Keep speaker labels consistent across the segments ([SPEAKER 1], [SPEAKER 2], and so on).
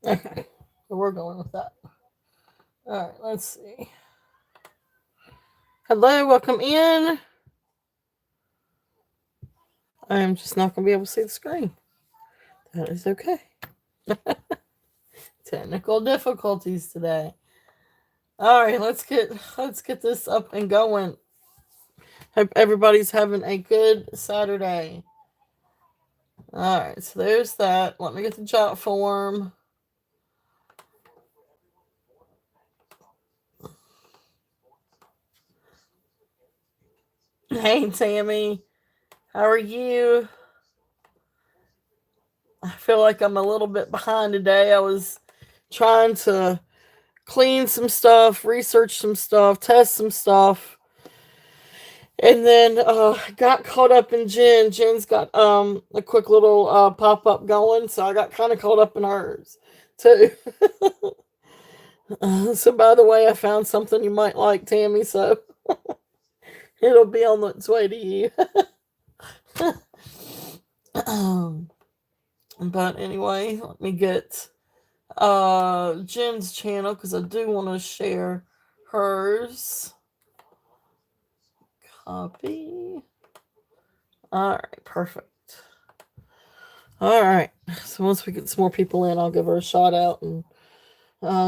[SPEAKER 1] Okay, so we're going with that. All right, let's see. Hello, welcome in. I am just not going to be able to see the screen. That is okay. Technical difficulties today. All right, let's get this up and going. Hope everybody's having a good Saturday. All right, so there's that. Let me get the jot form. Hey, Tammy, how are you? I feel like I'm a little bit behind today. I was trying to clean some stuff, research some stuff, test some stuff, and then got caught up in Jen. Jen's got a quick little pop up going, so I got kind of caught up in hers too. So by the way, I found something you might like, Tammy. So it'll be on its way to you. But anyway, let me get Jen's channel because I do want to share hers. Copy. All right, perfect. All right. So once we get some more people in, I'll give her a shout out, and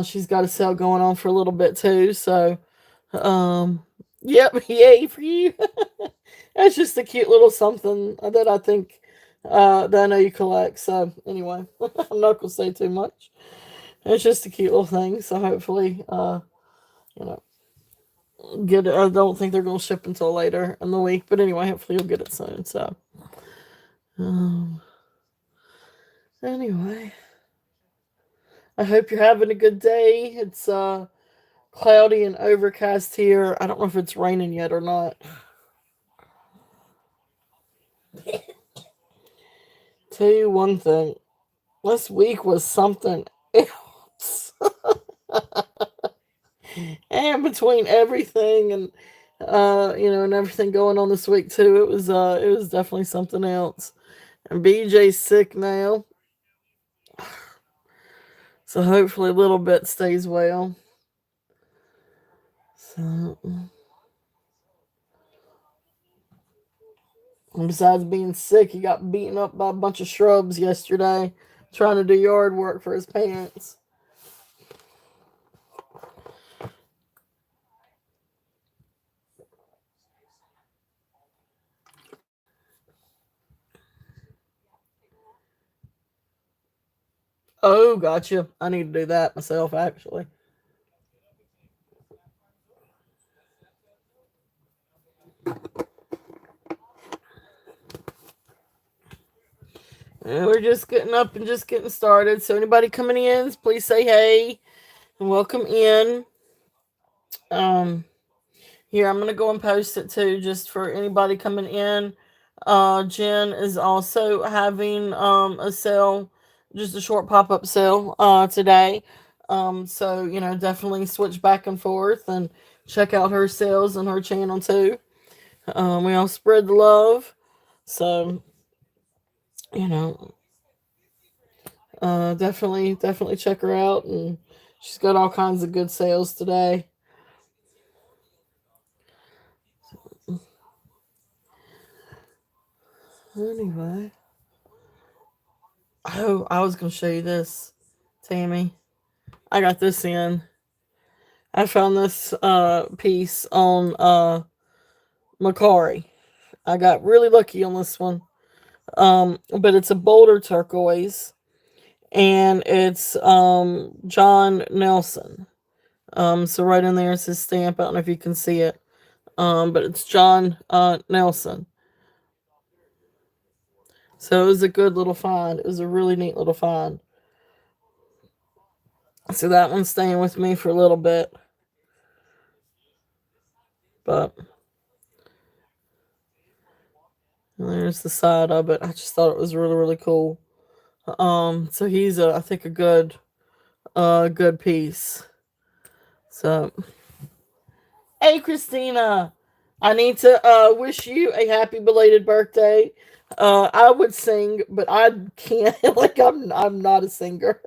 [SPEAKER 1] she's got a sale going on for a little bit too. So, yep, yay for you. That's just a cute little something that I think that I know you collect. So anyway, I'm not gonna say too much. It's just a cute little thing. So hopefully, you know, get it. I don't think they're gonna ship until later in the week, but anyway, hopefully you'll get it soon. So, um, anyway, I hope you're having a good day. It's cloudy and overcast here. I don't know if it's raining yet or not. Tell you one thing, this week was something else. And between everything and and everything going on this week too, it was definitely something else. And BJ's sick now, so hopefully a little bit stays well. So, and besides being sick, he got beaten up by a bunch of shrubs yesterday trying to do yard work for his parents. Oh, gotcha. I need to do that myself, actually. And we're just getting up and just getting started. So, anybody coming in, please say hey and welcome in. Um, Here, I'm gonna go and post it too, just for anybody coming in. Jen is also having a sale, just a short pop up sale today. So definitely switch back and forth and check out her sales and her channel too. We all spread the love, so you know, definitely check her out, and she's got all kinds of good sales today. Anyway, oh, I was gonna show you this, Tammy. I got this in. I found this piece on Macari. I got really lucky on this one. But it's a Boulder turquoise, and it's John Nelson. So right in there is his stamp. I don't know if you can see it. But it's John Nelson. So it was a good little find. It was a really neat little find. So that one's staying with me for a little bit. But there's the side of it. I just thought it was really, really cool. So he's I think a good piece. So hey Christina, I need to wish you a happy belated birthday. I would sing, but I can't. Like I'm not a singer.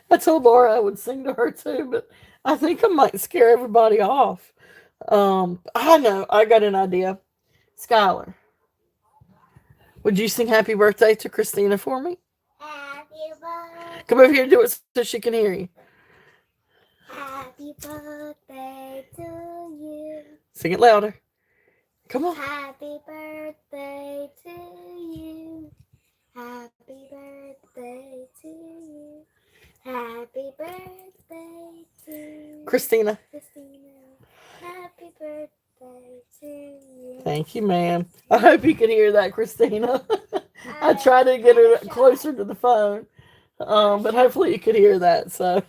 [SPEAKER 1] I told Laura I would sing to her too, but I think I might scare everybody off. I know. I got an idea. Skylar, would you sing happy birthday to Christina for me?
[SPEAKER 2] Happy birthday.
[SPEAKER 1] Come over here and do it so she can hear you.
[SPEAKER 2] Happy birthday to you.
[SPEAKER 1] Sing it louder. Come on.
[SPEAKER 2] Happy birthday to you. Happy birthday to you. Happy birthday to
[SPEAKER 1] Christina.
[SPEAKER 2] Christina. Happy birthday to you.
[SPEAKER 1] Thank you, ma'am. I hope you can hear that, Christina. I tried to get her closer to the phone, but hopefully you could hear that. So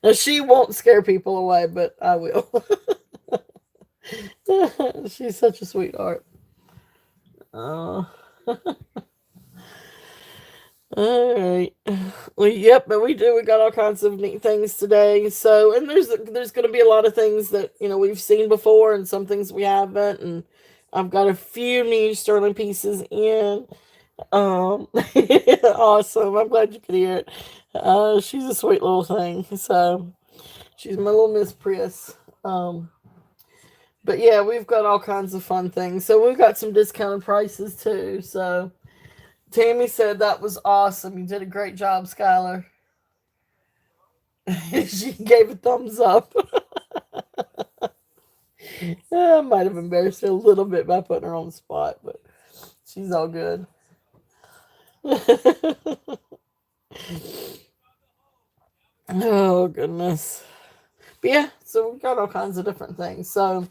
[SPEAKER 1] now she won't scare people away, but I will. She's such a sweetheart. All right. Well, yep, but we do. We got all kinds of neat things today. So, and there's going to be a lot of things that we've seen before, and some things we haven't. And I've got a few new Sterling pieces in. Awesome. I'm glad you could hear it. She's a sweet little thing. So, she's my little Miss Priss. But yeah, we've got all kinds of fun things. So we've got some discounted prices too. So Tammy said that was awesome. You did a great job, Skylar. She gave a thumbs up. I might have embarrassed her a little bit by putting her on the spot, but she's all good. Oh goodness. But yeah, so we've got all kinds of different things. So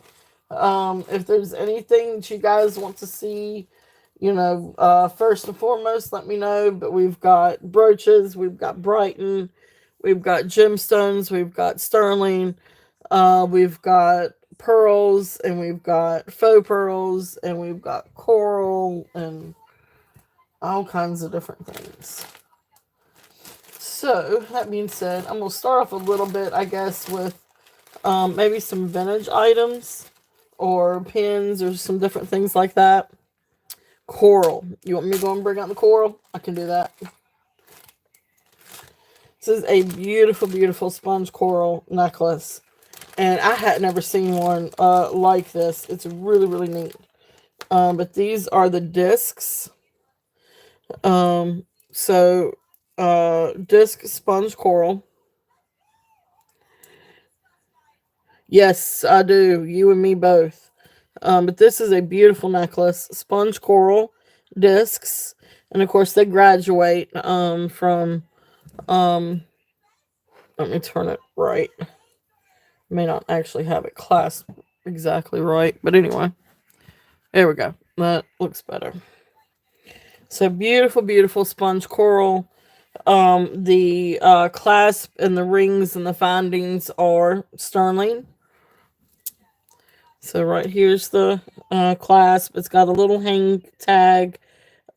[SPEAKER 1] if there's anything that you guys want to see, first and foremost, let me know. But we've got brooches, we've got Brighton, we've got gemstones, we've got sterling, we've got pearls, and we've got faux pearls, and we've got coral, and all kinds of different things. So that being said, I'm gonna start off a little bit, I guess, with maybe some vintage items or pins or some different things like that. Coral. You want me to go and bring out the coral? I can do that. This is a beautiful, beautiful sponge coral necklace. And I had never seen one like this. It's really, really neat. But these are the discs. So disc sponge coral. Yes, I do. You and me both. But this is a beautiful necklace. Sponge coral discs. And of course they graduate from let me turn it right. May not actually have it clasped exactly right. But anyway. There we go. That looks better. So beautiful, beautiful sponge coral. The clasp and the rings and the findings are sterling. So right here's the clasp. It's got a little hang tag.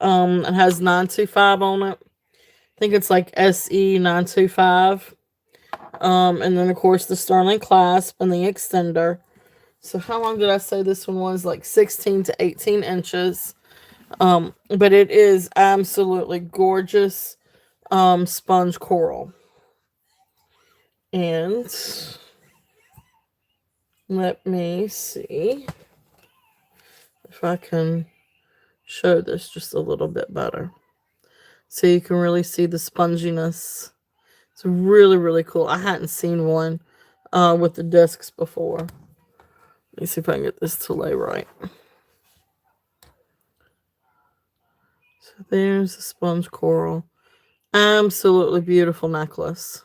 [SPEAKER 1] It has 925 on it. I think it's like SE 925. And then of course the sterling clasp and the extender. So how long did I say this one was? Like 16 to 18 inches. But it is absolutely gorgeous sponge coral. And let me see if I can show this just a little bit better. So you can really see the sponginess. It's really, really cool. I hadn't seen one with the discs before. Let me see if I can get this to lay right. So there's the sponge coral. Absolutely beautiful necklace.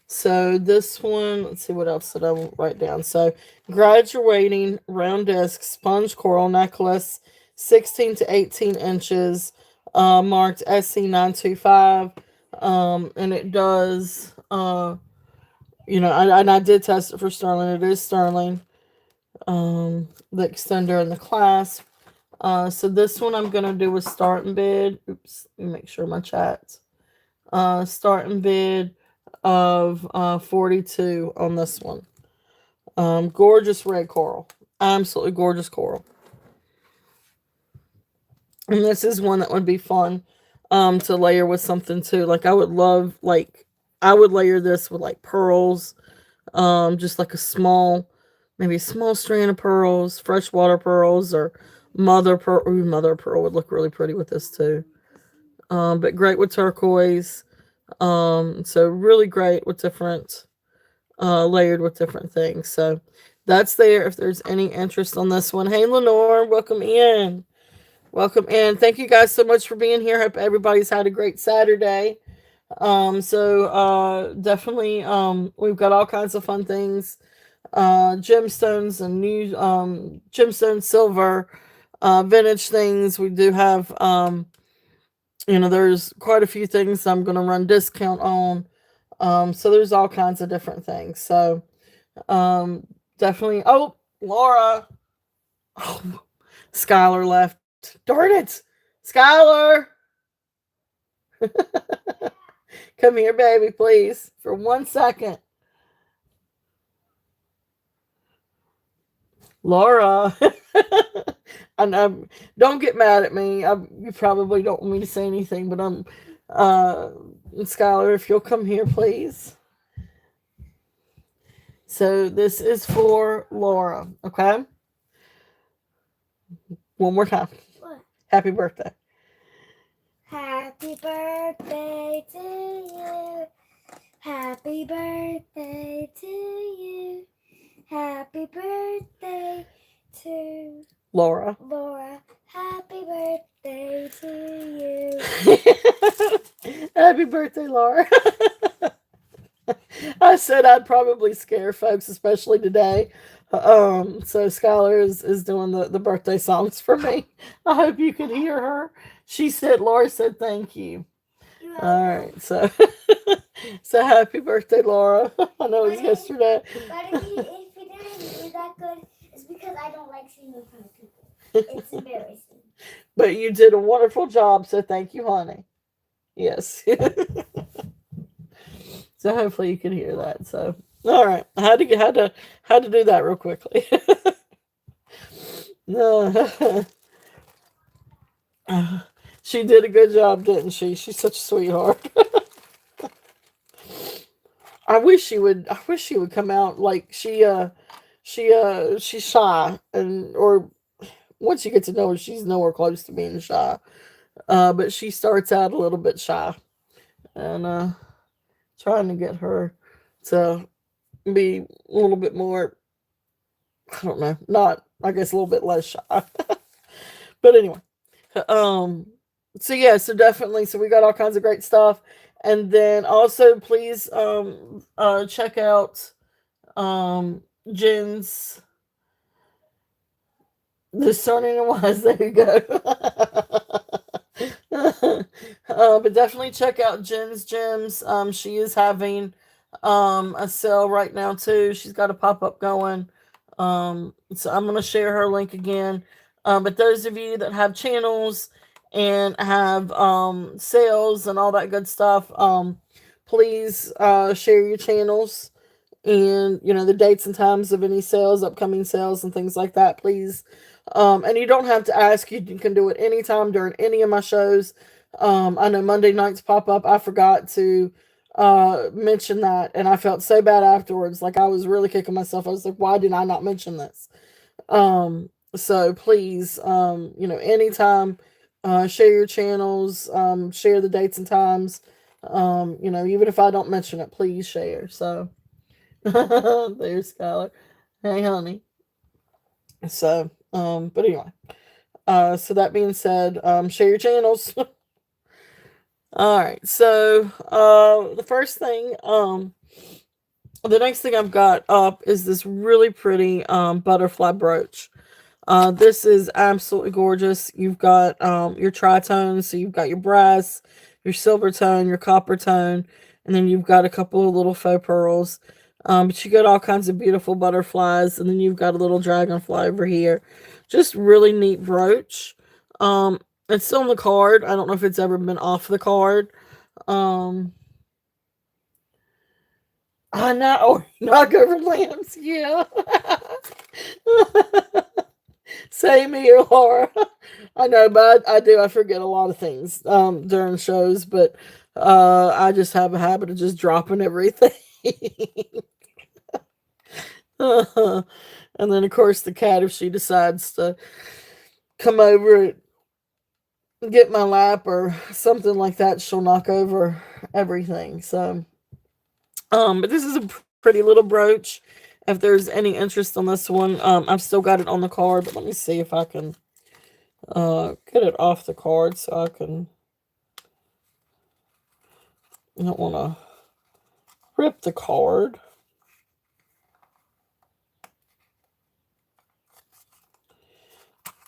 [SPEAKER 1] So this one, let's see what else did I write down. So graduating round disc sponge coral necklace, 16 to 18 inches, marked SC925. And it does, I did test it for sterling. It is sterling. The extender and the clasp. So this one I'm gonna do a starting bid. Oops, let me make sure my chat's starting bid of 42 on this one. Gorgeous red coral. Absolutely gorgeous coral. And this is one that would be fun to layer with something too. Like I would love, like I would layer this with like pearls, just like a small, maybe a small strand of pearls, freshwater pearls, or mother pearl. Ooh, mother of pearl would look really pretty with this too. But great with turquoise. So really great with different, layered with different things. So that's there if there's any interest on this one. Hey Lenore, welcome in. Welcome in. Thank you guys so much for being here. Hope everybody's had a great Saturday. Definitely we've got all kinds of fun things. Gemstones and new gemstone silver, vintage things. We do have there's quite a few things I'm gonna run discount on. So there's all kinds of different things. So um definitely. Oh, Laura. Oh, Skylar left. Darn it. Skylar. Come here, baby, please, for 1 second. Laura. And don't get mad at me. You probably don't want me to say anything, but Skylar, if you'll come here, please. So this is for Laura, okay? One more time.
[SPEAKER 2] What?
[SPEAKER 1] Happy birthday.
[SPEAKER 2] Happy birthday to you. Happy birthday to you. Happy birthday to
[SPEAKER 1] Laura.
[SPEAKER 2] Laura. Happy birthday to you.
[SPEAKER 1] Happy birthday, Laura. I said I'd probably scare folks, especially today. So Skylar is doing the birthday songs for me. I hope you can hear her. Laura said thank you. All right, so so happy birthday, Laura. I know it was yesterday.
[SPEAKER 2] But if he didn't do that good, it's because I don't like singing in front of people. It's embarrassing.
[SPEAKER 1] But you did a wonderful job, so thank you, honey. Yes. So hopefully you can hear that. So all right, I had to do that real quickly. No. She did a good job, didn't she? She's such a sweetheart. I wish she would come out. Like she's shy, and or once you get to know her, she's nowhere close to being shy. But she starts out a little bit shy, and trying to get her to be a little bit more, I don't know, not, I guess, a little bit less shy. But anyway, so yeah, so definitely, so we got all kinds of great stuff. And then also please check out Jen's Discerning and Wise. There you go. But definitely check out Jen's Gems. She is having a sale right now too. She's got a pop-up going. So I'm gonna share her link again. But those of you that have channels and have sales and all that good stuff, please share your channels and the dates and times of any sales, upcoming sales and things like that, please. And you don't have to ask. You can do it anytime during any of my shows. I know Monday nights pop up. I forgot to mention that, and I felt so bad afterwards. Like I was really kicking myself. I was like, why did I not mention this? So please, anytime, share your channels, share the dates and times. Even if I don't mention it, please share. So there's Skylar. Hey, honey. So, but anyway, so that being said, share your channels. All right. So, the first thing, the next thing I've got up is this really pretty, butterfly brooch. This is absolutely gorgeous. You've got, your tritones. So you've got your brass, your silver tone, your copper tone, and then you've got a couple of little faux pearls. But you got all kinds of beautiful butterflies, and then you've got a little dragonfly over here. Just really neat brooch. It's still on the card. I don't know if it's ever been off the card. I know. Knock over lamps. Yeah. Same here, Laura. I know, but I do. I forget a lot of things during shows, but I just have a habit of just dropping everything. And then, of course, the cat, if she decides to come over and get my lap or something like that, she'll knock over everything. So, but this is a pretty little brooch. If there's any interest on this one, I've still got it on the card, but let me see if I can get it off the card so I can. I don't want to rip the card.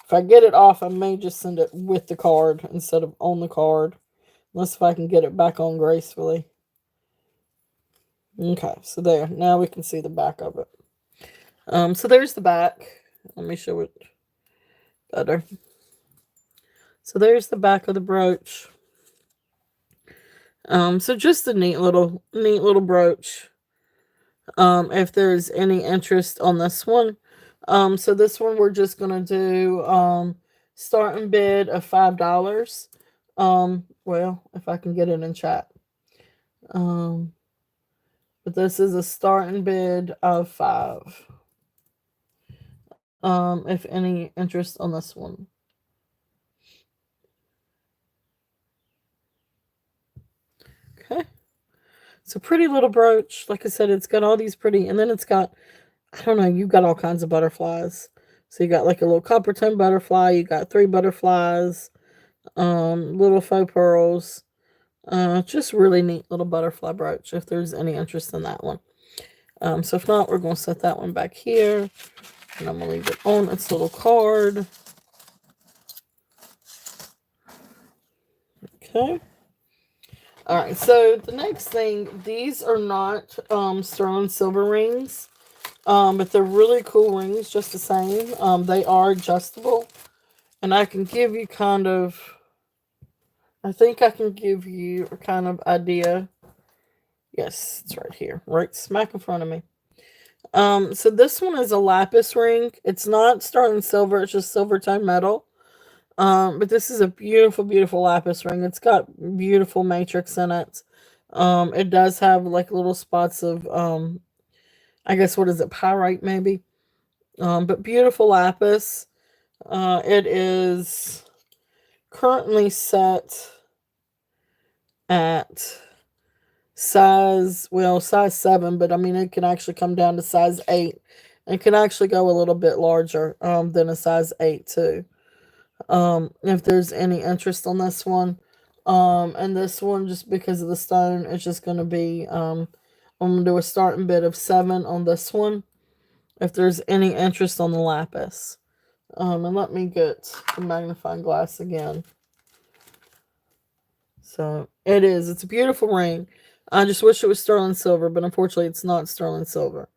[SPEAKER 1] If I get it off, I may just send it with the card instead of on the card. Unless if I can get it back on gracefully. Okay, so there. Now we can see the back of it. So there's the back. Let me show it better. So there's the back of the brooch. So just a neat little brooch. If there's any interest on this one. So this one we're just gonna do starting bid of $5. Well, if I can get it in chat. But this is a starting bid of $5. If any interest on this one. Okay. It's a pretty little brooch. Like I said, it's got all these pretty, and then it's got, I don't know, you've got all kinds of butterflies. So you got like a little copper tone butterfly, you got 3 butterflies, little faux pearls. Just really neat little butterfly brooch if there's any interest in that one. So if not, we're going to set that one back here. And I'm going to leave it on its little card. Okay. All right, so the next thing, these are not sterling silver rings, but they're really cool rings just the same. They are adjustable, and I can give you kind of, I think I can give you a kind of idea. Yes, it's right here, right smack in front of me. So this one is a lapis ring. It's not sterling silver, it's just silver tone metal. But this is a beautiful, beautiful lapis ring. It's got beautiful matrix in it. It does have like little spots of, I guess, what is it, pyrite maybe? But beautiful lapis. It is currently set at size 7, but I mean, it can actually come down to size 8. It can actually go a little bit larger, than a size 8 too. If there's any interest on this one. And this one, just because of the stone, it's just going to be, I'm going to do a starting bid of 7 on this one. If there's any interest on the lapis. And let me get the magnifying glass again. So, it's a beautiful ring. I just wish it was sterling silver, but unfortunately it's not sterling silver.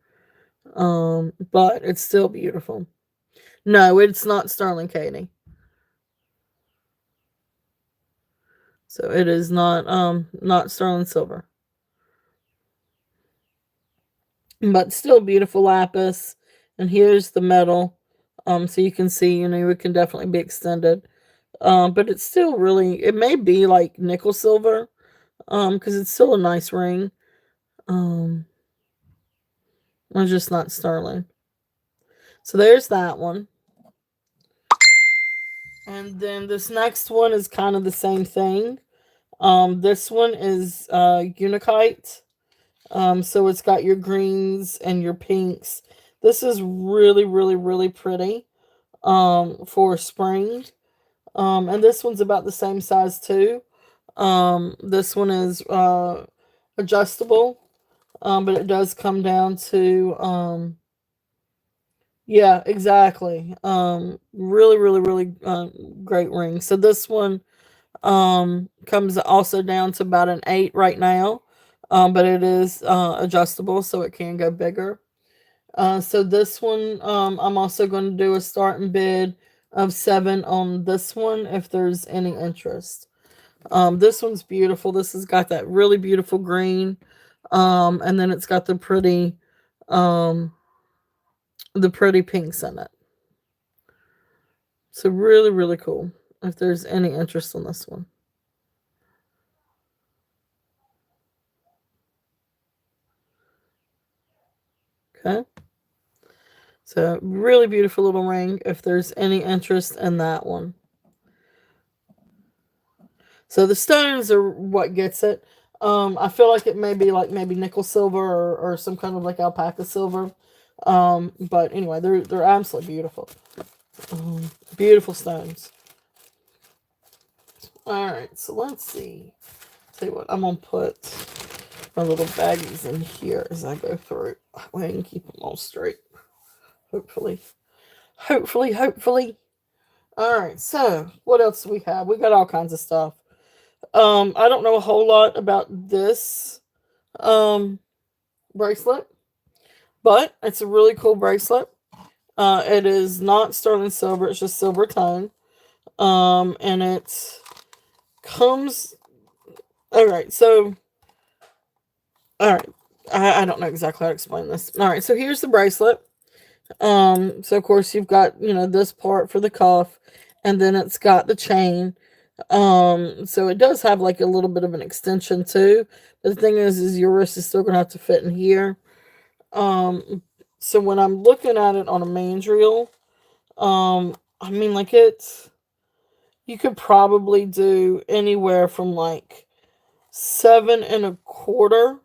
[SPEAKER 1] But it's still beautiful. No, it's not sterling, Katie. So it is not sterling silver. But still beautiful lapis. And here's the metal. So you can see, it can definitely be extended. But it's still really, it may be like nickel silver. Because it's still a nice ring. It's just not sterling. So there's that one. And then this next one is kind of the same thing. This one is Unikite. So it's got your greens and your pinks. This is really, really, really pretty for spring. And this one's about the same size too. This one is adjustable, but it does come down to yeah, exactly. Really, really, really great ring. So this one comes also down to about an 8 right now. But it is adjustable, so it can go bigger. So this one, I'm also going to do a starting bid of 7 on this one if there's any interest. This one's beautiful. This has got that really beautiful green. And then it's got the pretty pinks in it. So really, really cool. If there's any interest in this one. Okay. So really beautiful little ring if there's any interest in that one. So the stones are what gets it. I feel like it may be like maybe nickel silver or some kind of like alpaca silver. But anyway, they're absolutely beautiful. Beautiful stones. All right, so let's see. Tell you what, I'm gonna put my little baggies in here as I go through. That way I can keep them all straight. Hopefully, hopefully. All right, so what else do we have? We got all kinds of stuff. I don't know a whole lot about this bracelet, but it's a really cool bracelet. It is not sterling silver; it's just silver tone. And it comes. All right, so all right, I don't know exactly how to explain this. All right, so here's the bracelet. So of course you've got this part for the cuff, and then it's got the chain. So it does have like a little bit of an extension too. But the thing is your wrist is still gonna have to fit in here. So when I'm looking at it on a mandrel, I mean like you could probably do anywhere from like 7 1/4,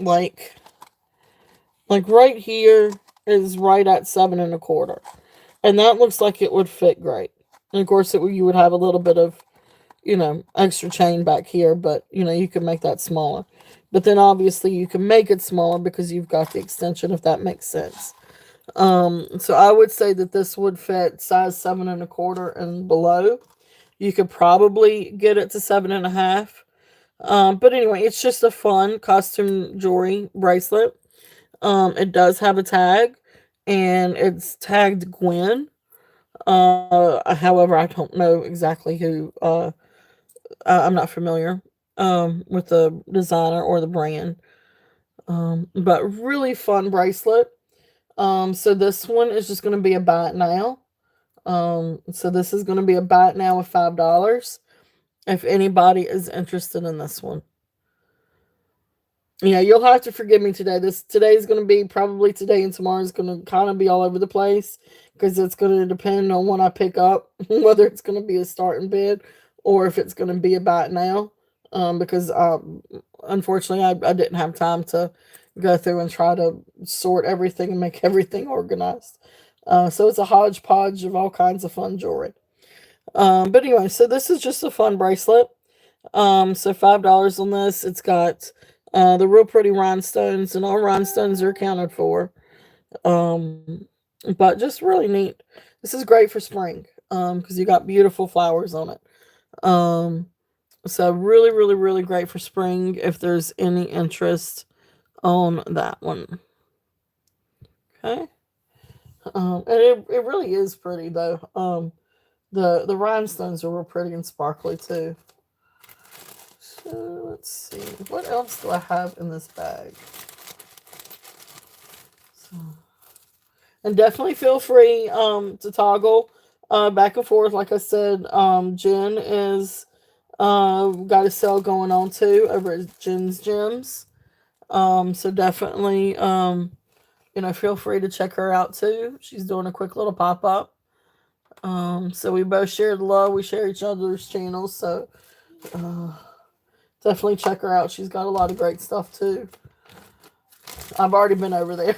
[SPEAKER 1] like right here is right at 7 1/4, and that looks like it would fit great. And of course, you would have a little bit of extra chain back here, but you can make that smaller. But then obviously you can make it smaller because you've got the extension, if that makes sense. So I would say that this would fit size 7 1/4 and below. You could probably get it to 7 1/2. But anyway, it's just a fun costume jewelry bracelet. It does have a tag, and it's tagged Gwen. However, I don't know exactly who. I'm not familiar with the designer or the brand. But really fun bracelet. So this one is just going to be a buy it now. So this is going to be a buy it now of $5. If anybody is interested in this one. Yeah, you'll have to forgive me today. Today is going to be probably today, and tomorrow is going to kind of be all over the place because it's going to depend on when I pick up, whether it's going to be a starting bid or if it's going to be a buy it now. Because unfortunately, I didn't have time to go through and try to sort everything and make everything organized. So it's a hodgepodge of all kinds of fun jewelry. But anyway, so this is just a fun bracelet. So $5 on this. It's got the real pretty rhinestones, and all rhinestones are accounted for. Um, but just really neat. This is great for spring because you got beautiful flowers on it. Um, so really, really, really great for spring if there's any interest on that one. Okay. And it really is pretty though. The rhinestones are real pretty and sparkly too. So let's see. What else do I have in this bag? So, and definitely feel free to toggle back and forth. Like I said, Jen is got a sale going on too over at Jen's Gems. So definitely feel free to check her out too. She's doing a quick little pop up. So we both share the love. We share each other's channels. So definitely check her out. She's got a lot of great stuff too. I've already been over there.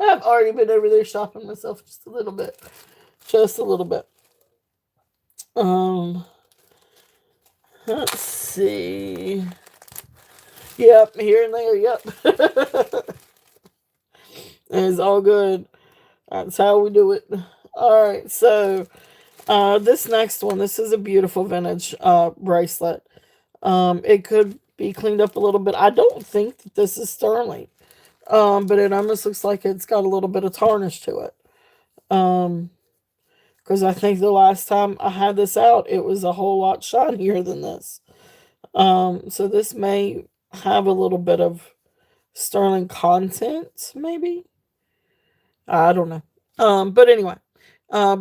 [SPEAKER 1] I've already been over there shopping myself just a little bit. Just a little bit. Let's see. Yep, here and there, yep. It's all good. That's how we do it. Alright, so this next one, this is a beautiful vintage bracelet. It could be cleaned up a little bit. I don't think that this is sterling. But it almost looks like it's got a little bit of tarnish to it. Because I think the last time I had this out, it was a whole lot shinier than this. So this may have a little bit of sterling content, maybe. I don't know. But anyway,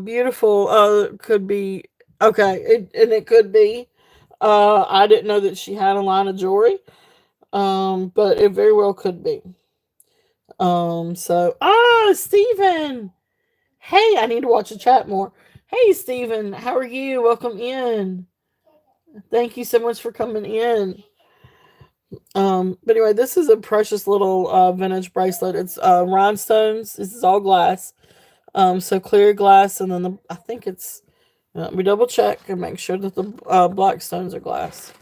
[SPEAKER 1] beautiful. Could be okay, and it could be. I didn't know that she had a line of jewelry. But it very well could be. So Stephen. Hey, I need to watch the chat more. Hey, Stephen, how are you? Welcome in. Thank you so much for coming in. But anyway, this is a precious little vintage bracelet. It's rhinestones. This is all glass. So clear glass, and then I think it's. We double check and make sure that the black stones are glass.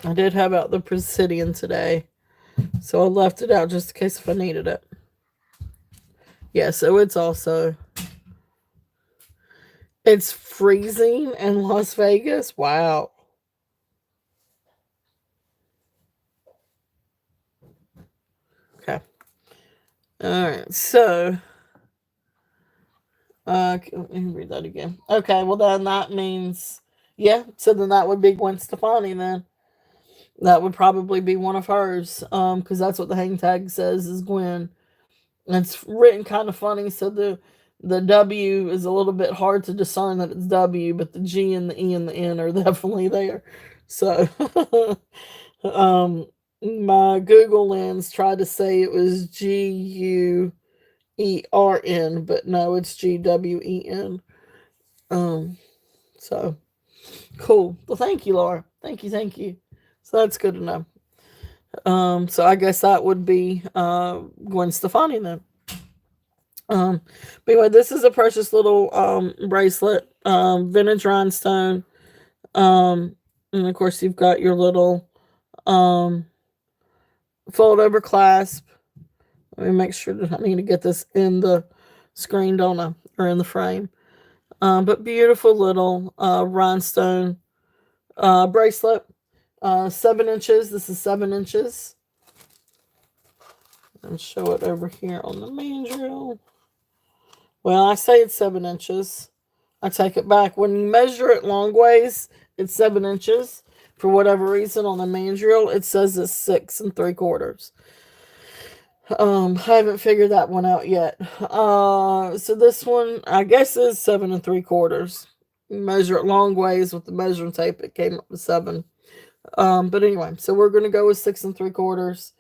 [SPEAKER 1] I did have out the Presidian today, so I left it out just in case if I needed it. Yeah, so it's freezing in Las Vegas. Wow. Okay. All right. So, let me read that again. Okay. Well, then that means, yeah. So then that would be Gwen Stefani. Then that would probably be one of hers. Because that's what the hang tag says is Gwen. And it's written kind of funny. So the W is a little bit hard to discern that it's W, but the G and the E and the N are definitely there. So, my Google lens tried to say it was GUERN, but no, it's GWEN. Um, so cool. Well, thank you, Laura. Thank you. So that's good to know. So I guess that would be Gwen Stefani then. But anyway, this is a precious little bracelet, vintage rhinestone. And of course you've got your little fold over clasp. Let me make sure that I need to get this in the screen, don't I? Or in the frame. But beautiful little rhinestone bracelet. 7 inches. This is 7 inches. And show it over here on the mandrel. Well, I say it's 7 inches. I take it back. When you measure it long ways, it's 7 inches. For whatever reason, on the mandrel, it says it's 6 3/4. I haven't figured that one out yet. So this one, I guess, is 7 3/4. Measure it long ways with the measuring tape. It came up with 7. But anyway, so we're gonna go with 6 3/4.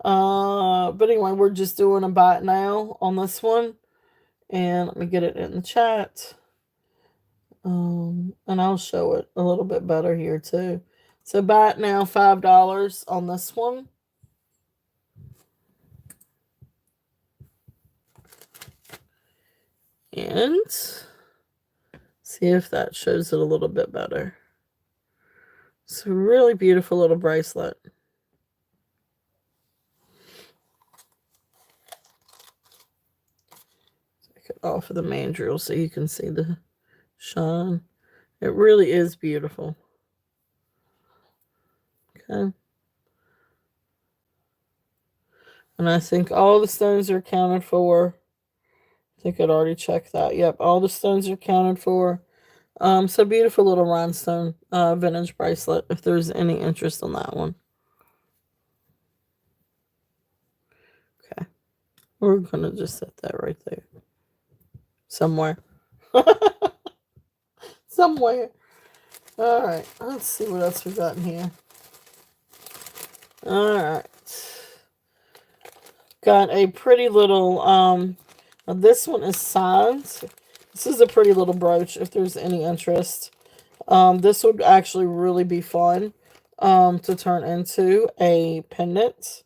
[SPEAKER 1] But anyway, we're just doing a buy it now on this one, and let me get it in the chat. And I'll show it a little bit better here too. So buy it now, $5 on this one. And see if that shows it a little bit better. It's a really beautiful little bracelet. Take it off of the mandrel so you can see the shine. It really is beautiful. Okay. And I think all the stones are accounted for. I think I'd already checked that. Yep, all the stones are accounted for. So beautiful little rhinestone vintage bracelet, if there's any interest in that one. Okay. We're going to just set that right there. Somewhere. Somewhere. All right. Let's see what else we got in here. All right. Got a pretty little, this one is signed. This is a pretty little brooch if there's any interest. This would actually really be fun to turn into a pendant.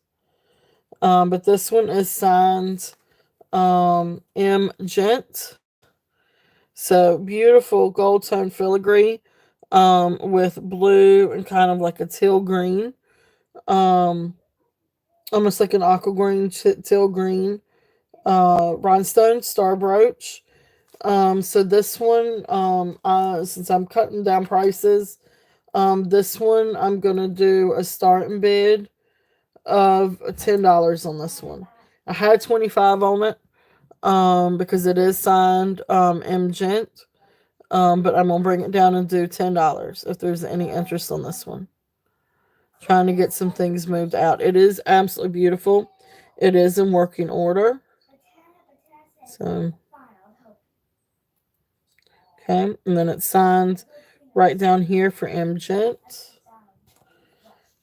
[SPEAKER 1] But this one is signed M. Gent. So beautiful gold tone filigree with blue and kind of like a teal green. Almost like an aqua green, teal green rhinestone star brooch. So this one, since I'm cutting down prices, this one I'm gonna do a starting bid of $10 on this one. I had 25 on it, because it is signed M. Gent, but I'm gonna bring it down and do $10 if there's any interest on this one. Trying to get some things moved out. It is absolutely beautiful. It is in working order. So Okay, and then it's signed right down here for M Gent.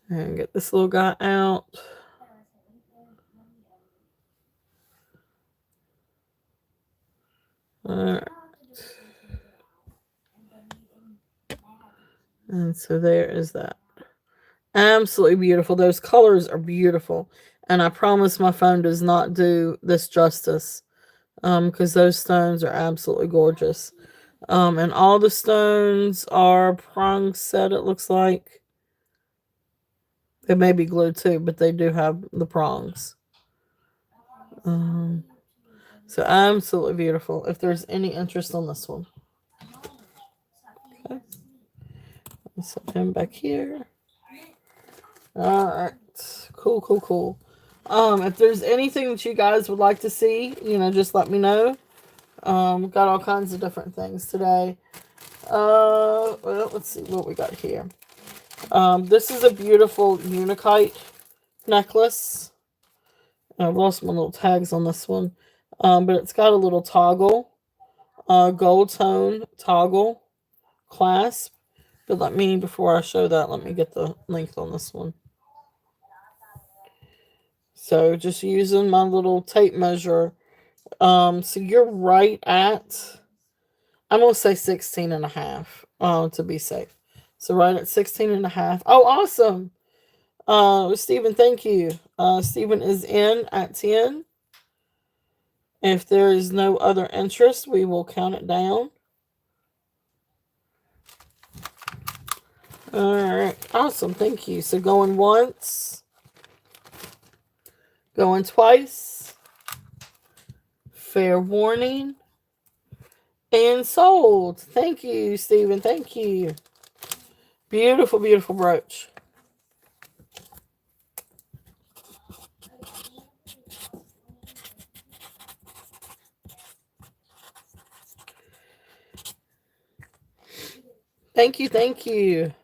[SPEAKER 1] And get this little guy out. Alright. And so there is that. Absolutely beautiful. Those colors are beautiful. And I promise my phone does not do this justice. Because those stones are absolutely gorgeous. And all the stones are prong set, it looks like. They may be glued too, but they do have the prongs. So absolutely beautiful. If there's any interest on this one. Okay. Let's set him back here. Alright. Cool, cool, cool. If there's anything that you guys would like to see, just let me know. Got all kinds of different things today. Well, let's see what we got here. This is a beautiful unikite necklace. I've lost my little tags on this one. But it's got a little toggle, gold tone toggle clasp. But before I show that, let me get the length on this one. So just using my little tape measure. So you're right at, I'm going to say 16 and a half, to be safe. So right at 16 and a half. Oh, awesome. Stephen, thank you. Stephen is in at 10. If there is no other interest, we will count it down. All right. Awesome. Thank you. So going once. Going twice. Fair warning. And sold. Thank you, Stephen. Thank you. Beautiful, beautiful brooch. Thank you, thank you.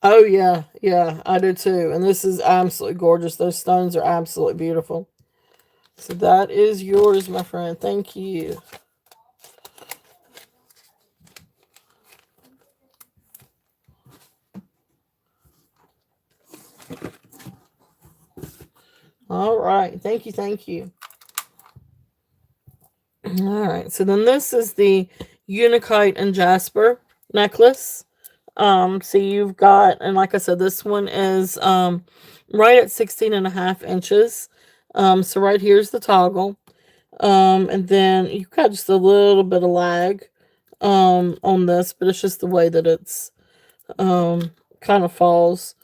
[SPEAKER 1] Oh, yeah, I do too. And this is absolutely gorgeous. Those stones are absolutely beautiful. So that is yours, my friend. Thank you. All right. Thank you, thank you. All right. So then this is the Unikite and Jasper necklace. So you've got, and like I said, this one is right at 16 and a half inches. So right here's the toggle. And then you've got just a little bit of lag on this, but it's just the way that it's kind of falls.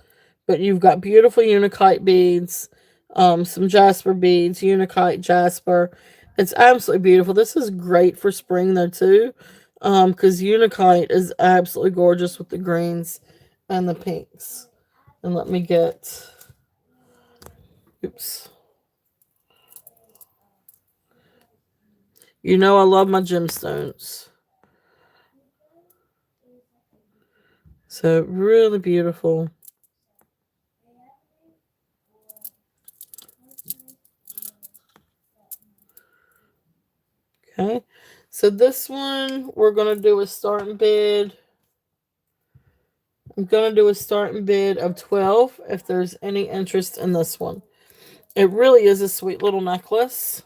[SPEAKER 1] But you've got beautiful unikite beads, some jasper beads, unikite, jasper. It's absolutely beautiful. This is great for spring though too, because unikite is absolutely gorgeous with the greens and the pinks. And let me get, oops. I love my gemstones. So really beautiful. Okay, so this one we're going to do a starting bid. I'm going to do a starting bid of 12 if there's any interest in this one. It really is a sweet little necklace.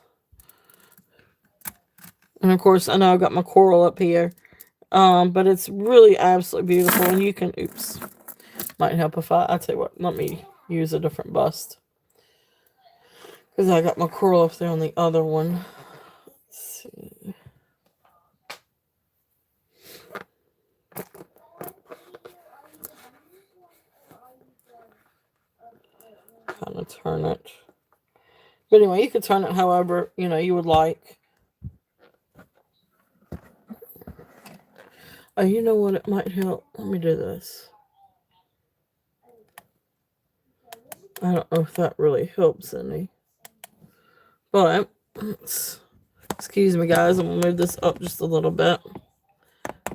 [SPEAKER 1] And of course, I know I got my coral up here. But it's really absolutely beautiful. And you can, oops, might help if I tell you what, let me use a different bust. Because I got my coral up there on the other one. Let's see. Kind of turn it. But anyway, you could turn it however, you would like. Oh, you know what? It might help. Let me do this. I don't know if that really helps any. But, excuse me, guys. I'm going to move this up just a little bit.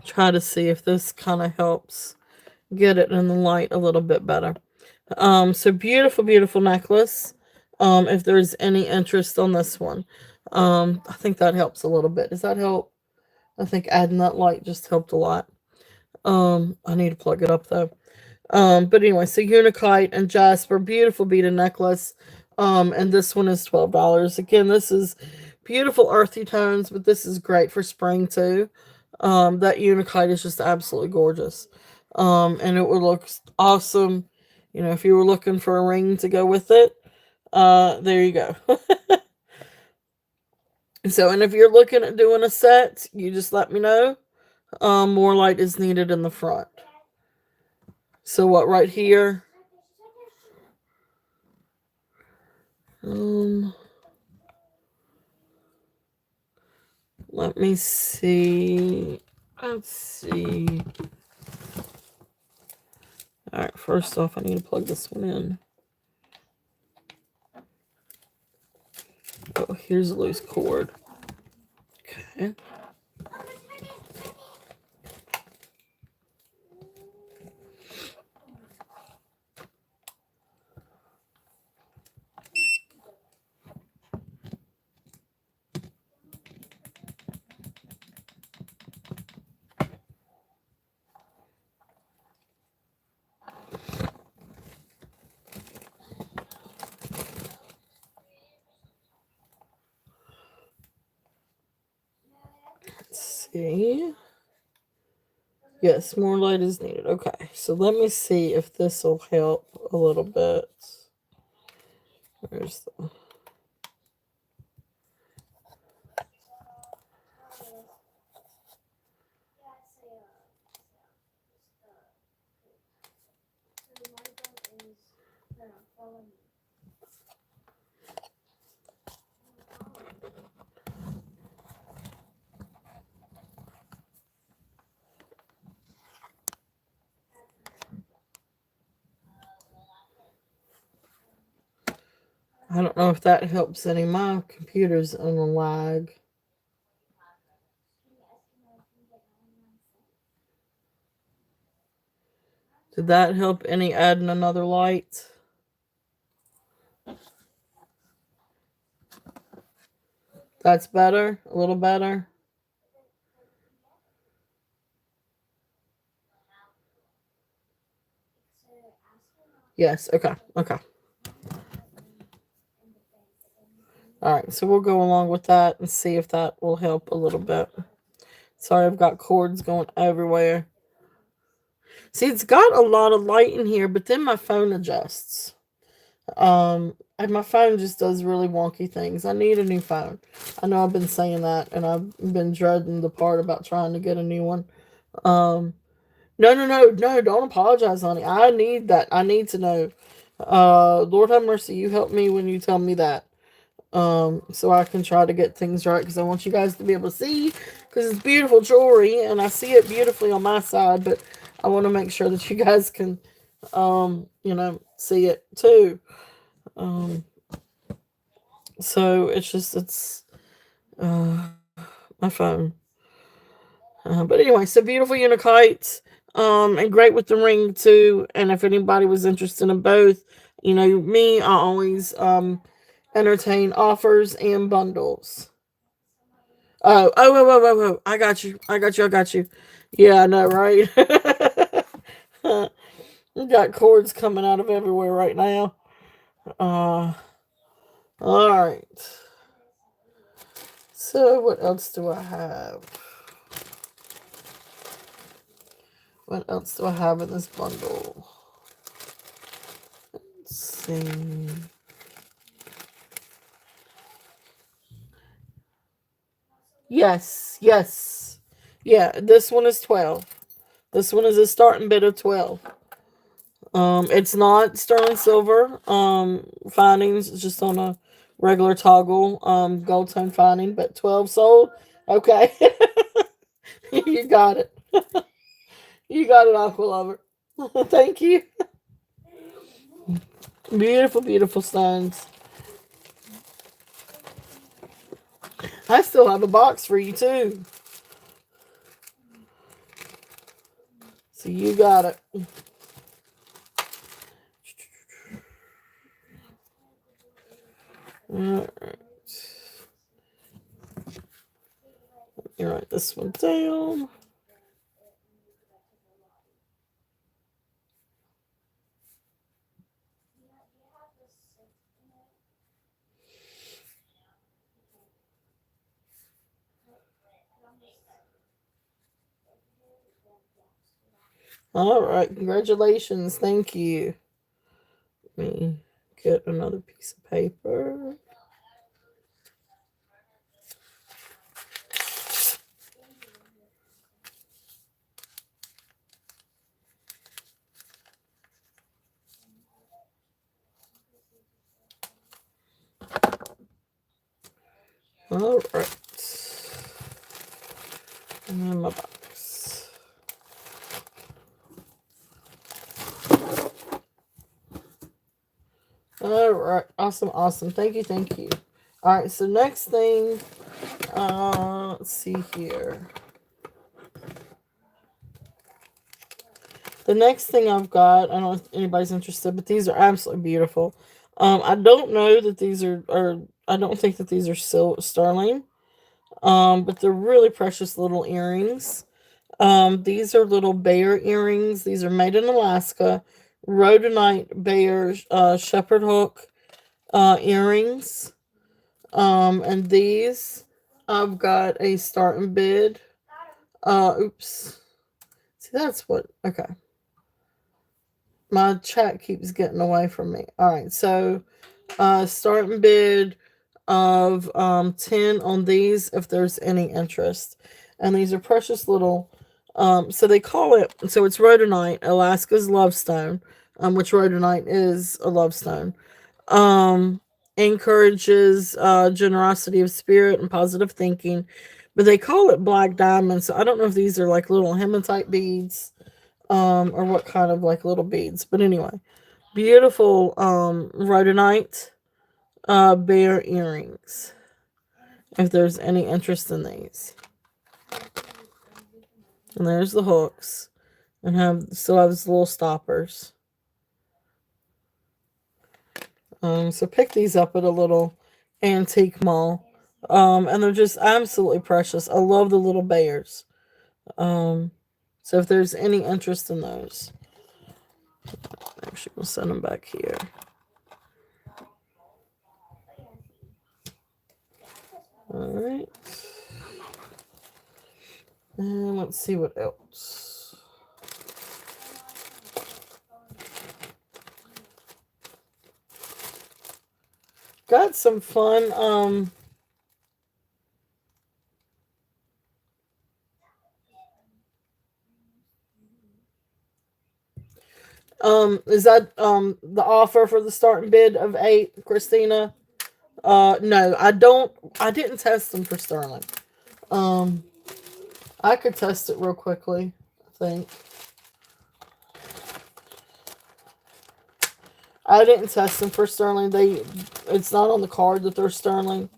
[SPEAKER 1] Try to see if this kind of helps get it in the light a little bit better. So beautiful, beautiful necklace. If there's any interest on this one. I think that helps a little bit. Does that help? I think adding that light just helped a lot. I need to plug it up though. But anyway, so Unakite and Jasper, beautiful beaded necklace. And this one is $12. Again, this is beautiful earthy tones, but this is great for spring too. That Unakite is just absolutely gorgeous. And it would look awesome, if you were looking for a ring to go with it. There you go. So, and if you're looking at doing a set, you just let me know. More light is needed in the front. So what, right here? Let me see. Let's see. All right, first off, I need to plug this one in. Oh, here's a loose cord. Okay. Let's see. Yes, more light is needed. Okay, so let me see if this will help a little bit. Where's the... I don't know if that helps any. My computer's on a lag. Did that help any adding another light? That's better? A little better? Yes, okay, okay. Alright, so we'll go along with that and see if that will help a little bit. Sorry, I've got cords going everywhere. See, it's got a lot of light in here, but then my phone adjusts. And my phone just does really wonky things. I need a new phone. I know I've been saying that, and I've been dreading the part about trying to get a new one. No, don't apologize, honey. I need that. I need to know. Lord have mercy, you help me when you tell me that. So I can try to get things right, because I want you guys to be able to see, because it's beautiful jewelry, and I see it beautifully on my side, but I want to make sure that you guys can, see it too. So it's my phone. But anyway, so beautiful unikites, and great with the ring too. And if anybody was interested in both, me, I always entertain offers and bundles. Oh, I got you. Yeah, I know, right? We got cords coming out of everywhere right now. All right. So what else do I have? What else do I have in this bundle? Let's see. Yes. Yeah, this one is 12. This one is a starting bid of 12. It's not sterling silver findings. It's just on a regular toggle gold tone finding, but 12 sold. Okay. You got it. You got it, Aqua Lover. Thank you. Beautiful, beautiful stones. I still have a box for you too. So you got it. All right. You write this one down. All right, congratulations. Thank you. Let me get another piece of paper. All right. And then my box. All right. Awesome. Awesome. Thank you. Thank you. All right. So next thing, let's see here. The next thing I've got, I don't know if anybody's interested, but these are absolutely beautiful. I don't know that these are I don't think that these are sterling. But they're really precious little earrings. These are little bear earrings. These are made in Alaska. Rhodonite bear shepherd hook earrings. And these I've got a start and bid. Oops. See, that's what. Okay. My chat keeps getting away from me. All right, so start and bid of 10 on these if there's any interest. And these are precious little. So they call it. So it's rhodonite, Alaska's love stone, which rhodonite is a love stone. Encourages generosity of spirit and positive thinking, but they call it black diamonds. So I don't know if these are like little hematite beads or what kind of like little beads, but anyway, beautiful rhodonite bear earrings if there's any interest in these. And there's the hooks and still have little stoppers. So pick these up at a little antique mall, and they're just absolutely precious. I love the little bears. So if there's any interest in those, actually we'll send them back here. All right. And let's see what else. Got some fun. Is that the offer for the starting bid of 8, Christina? No, I didn't test them for sterling. I could test it real quickly, I think. I didn't test them for sterling. It's not on the card that they're sterling.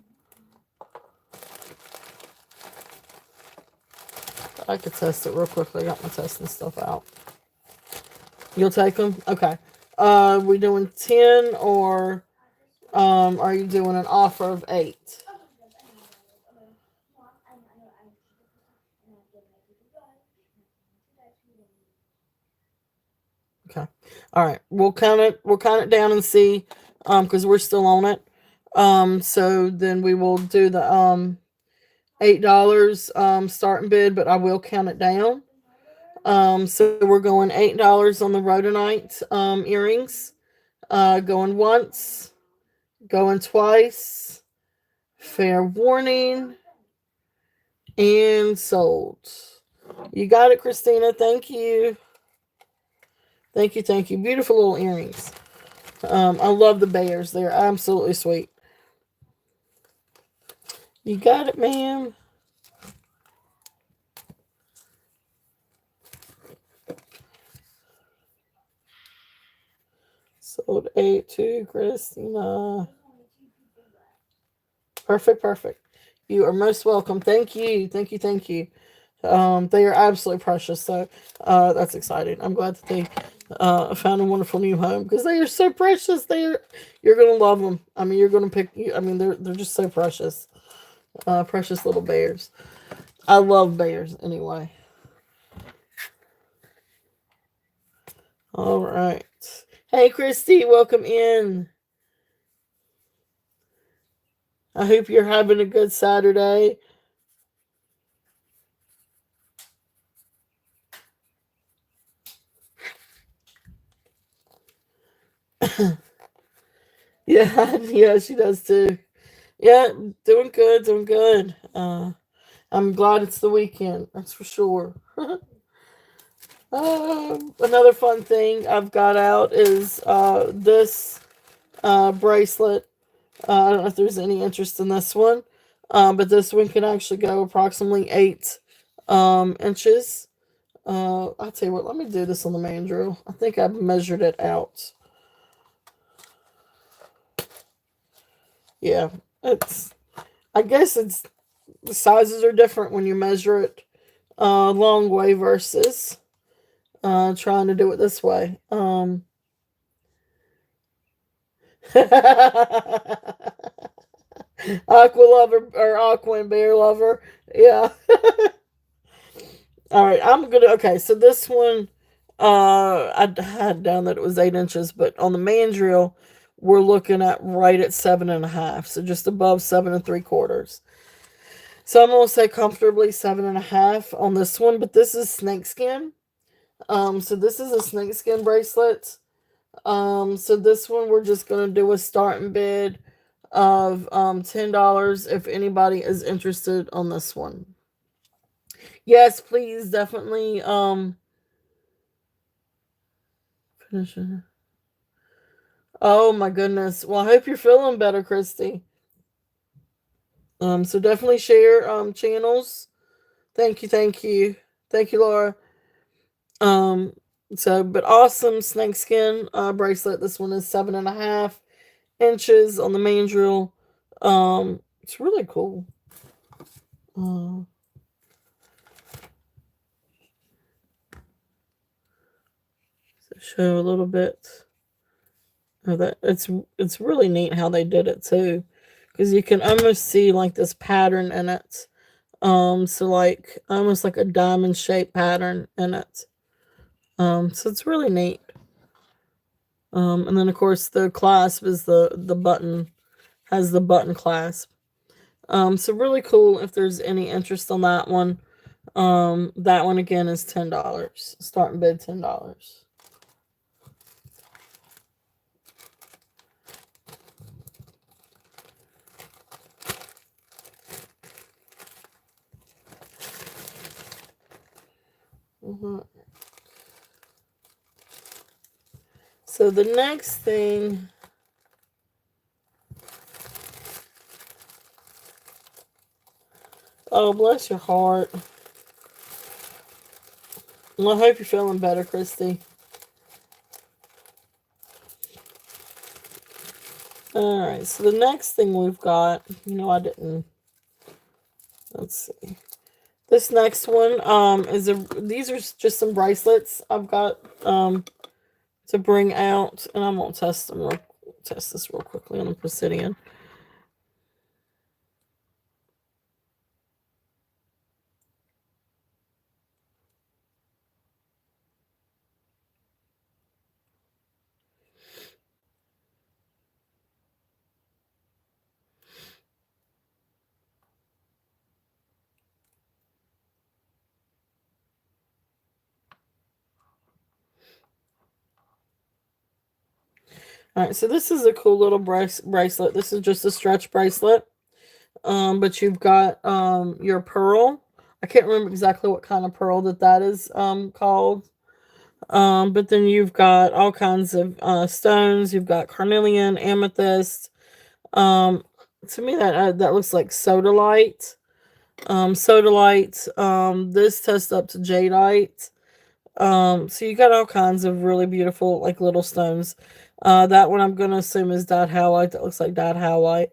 [SPEAKER 1] I could test it real quickly. I got my testing stuff out. You'll take them? Okay. We doing 10 or are you doing an offer of 8? Okay. All right. We'll count it down and see because we're still on it. So then we will do the $8 starting bid, but I will count it down. So we're going $8 on the rhodonite earrings. Going once, going twice. Fair warning. And sold. You got it, Christina. Thank you. Thank you, thank you. Beautiful little earrings. I love the bears. They're absolutely sweet. You got it, ma'am. Sold 8 to Christina. Perfect. You are most welcome. Thank you. They are absolutely precious. So that's exciting. I'm glad that they found a wonderful new home because they are so precious. You're gonna love them. I mean, you're gonna pick. I mean, they're just so precious. Precious little bears. I love bears anyway. All right. Hey, Christy, welcome in. I hope you're having a good Saturday. Yeah, yeah, she does too. Yeah, doing good, doing good. I'm glad it's the weekend. That's for sure. Another fun thing I've got out is this bracelet. I don't know if there's any interest in this one, but this one can actually go approximately 8 inches. I'll tell you what. Let me do this on the mandrel. I think I've measured it out. Yeah, it's. I guess it's the sizes are different when you measure it long way versus trying to do it this way. Aqua lover or aqua and bear lover. Yeah. All right. I'm gonna. Okay. So this one, I had down that it was 8 inches, but on the mandrel, we're looking at right at 7.5. So just above 7 3/4. So I'm gonna say comfortably 7.5 on this one, but this is snakeskin. So this is a snakeskin bracelet. So this one we're just gonna do a starting bid of $10 if anybody is interested on this one. Yes, please, definitely finish it. Oh my goodness. Well, I hope you're feeling better, Christy. So definitely share channels. Thank you, thank you. Thank you, Laura. Um but awesome snakeskin bracelet. This one is 7.5 inches on the mandrel. It's really cool. Uh, Show a little bit of that. It's really neat how they did it too, because you can almost see like this pattern in it. So like almost like a diamond shaped pattern in it. So it's really neat. And then of course the clasp is the button, has the button clasp. So really cool if there's any interest on that one. That one again is $10. Starting bid $10. So the next thing, oh bless your heart. Well, I hope you're feeling better, Christy. All right, so the next thing we've got, I didn't. Let's see. This next one these are just some bracelets I've got to bring out, and I'm gonna test this real quickly on the Presidian. All right, so this is a cool little bracelet. This is just a stretch bracelet. But you've got your pearl. I can't remember exactly what kind of pearl that is called. But then you've got all kinds of stones. You've got carnelian, amethyst. To me that looks like sodalite. Sodalite. This tests up to jadeite. So you got all kinds of really beautiful like little stones. That one I'm gonna assume is dyed howlite. That looks like dyed howlite.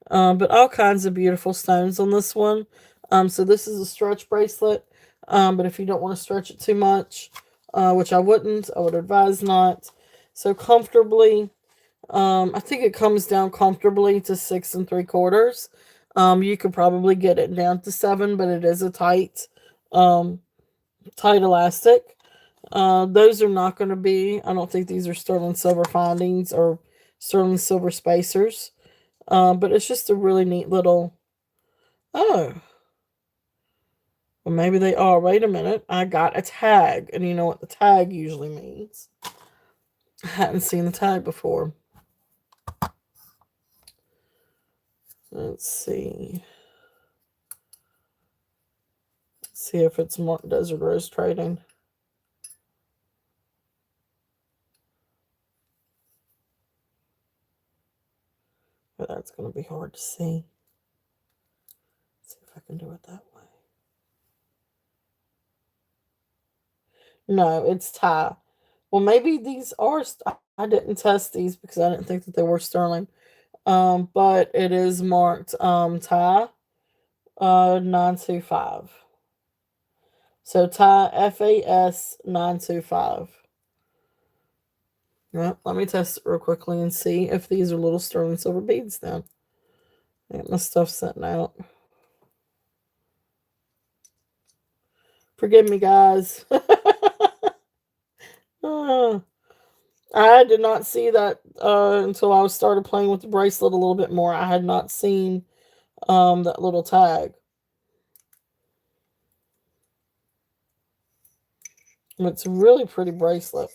[SPEAKER 1] But all kinds of beautiful stones on this one. So this is a stretch bracelet. But if you don't want to stretch it too much, which I wouldn't, I would advise not. So comfortably, I think it comes down comfortably to 6 3/4. You could probably get it down to 7, but it is a um, tight elastic. Those are not going to be, I don't think these are sterling silver findings or sterling silver spacers. But it's just a really neat little, oh, well, maybe they are. Wait a minute. I got a tag. And you know what the tag usually means. I hadn't seen the tag before. Let's see. See if it's marked Desert Rose Trading. But that's going to be hard to see. Let's see if I can do it that way. No, it's Thai. Well, maybe these are. I didn't test these because I didn't think that they were sterling. But it is marked Thai 925. So Thai FAS 925. Well, let me test it real quickly and see if these are little sterling silver beads then. Get my stuff sitting out. Forgive me, guys. I did not see that until I started playing with the bracelet a little bit more. I had not seen that little tag. It's a really pretty bracelet.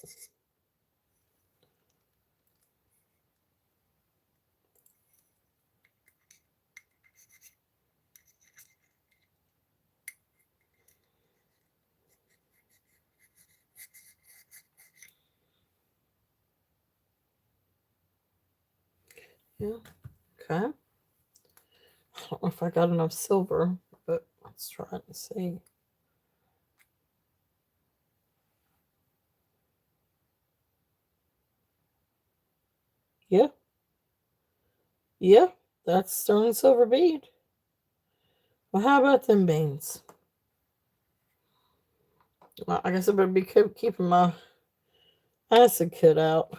[SPEAKER 1] Yeah. Okay. I don't know if I got enough silver, but let's try it and see. Yeah. Yeah. That's sterling silver bead. Well, how about them beans? Well, I guess I better be keeping my acid kit out.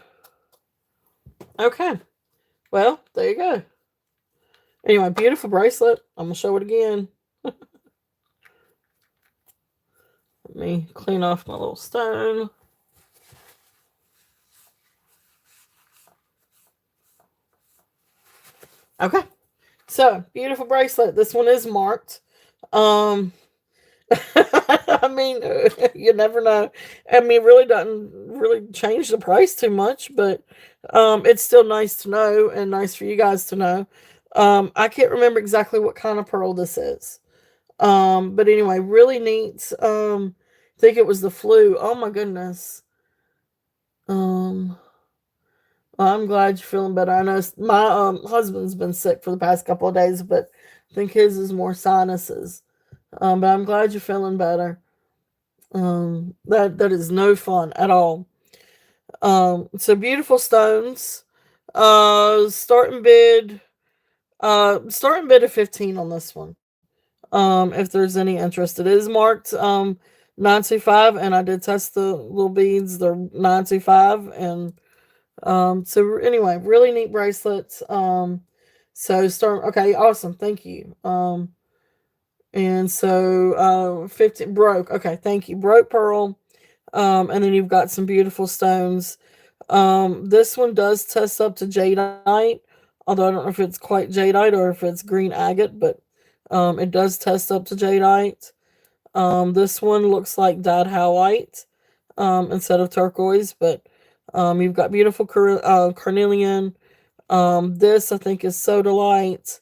[SPEAKER 1] Okay. Well, there you go. Anyway, beautiful bracelet. I'm going to show it again. Let me clean off my little stone. Okay. So, beautiful bracelet. This one is marked. I mean, you never know. I mean, it really doesn't really change the price too much, but it's still nice to know and nice for you guys to know. I can't remember exactly what kind of pearl this is. But anyway, really neat. I think it was the flu. Oh my goodness. Um, I'm glad you're feeling better. I know my husband's been sick for the past couple of days, but I think his is more sinuses. But I'm glad you're feeling better. That is no fun at all. So beautiful stones. Starting bid. Starting bid of 15 on this one. If there's any interest, it is marked 925, and I did test the little beads. They're 925, and so anyway, really neat bracelets. So start. Okay, awesome. Thank you. And so 15 broke. Okay, thank you. Broke pearl. And then you've got some beautiful stones. This one does test up to jadeite, although I don't know if it's quite jadeite or if it's green agate, but it does test up to jadeite. This one looks like dyed howite instead of turquoise, but you've got beautiful carnelian. This I think is sodalite.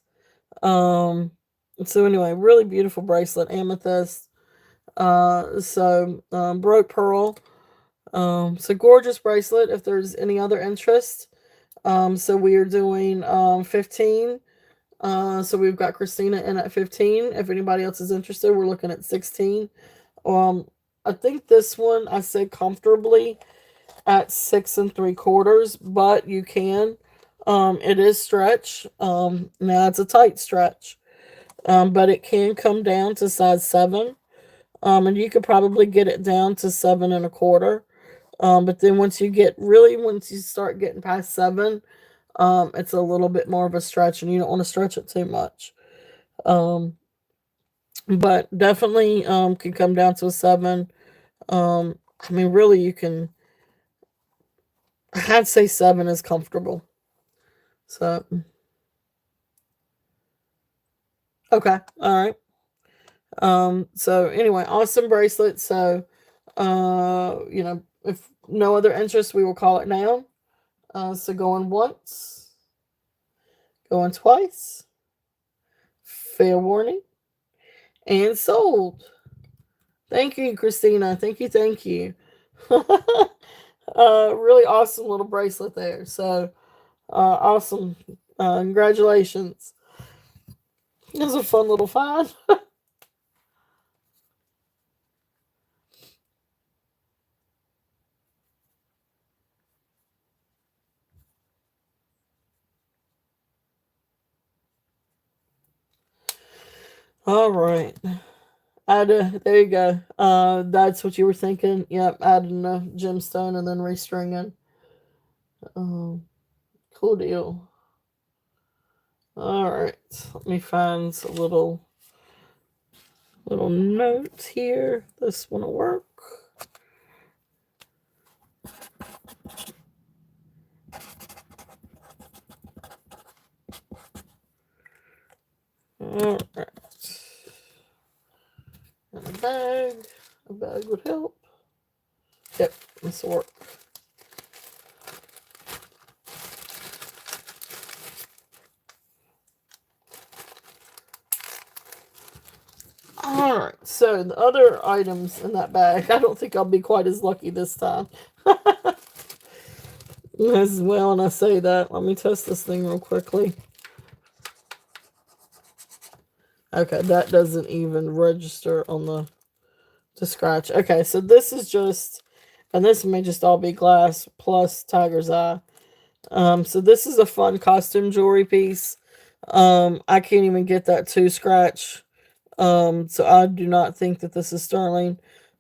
[SPEAKER 1] So anyway, really beautiful bracelet, amethyst. Broke pearl. So gorgeous bracelet. If there's any other interest, so we are doing 15. So we've got Christina in at 15. If anybody else is interested, we're looking at 16. I think this one I said comfortably at 6 3/4, but you can. It is stretch. Now it's a tight stretch. But it can come down to size 7. And you could probably get it down to 7 1/4. But then once you start getting past 7, it's a little bit more of a stretch, and you don't want to stretch it too much. Um, but definitely can come down to a 7. I mean, really, you can. I'd say 7 is comfortable. So okay, all right. So anyway, awesome bracelet. So, if no other interest, we will call it now. So going once, going twice, fair warning, and sold. Thank you, Christina. Thank you, thank you. Really awesome little bracelet there. So, awesome. Congratulations. It was a fun little find. All right. There you go. That's what you were thinking. Yep, adding a gemstone and then restringing. Um, cool deal. All right, let me find a little note here. This one will work. All right, and a bag. A bag would help. Yep, this will work. Alright, so the other items in that bag, I don't think I'll be quite as lucky this time. As well, and I say that. Let me test this thing real quickly. Okay, that doesn't even register on the scratch. Okay, so this is just, and this may just all be glass plus tiger's eye. So this is a fun costume jewelry piece. I can't even get that to scratch. So I do not think that this is sterling.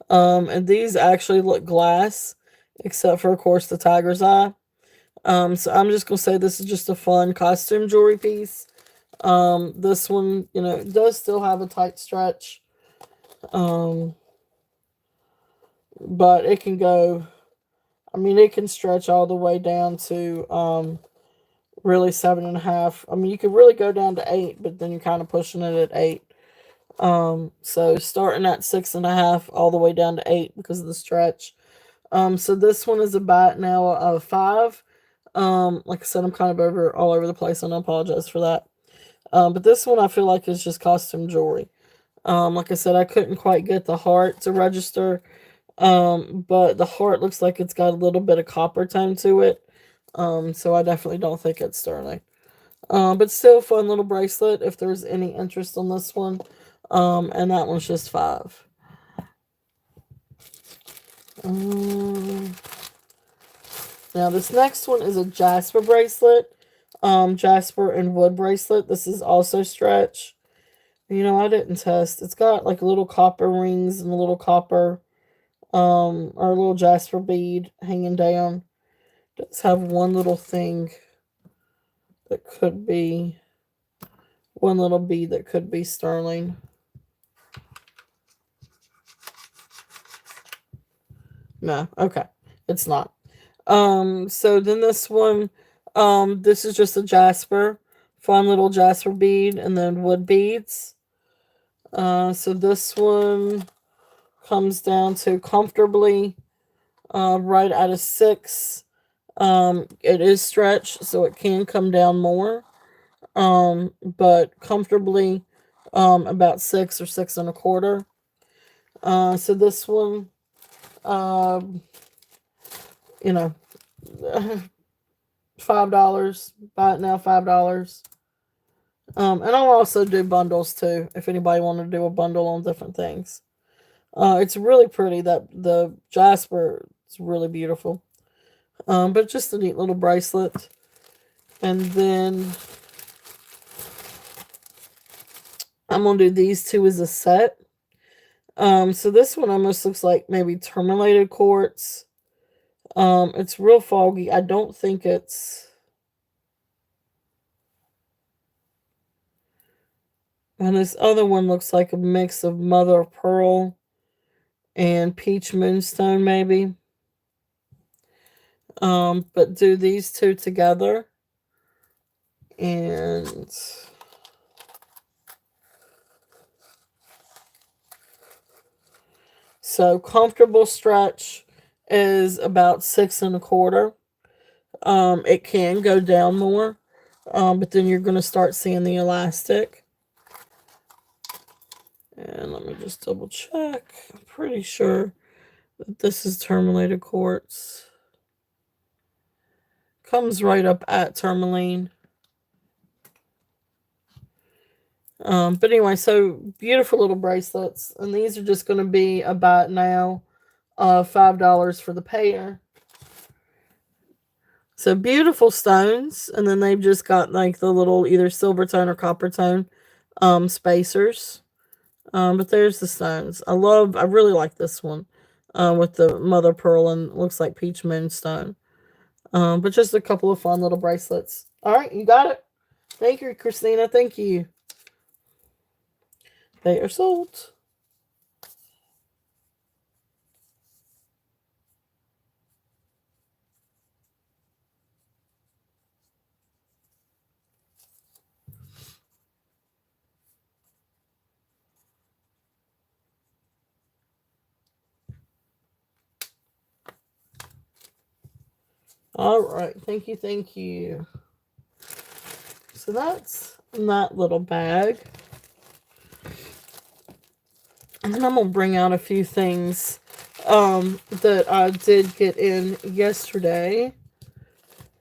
[SPEAKER 1] And these actually look glass, except for, of course, the tiger's eye. So I'm just gonna say this is just a fun costume jewelry piece. This one, does still have a tight stretch. Um, but it can go. I mean, it can stretch all the way down to really 7.5. I mean, you could really go down to 8, but then you're kind of pushing it at 8. So starting at 6.5 all the way down to 8 because of the stretch. So this one is about now a 5. Like I said, I'm kind of all over the place, and I apologize for that. But this one I feel like is just costume jewelry. Like I said, I couldn't quite get the heart to register. But the heart looks like it's got a little bit of copper tone to it. So I definitely don't think it's sterling. But still a fun little bracelet if there's any interest on this one. And that one's just 5. Now this next one is a jasper bracelet. Jasper and wood bracelet. This is also stretch. I didn't test. It's got like little copper rings and a little copper, or a little jasper bead hanging down. It does have one little thing that could be, one little bead that could be sterling. No, okay. It's not. So then this one, this is just a jasper, fun little jasper bead, and then wood beads. So this one comes down to comfortably, right at a 6. It is stretched, so it can come down more. But comfortably, about 6 or 6.25. So this one, um, you know, $5. Buy it now, $5. And I'll also do bundles too, if anybody wanted to do a bundle on different things. It's really pretty. That the jasper is really beautiful. But just a neat little bracelet. And then I'm gonna do these two as a set. So this one almost looks like maybe tourmalated quartz. It's real foggy. I don't think it's. And this other one looks like a mix of mother of pearl and peach moonstone, maybe. But do these two together. And so comfortable stretch is about 6.25. It can go down more, but then you're going to start seeing the elastic. And let me just double check. I'm pretty sure that this is terminated quartz. Comes right up at tourmaline. But anyway, so beautiful little bracelets. And these are just going to be about now $5 for the pair. So beautiful stones. And then they've just got like the little either silver tone or copper tone spacers. But there's the stones. I really like this one with the mother pearl and looks like peach moonstone. But just a couple of fun little bracelets. All right, you got it. Thank you, Christina. Thank you. They are sold. All right. Thank you. Thank you. So that's that little bag. And then I'm going to bring out a few things that I did get in yesterday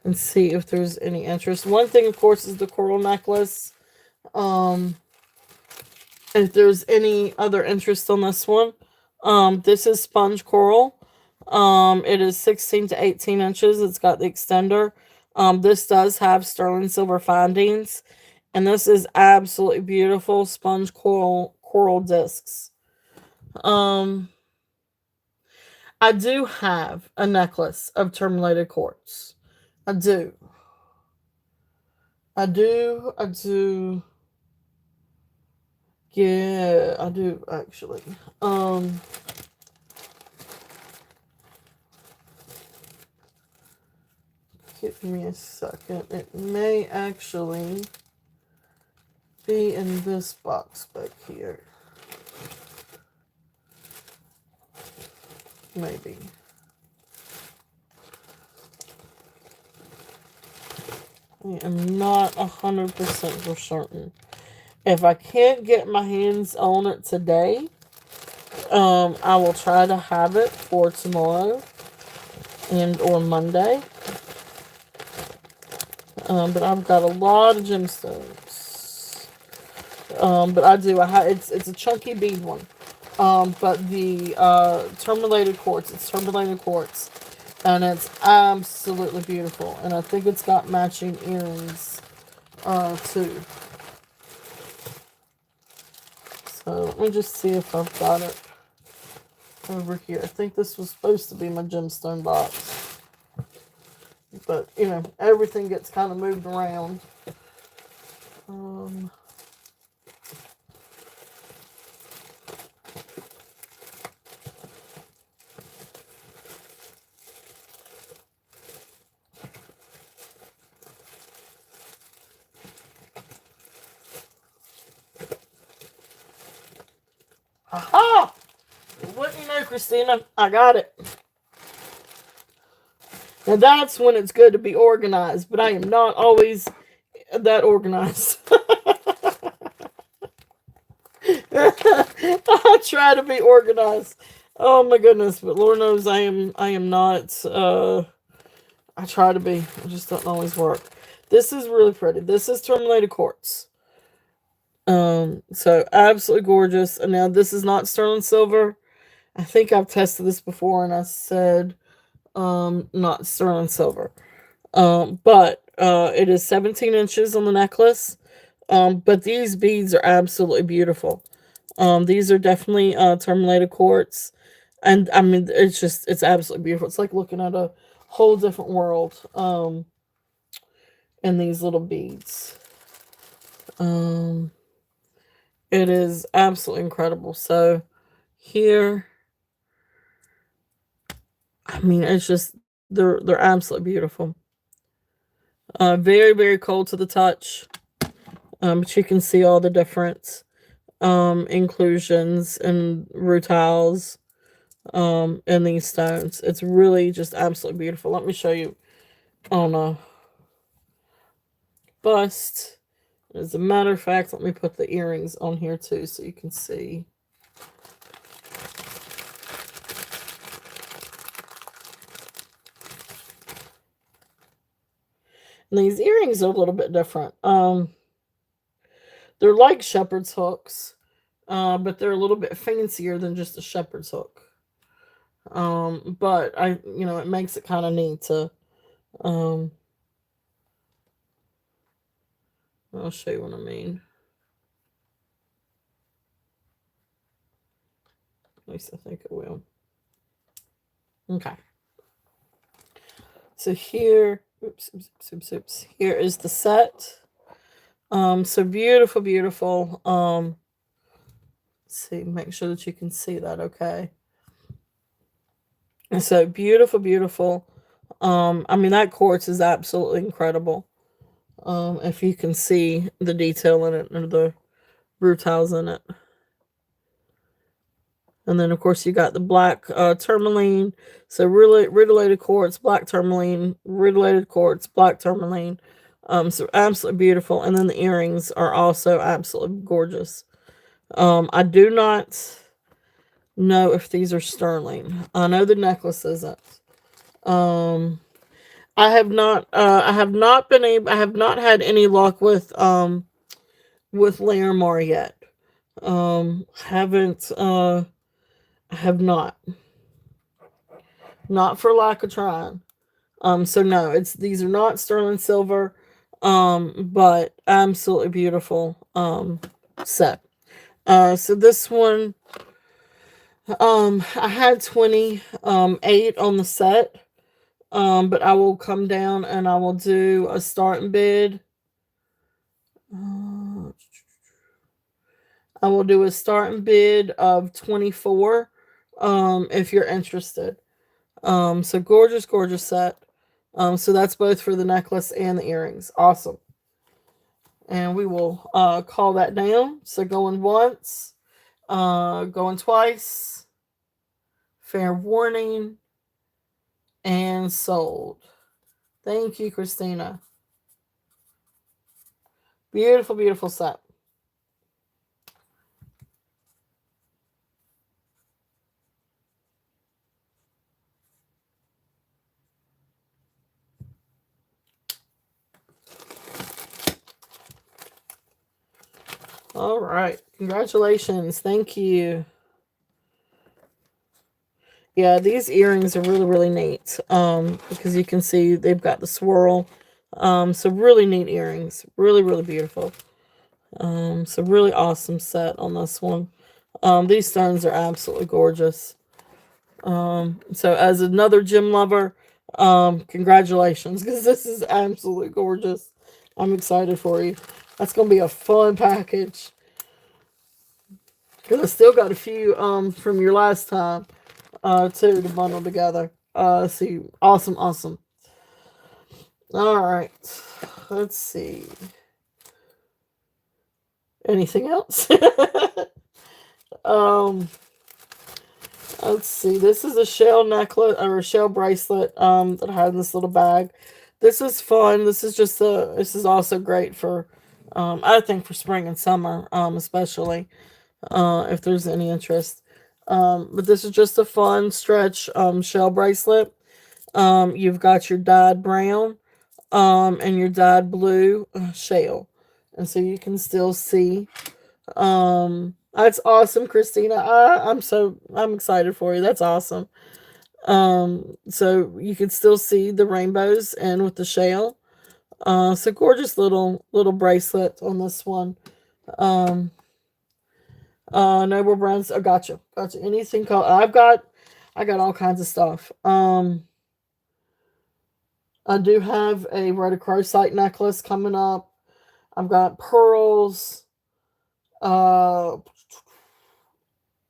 [SPEAKER 1] and see if there's any interest. One thing, of course, is the coral necklace. If there's any other interest on this one, this is sponge coral. It is 16 to 18 inches. It's got the extender. This does have sterling silver findings, and this is absolutely beautiful sponge coral discs. I do have a necklace of terminated quartz. I do. Yeah, I do actually. Give me a second. It may actually be in this box back here. Maybe. I am not 100% for certain. If I can't get my hands on it today, I will try to have it for tomorrow and or Monday. But I've got a lot of gemstones. But I do. It's a chunky bead one. But the terminated quartz. It's terminated quartz, and it's absolutely beautiful. And I think it's got matching earrings, too. So let me just see if I've got it over here. I think this was supposed to be my gemstone box. But, you know, everything gets kind of moved around. Aha! Wouldn't you know, Christina? I got it. Now that's when it's good to be organized, but I am not always that organized. I try to be organized. Oh my goodness, but Lord knows I am not. I try to be. It just doesn't always work. This is really pretty. This is terminated quartz. So absolutely gorgeous. And now this is not sterling silver. I think I've tested this before and I said not sterling silver. But it is 17 inches on the necklace. But these beads are absolutely beautiful. These are definitely terminated quartz. And I mean it's absolutely beautiful. It's like looking at a whole different world in these little beads. It is absolutely incredible. So here, I mean, it's just they're absolutely beautiful. Very, very cold to the touch. But you can see all the different inclusions and rutiles in these stones. It's really just absolutely beautiful. Let me show you on a bust. As a matter of fact, let me put the earrings on here too so you can see. And these earrings are a little bit different. They're like shepherd's hooks, but they're a little bit fancier than just a shepherd's hook. But it makes it kind of neat to, um, I'll show you what I mean. At least I think it will. Okay. So here, oops. Here is the set. So beautiful, beautiful. Let's see, make sure that you can see that, okay. And so beautiful, beautiful. I mean, that quartz is absolutely incredible. If you can see the detail in it and the rutiles in it. And then, of course, you got the black tourmaline. So, really rutilated quartz, black tourmaline, rutilated quartz, black tourmaline. So, absolutely beautiful. And then the earrings are also absolutely gorgeous. I do not know if these are sterling. I know the necklace isn't. Um, I have not been able. I have not had any luck with Laramar yet. Haven't. I have not. Not for lack of trying. So no, these are not sterling silver. But absolutely beautiful set. So this one, I had 28 on the set. But I will come down and I will do a starting bid. I will do a starting bid of 24. If you're interested. So gorgeous, gorgeous set. So that's both for the necklace and the earrings. Awesome. And we will call that down. So going once, going twice, fair warning, and sold. Thank you, Christina. Beautiful, beautiful set. All right. Congratulations. Thank you. Yeah, these earrings are really, really neat. Because you can see they've got the swirl. So really neat earrings. Really, really beautiful. So really awesome set on this one. These stones are absolutely gorgeous. So as another gem lover, congratulations, because this is absolutely gorgeous. I'm excited for you. That's gonna be a fun package. Because I still got a few from your last time too to bundle together. See, awesome, awesome. All right, let's see. Anything else? um, let's see. This is a shell necklace or a shell bracelet that I had in this little bag. This is fun. This is just a. This is also great for, I think for spring and summer, especially if there's any interest. But this is just a fun stretch shell bracelet. You've got your dyed brown and your dyed blue shell, and so you can still see. That's awesome, Christina. I'm excited for you. That's awesome. So you can still see the rainbows and with the shell. So gorgeous little bracelet on this one. Um, Noble Brands. Oh, gotcha. Anything called? I got all kinds of stuff. I do have a rhodochrosite necklace coming up. I've got pearls. Uh,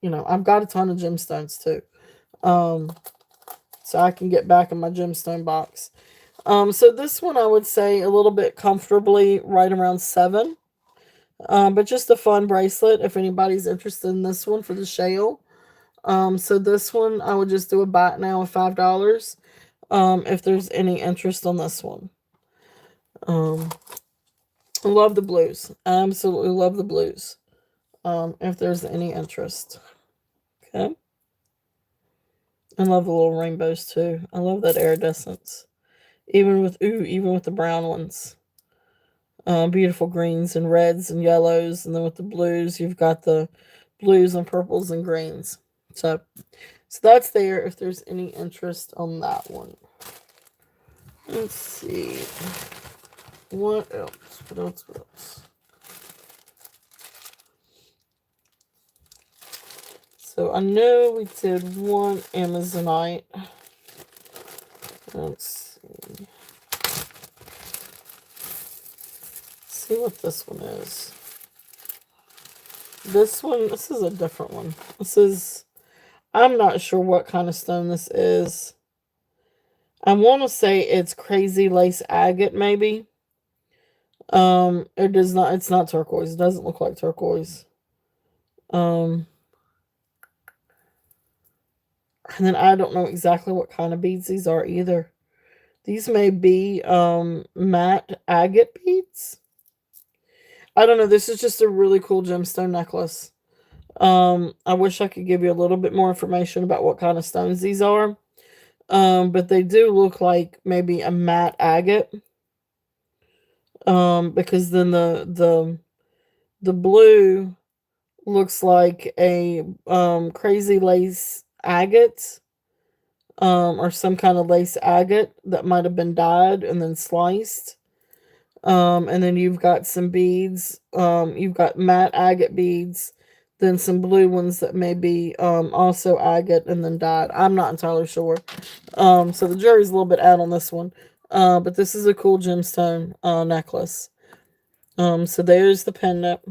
[SPEAKER 1] I've got a ton of gemstones too. Um, so I can get back in my gemstone box. So this one I would say a little bit comfortably right around 7. But just a fun bracelet if anybody's interested in this one for the shale. So this one I would just do a buy it now of $5. If there's any interest on this one. I love the blues. I absolutely love the blues. If there's any interest. Okay. I love the little rainbows too. I love that iridescence. Even with the brown ones. Beautiful greens and reds and yellows, and then with the blues, you've got the blues and purples and greens. So that's there if there's any interest on that one. Let's see. What else? What else? What else? So I know we did one Amazonite. Let's see. See what this one is. This is a different one. I'm not sure what kind of stone this is. I want to say it's crazy lace agate, maybe. It's not turquoise. It doesn't look like turquoise. And then I don't know exactly what kind of beads these are either. These may be matte agate beads. I don't know. This is just a really cool gemstone necklace. I wish I could give you a little bit more information about what kind of stones these are. But they do look like maybe a matte agate. Because then the blue looks like a crazy lace agate. Or some kind of lace agate that might have been dyed and then sliced. And then you've got some beads. You've got matte agate beads, then some blue ones that may be also agate and then dyed. I'm not entirely sure. So the jury's a little bit out on this one. But this is a cool gemstone necklace. So there's the pendant.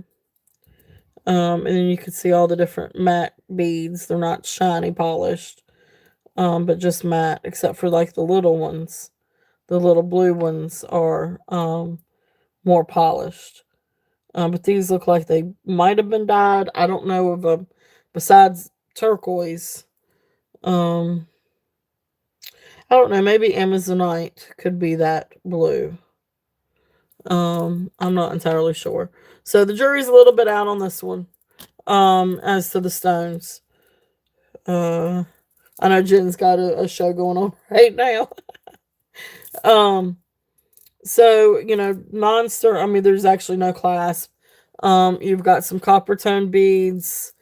[SPEAKER 1] And then you can see all the different matte beads. They're not shiny polished. But just matte, except for like the little ones. The little blue ones are more polished. But these look like they might have been dyed. I don't know of a, besides turquoise. I don't know, maybe Amazonite could be that blue. I'm not entirely sure. So the jury's a little bit out on this one. As to the stones. I know Jen's got a show going on right now. So, non-stir, I mean, there's actually no clasp. You've got some copper tone beads.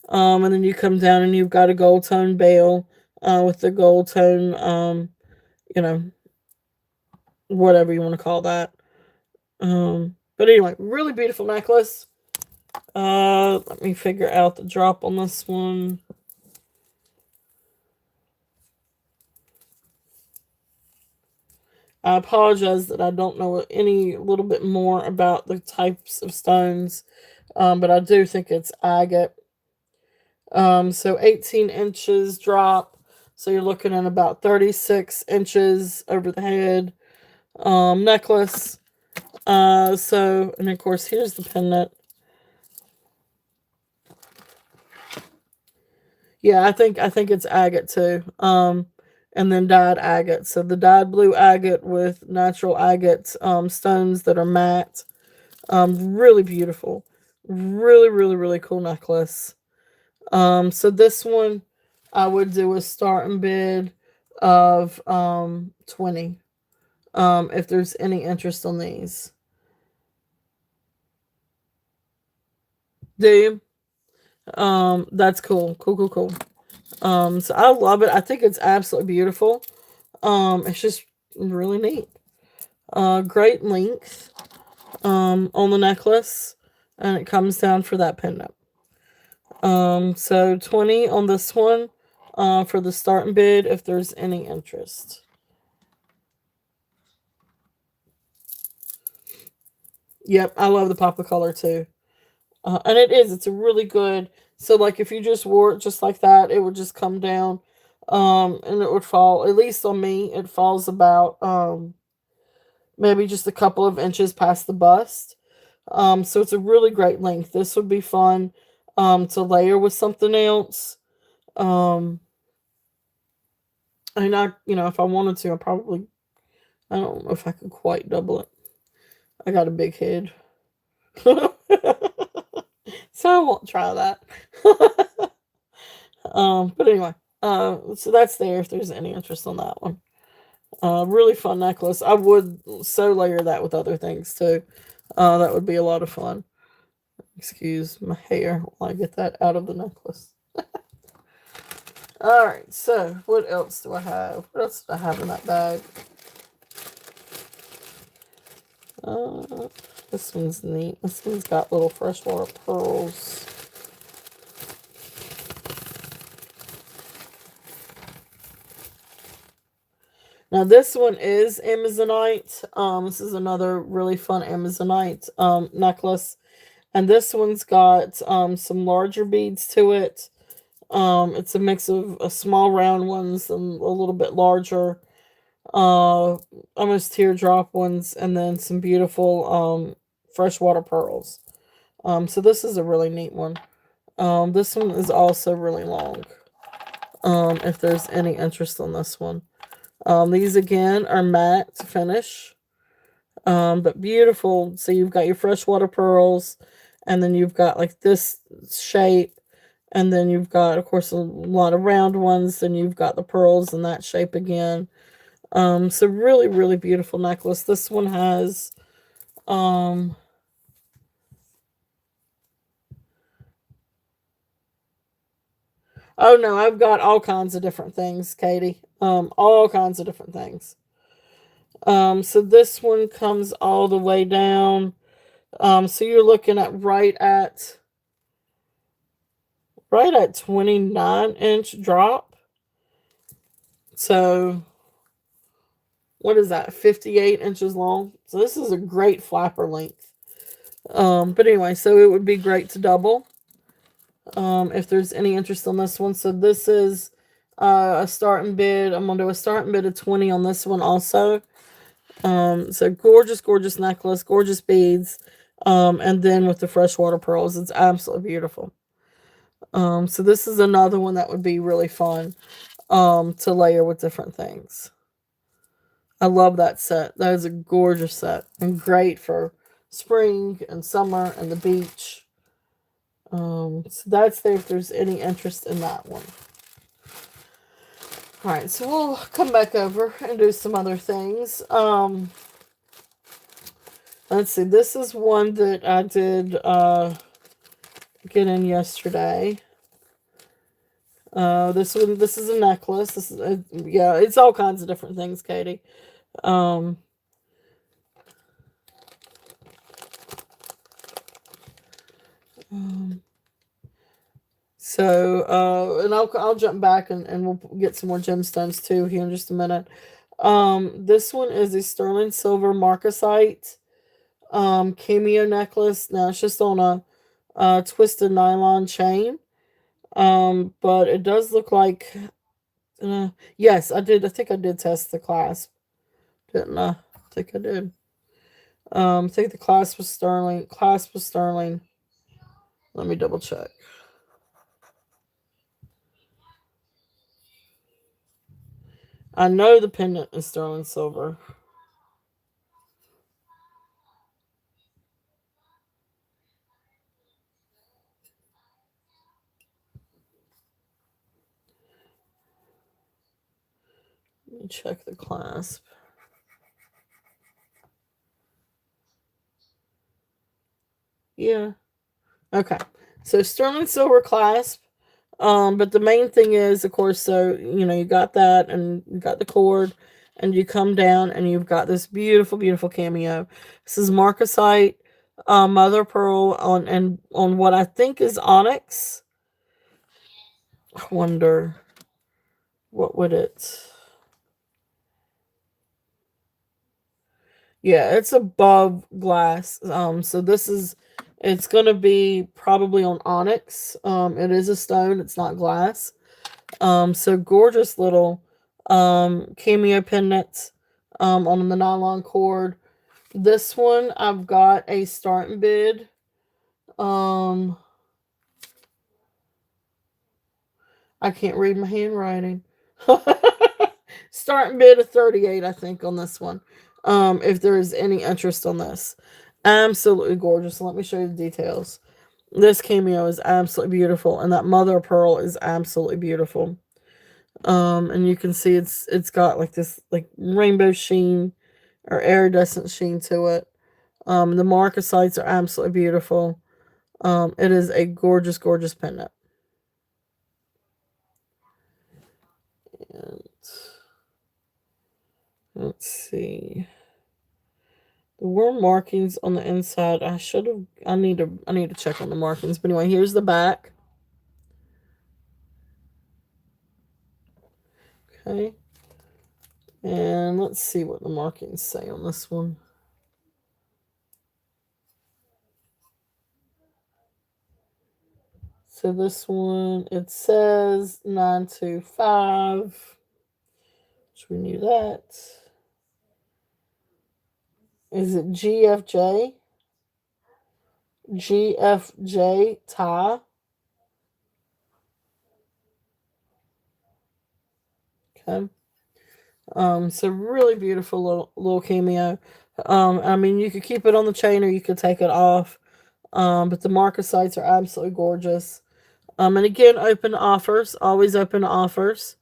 [SPEAKER 1] And then you come down and you've got a gold tone bale, with the gold tone, you know, whatever you want to call that. But anyway, really beautiful necklace. Let me figure out the drop on this one. I apologize that I don't know any little bit more about the types of stones, but I do think it's agate. So 18 inches drop. So you're looking at about 36 inches over the head necklace. And of course, here's the pendant. Yeah, I think it's agate too. And then dyed agate. So the dyed blue agate with natural agate stones that are matte. Really beautiful. Really, really, really cool necklace. So this one I would do a starting bid of 20. If there's any interest on these. Do you? That's cool. Cool. So I love it. I think it's absolutely beautiful. It's just really neat. Great length on the necklace, and it comes down for that pendant. So 20 on this one for the starting bid if there's any interest. Yep, I love the pop of color too. And it's a really good, so like if you just wore it just like that, it would just come down, and it would fall, at least on me, it falls about, maybe just a couple of inches past the bust. So it's a really great length. This would be fun, to layer with something else. Um, and if I wanted to, I don't know if I could quite double it. I got a big head. So I won't try that. But anyway, so that's there if there's any interest on that one. Really fun necklace. I would so layer that with other things too. That would be a lot of fun. Excuse my hair while I get that out of the necklace. Alright, so what else do I have? What else do I have in that bag? This one's neat. This one's got little freshwater pearls. Now this one is Amazonite. This is another really fun Amazonite necklace. And this one's got some larger beads to it. It's a mix of small round ones and a little bit larger, almost teardrop ones, and then some beautiful freshwater pearls. So this is a really neat one. This one is also really long. If there's any interest on this one. These again are matte finish, but beautiful. So you've got your freshwater pearls, and then you've got like this shape, and then you've got, of course, a lot of round ones, and you've got the pearls in that shape again. So really, really beautiful necklace. This one has, oh no, I've got all kinds of different things, Katie. All kinds of different things. So this one comes all the way down. So you're looking at right at 29-inch drop. So what is that? 58 inches long. So this is a great flapper length. But anyway, so it would be great to double. If there's any interest on this one. So this is a starting bid. I'm gonna do a starting bid of 20 on this one also. So gorgeous, gorgeous necklace, gorgeous beads. And then with the freshwater pearls, it's absolutely beautiful. So this is another one that would be really fun to layer with different things. I love that set. That is a gorgeous set and great for spring and summer and the beach. So that's there if there's any interest in that one. All right, so we'll come back over and do some other things. Let's see. This is one that I did get in yesterday. This is a necklace. This is yeah, it's all kinds of different things, Katie. Um, and I'll jump back and we'll get some more gemstones too here in just a minute. This one is a sterling silver marcasite cameo necklace. Now it's just on a twisted nylon chain. But it does look like, yes, I did. I think I did test the clasp, didn't I? I think I did. I think the clasp was sterling. Clasp was sterling. Let me double check. I know the pendant is sterling silver. Let me check the clasp. Yeah. Okay. So sterling silver clasp. But the main thing is, of course, so you got that, and you got the cord, and you come down, and you've got this beautiful, beautiful cameo. This is marcasite, mother pearl on what I think is onyx. I wonder what would it. Yeah, it's above glass. So this is It's going to be probably on onyx. It is a stone. It's not glass. So gorgeous little cameo pendants on the nylon cord. This one I've got a starting bid. I can't read my handwriting. Starting bid of 38, I think, on this one. If there is any interest on this. Absolutely gorgeous. Let me show you the details. This cameo is absolutely beautiful, and that mother of pearl is absolutely beautiful. And you can see it's got like this like rainbow sheen or iridescent sheen to it. The marcasites are absolutely beautiful. It is a gorgeous, gorgeous pendant. And let's see. The worm markings on the inside. I need to check on the markings. But anyway, here's the back. Okay. And let's see what the markings say on this one. So this one, it says 925. Which we knew that. Is it GFJ? GFJ tie. Okay. So really beautiful little cameo. I mean, you could keep it on the chain or you could take it off. But the marcasites are absolutely gorgeous. And again, open offers, always open offers.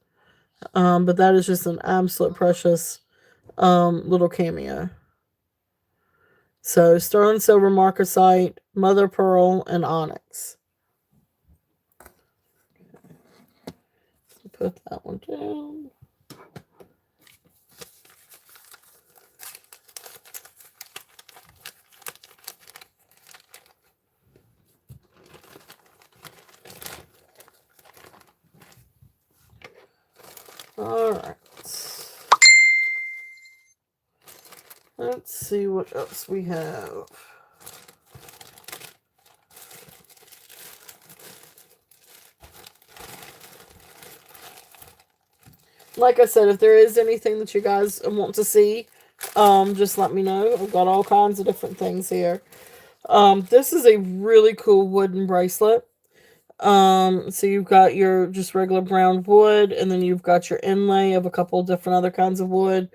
[SPEAKER 1] But that is just an absolute precious little cameo. So sterling silver marcasite, mother pearl, and onyx. Put that one down. All right. Let's see what else we have. Like I said, if there is anything that you guys want to see, just let me know. I've got all kinds of different things here. This is a really cool wooden bracelet. So you've got your just regular brown wood, and then you've got your inlay of a couple of different other kinds of wood.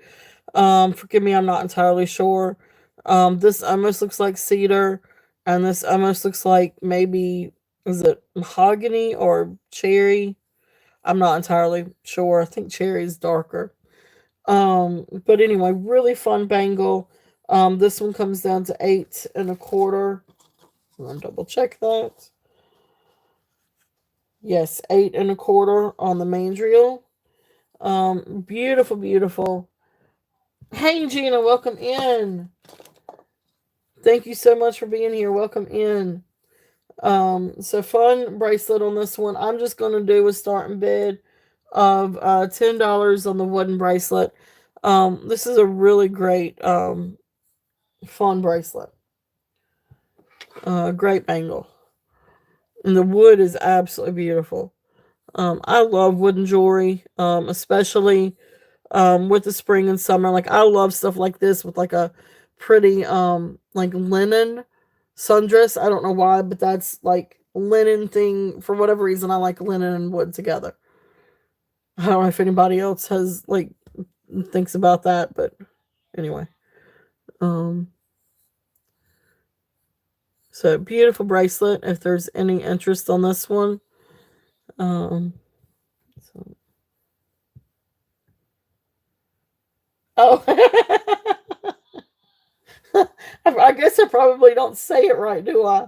[SPEAKER 1] Forgive me, I'm not entirely sure. This almost looks like cedar, and this almost looks like maybe, is it mahogany or cherry? I'm not entirely sure. I think cherry is darker. But anyway, really fun bangle. This one comes down to 8 1/4. I'm gonna double check that. Yes, 8 1/4 on the mandrel. Beautiful, beautiful. Hey Gina, welcome in. Thank you so much for being here. Welcome in. So fun bracelet on this one. I'm just gonna do a starting bid of $10 on the wooden bracelet. This is a really great fun bracelet. Great bangle. And the wood is absolutely beautiful. I love wooden jewelry, especially with the spring and summer. Like I love stuff like this with like a pretty like linen sundress. I don't know why, but that's like linen thing. For whatever reason, I like linen and wood together. I don't know if anybody else has like thinks about that, but anyway. So beautiful bracelet. If there's any interest on this one, so. Oh, I guess I probably don't say it right, do I?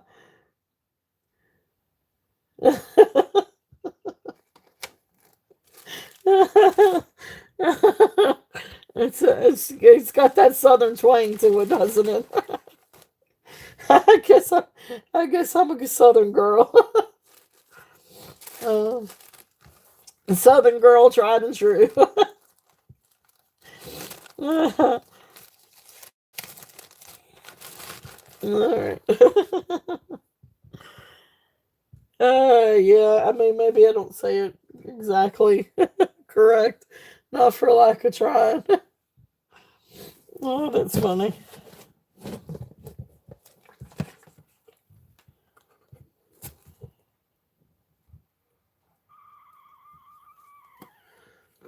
[SPEAKER 1] It's got that southern twang to it, doesn't it? I guess I'm a southern girl. Southern girl, tried and true. All right. Yeah, I mean, maybe I don't say it exactly correct. Not for lack of trying. Oh, that's funny.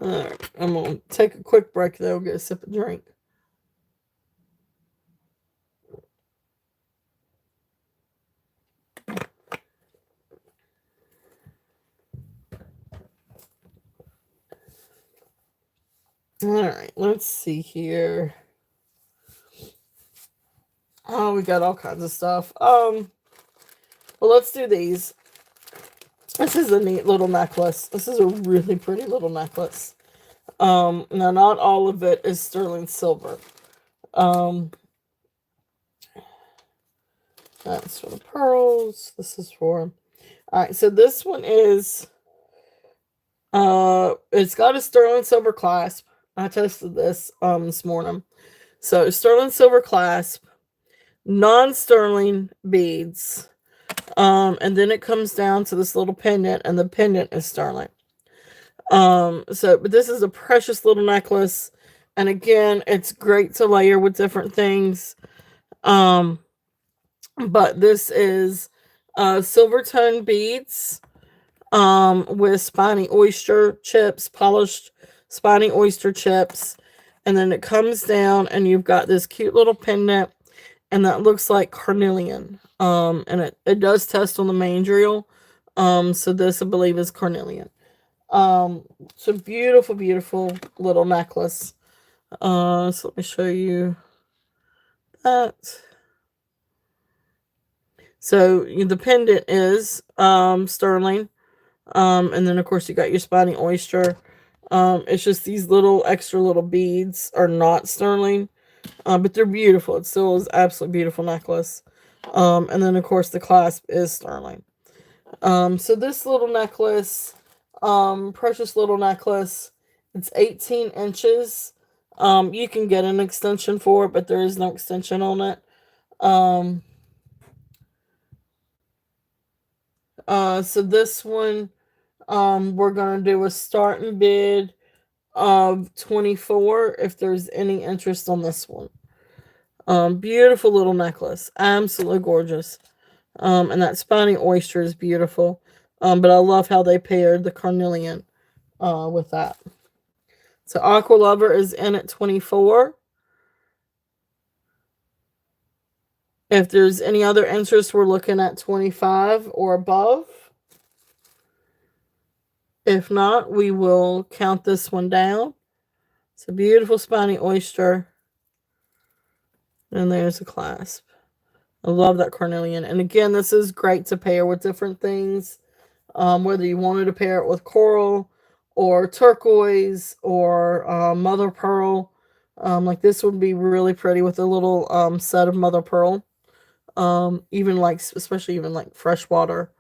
[SPEAKER 1] All right, I'm gonna take a quick break though, get a sip of drink. All right, let's see here. Oh, we got all kinds of stuff. Well, let's do these. This is a neat little necklace. This is a really pretty little necklace. Now not all of it is sterling silver. Um, that's for the pearls. This is for. All right, so this one is. It's got a sterling silver clasp. I tested this morning. So sterling silver clasp, non-sterling beads. And then it comes down to this little pendant, and the pendant is sterling. But this is a precious little necklace, and again, it's great to layer with different things. But this is silver tone beads, with spiny oyster chips, polished spiny oyster chips, and then it comes down, and you've got this cute little pendant, and that looks like carnelian. And it does test on the mandrel. So this I believe is carnelian. So beautiful, beautiful little necklace. So let me show you that. So the pendant is sterling. And then of course you got your spiny oyster. It's just these little extra little beads are not sterling. But they're beautiful. It still is absolutely beautiful necklace. And then of course the clasp is sterling. So this little necklace, precious little necklace, it's 18 inches. You can get an extension for it, but there is no extension on it. So this one, we're gonna do a starting bid of 24 if there's any interest on this one. Beautiful little necklace, absolutely gorgeous. And that spiny oyster is beautiful. But I love how they paired the carnelian with that. So Aqua Lover is in at 24. If there's any other interest, we're looking at 25 or above. If not, we will count this one down. It's a beautiful spiny oyster. And there's a clasp. I love that carnelian. And again, this is great to pair with different things. Whether you wanted to pair it with coral or turquoise or mother pearl. Like this would be really pretty with a little set of mother pearl. Even like, especially even like freshwater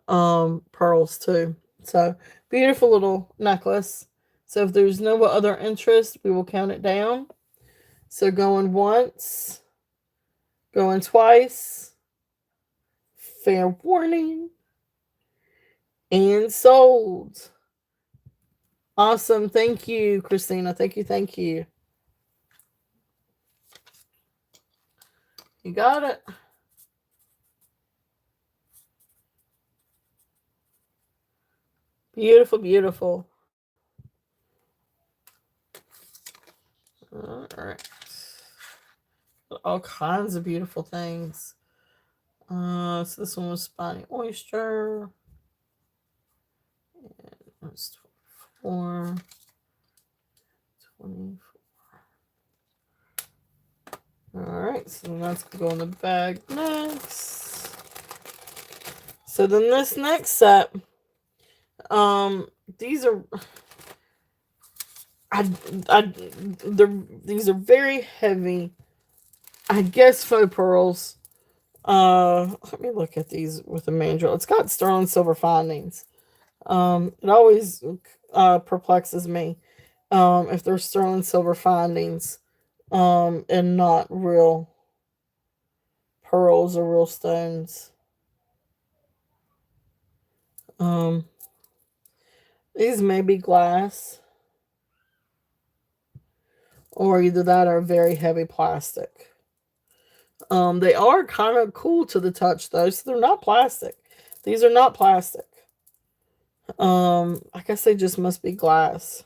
[SPEAKER 1] pearls too. So beautiful little necklace. So if there's no other interest, we will count it down. So going once, going twice, fair warning, and sold. Awesome. Thank you, Christina. Thank you. Thank you. You got it. Beautiful, beautiful. All right. All kinds of beautiful things. So this one was spiny oyster. And that's 24. 24. Alright, so that's going to go in the bag next. So then this next set, these are, these are very heavy, I guess, faux pearls. Let me look at these with the mandrel. It's got sterling silver findings. It always perplexes me if there's sterling silver findings and not real pearls or real stones. Um, these may be glass, or either that or very heavy plastic. They are kind of cool to the touch though, so they're not plastic. These are not plastic. I guess they just must be glass.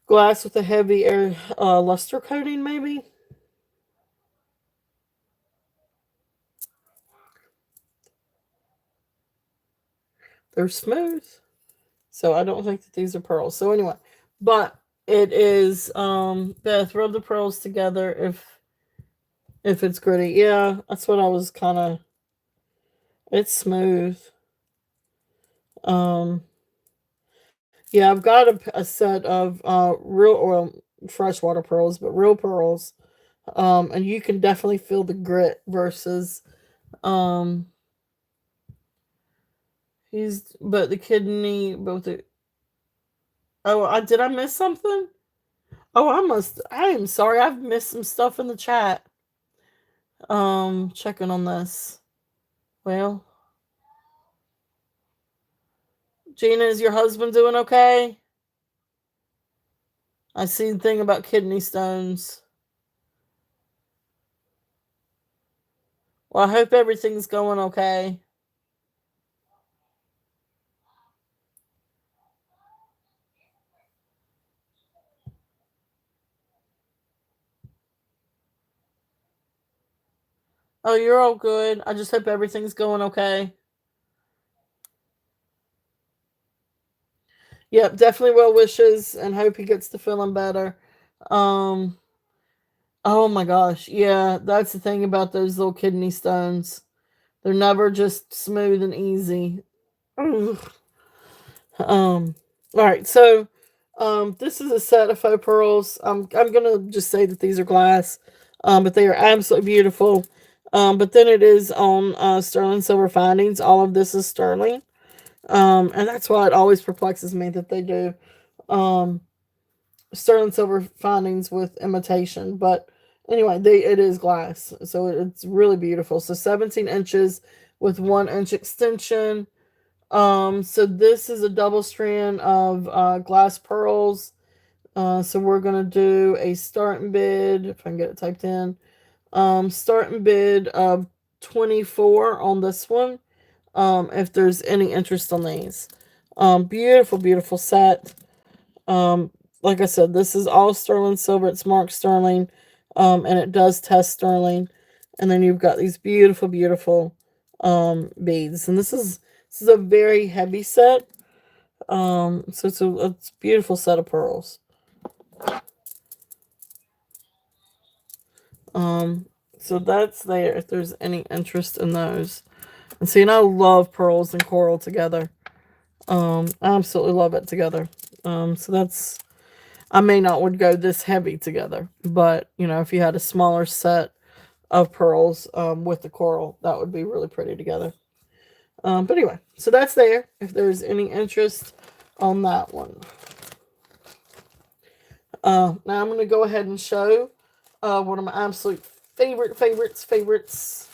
[SPEAKER 1] Glass with a heavy air luster coating, maybe. They're smooth, so I don't think that these are pearls. So anyway, but it is Beth, rub the pearls together if it's gritty. Yeah, that's what I was kind of. It's smooth. Um, yeah, I've got a set of real oil freshwater pearls, but real pearls. And you can definitely feel the grit versus um but the kidney but the oh did I miss something? Oh, I am sorry, I've missed some stuff in the chat. Checking on this. Well, Gina, is your husband doing okay? I see the thing about kidney stones. Well, I hope everything's going okay. Oh, you're all good. I just hope everything's going okay. Yep, definitely well wishes and hope he gets to feeling better. Um, oh my gosh, yeah, that's the thing about those little kidney stones. They're never just smooth and easy. Ugh. All right, so this is a set of faux pearls. I'm gonna just say that these are glass, but they are absolutely beautiful. But then it is on sterling silver findings. All of this is sterling. And that's why it always perplexes me that they do sterling silver findings with imitation. But anyway, it is glass, so it's really beautiful. So 17 inches with 1 inch extension. So this is a double strand of glass pearls. So we're gonna do a starting bid if I can get it typed in. Starting bid of 24 on this one. If there's any interest on these. Beautiful, beautiful set. Um, like I said, this is all sterling silver. It's marked sterling, and it does test sterling. And then you've got these beautiful, beautiful beads. And this is a very heavy set. So it's a beautiful set of pearls. So that's there if there's any interest in those. And see, and I love pearls and coral together. I absolutely love it together. So that's I may not would go this heavy together, but you know, if you had a smaller set of pearls with the coral, that would be really pretty together. But anyway, so that's there. If there's any interest on that one. Now I'm going to go ahead and show one of my absolute favorites.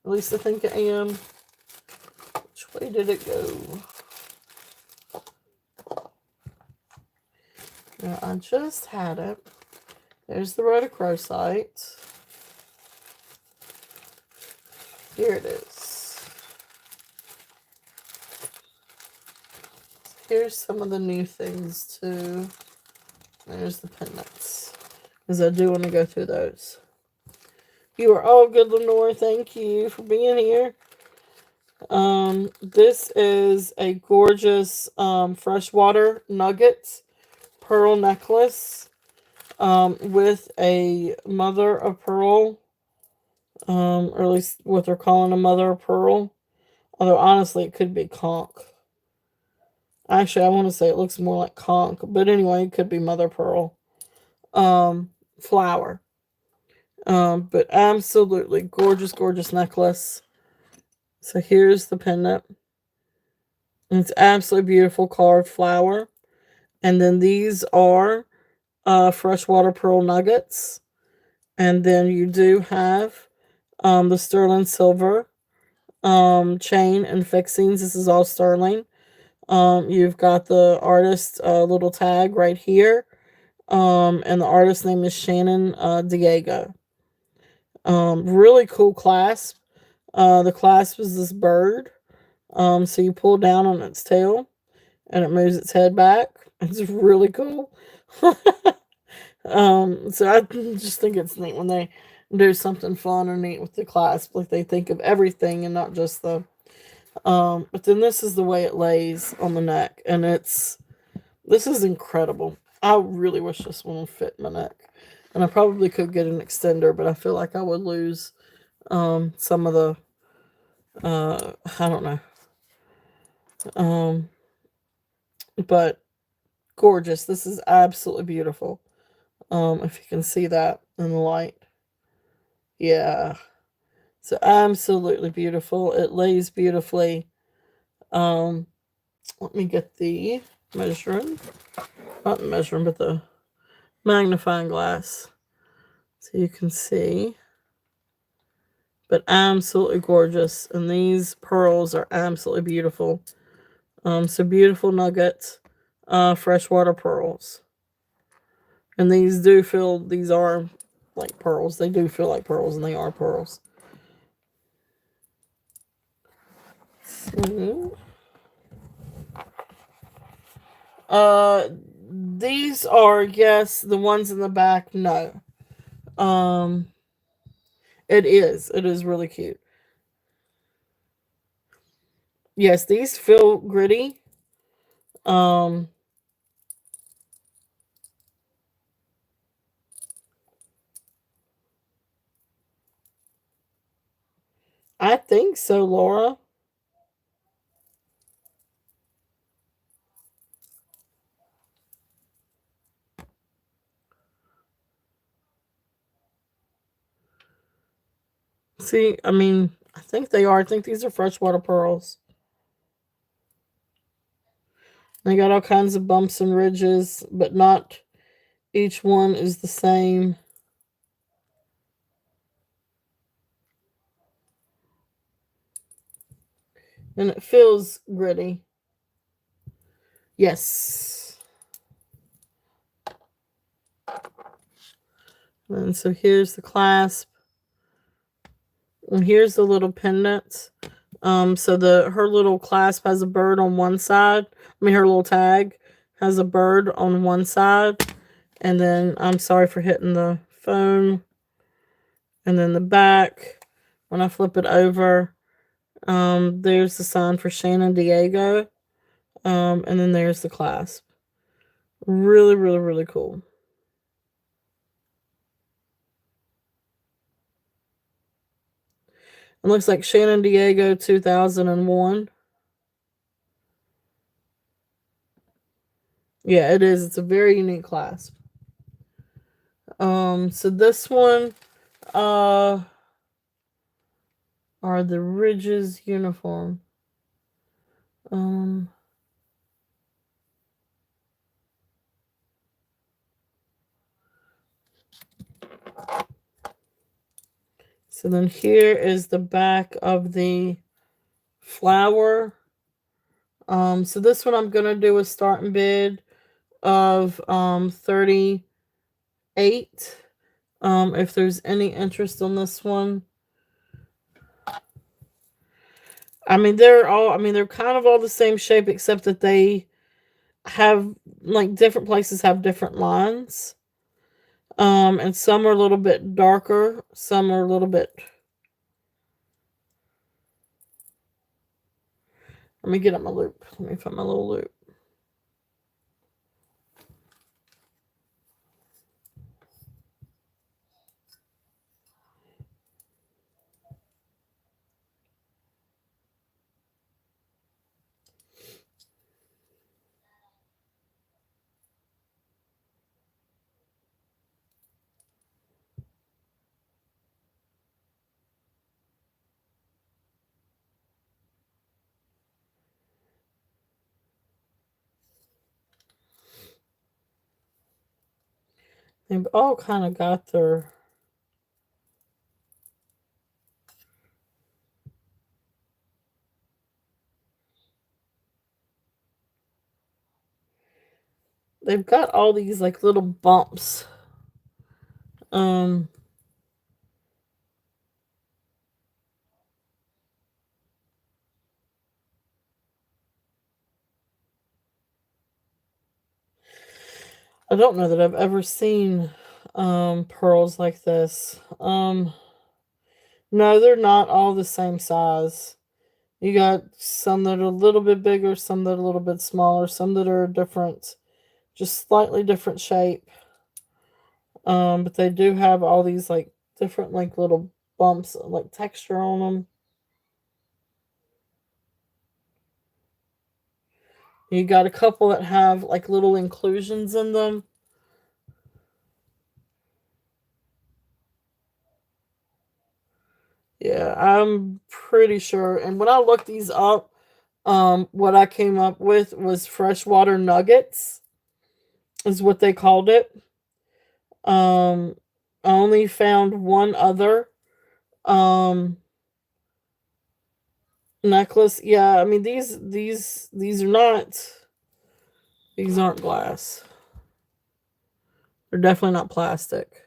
[SPEAKER 1] At least I think I am. Which way did it go? Now, I just had it. There's the rhodochrosite. Here it is. Here's some of the new things too. There's the pendants. Because I do want to go through those. You are all good, Lenore. Thank you for being here. This is a gorgeous freshwater nugget pearl necklace with a mother of pearl, or at least what they're calling a mother of pearl. Although honestly, it could be conch. Actually, I want to say it looks more like conch, but anyway, it could be mother pearl. Flower. But absolutely gorgeous, gorgeous necklace. So here's the pendant. And it's absolutely beautiful carved flower. And then these are freshwater pearl nuggets. And then you do have the sterling silver chain and fixings. This is all sterling. You've got the artist little tag right here. And the artist name is Shannon Diego. Really cool clasp. The clasp is this bird. So you pull down on its tail and it moves its head back. It's really cool. So I just think it's neat when they do something fun or neat with the clasp. Like they think of everything and not just the but then this is the way it lays on the neck, and this is incredible. I really wish this one would fit my neck. And I probably could get an extender, but I feel like I would lose some of the I don't know. Um but gorgeous. This is absolutely beautiful. If you can see that in the light. Yeah. So absolutely beautiful. It lays beautifully. Um Let me get the measuring. Not the measuring, but the magnifying glass. So you can see. But absolutely gorgeous. And these pearls are absolutely beautiful. So beautiful nuggets. Freshwater pearls. And these are like pearls. They do feel like pearls, and they are pearls. So, these are, yes, the ones in the back, no. Um, it is. It is really cute. Yes, these feel gritty. Um, I think so, Laura. See, I mean, I think they are. I think these are freshwater pearls. They got all kinds of bumps and ridges, but not each one is the same. And it feels gritty. Yes. And so here's the clasp. And here's the little pendants. So her little clasp has a bird on one side. I mean, her little tag has a bird on one side. And then, I'm sorry for hitting the phone. And then the back, when I flip it over, there's the sign for Shannon Diego. And then there's the clasp. Really, really, really cool. It looks like Shannon Diego 2001. Yeah, it is. It's a very unique clasp. So this one, uh, are the ridges uniform? Um, so then here is the back of the flower. So this one I'm gonna do a starting bid of 38. If there's any interest on this one. They're kind of all the same shape except that they have, like, different places have different lines. And some are a little bit darker, some are a little bit. Let me get up my loop. Let me find my little loop. They've all kind of got their. They've got all these like little bumps. Um, I don't know that I've ever seen pearls like this. No, they're not all the same size. You got some that are a little bit bigger, some that are a little bit smaller, some that are different, just slightly different shape. But they do have all these like different like little bumps, like texture on them. You got a couple that have like little inclusions in them. Yeah, I'm pretty sure. And when I looked these up, what I came up with was freshwater nuggets, is what they called it. Um, I only found one other um necklace. Yeah, I mean these are not, these aren't glass. They're definitely not plastic.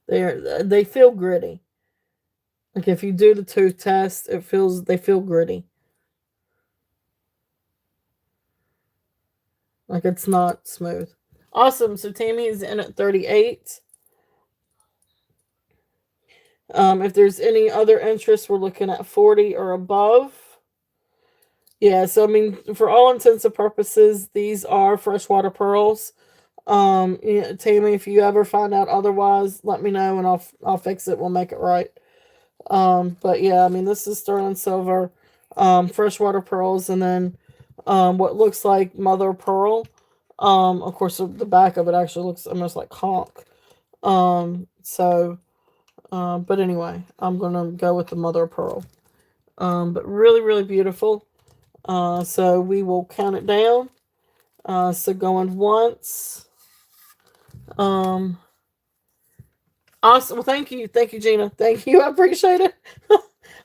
[SPEAKER 1] They feel gritty. Like if you do the tooth test, they feel gritty. Like it's not smooth. Awesome. So Tammy is in at 38. If there's any other interest, we're looking at 40 or above. Yeah, so I mean, for all intents and purposes, these are freshwater pearls. Yeah, Tammy, if you ever find out otherwise, let me know and I'll fix it. We'll make it right. But yeah, I mean, this is sterling silver, freshwater pearls, and then what looks like mother of pearl. Of course, the back of it actually looks almost like conch. So, but anyway, I'm gonna go with the mother of pearl. But really, really beautiful. So we will count it down. So going once. Um, awesome. Well, thank you, Gina. Thank you. I appreciate it.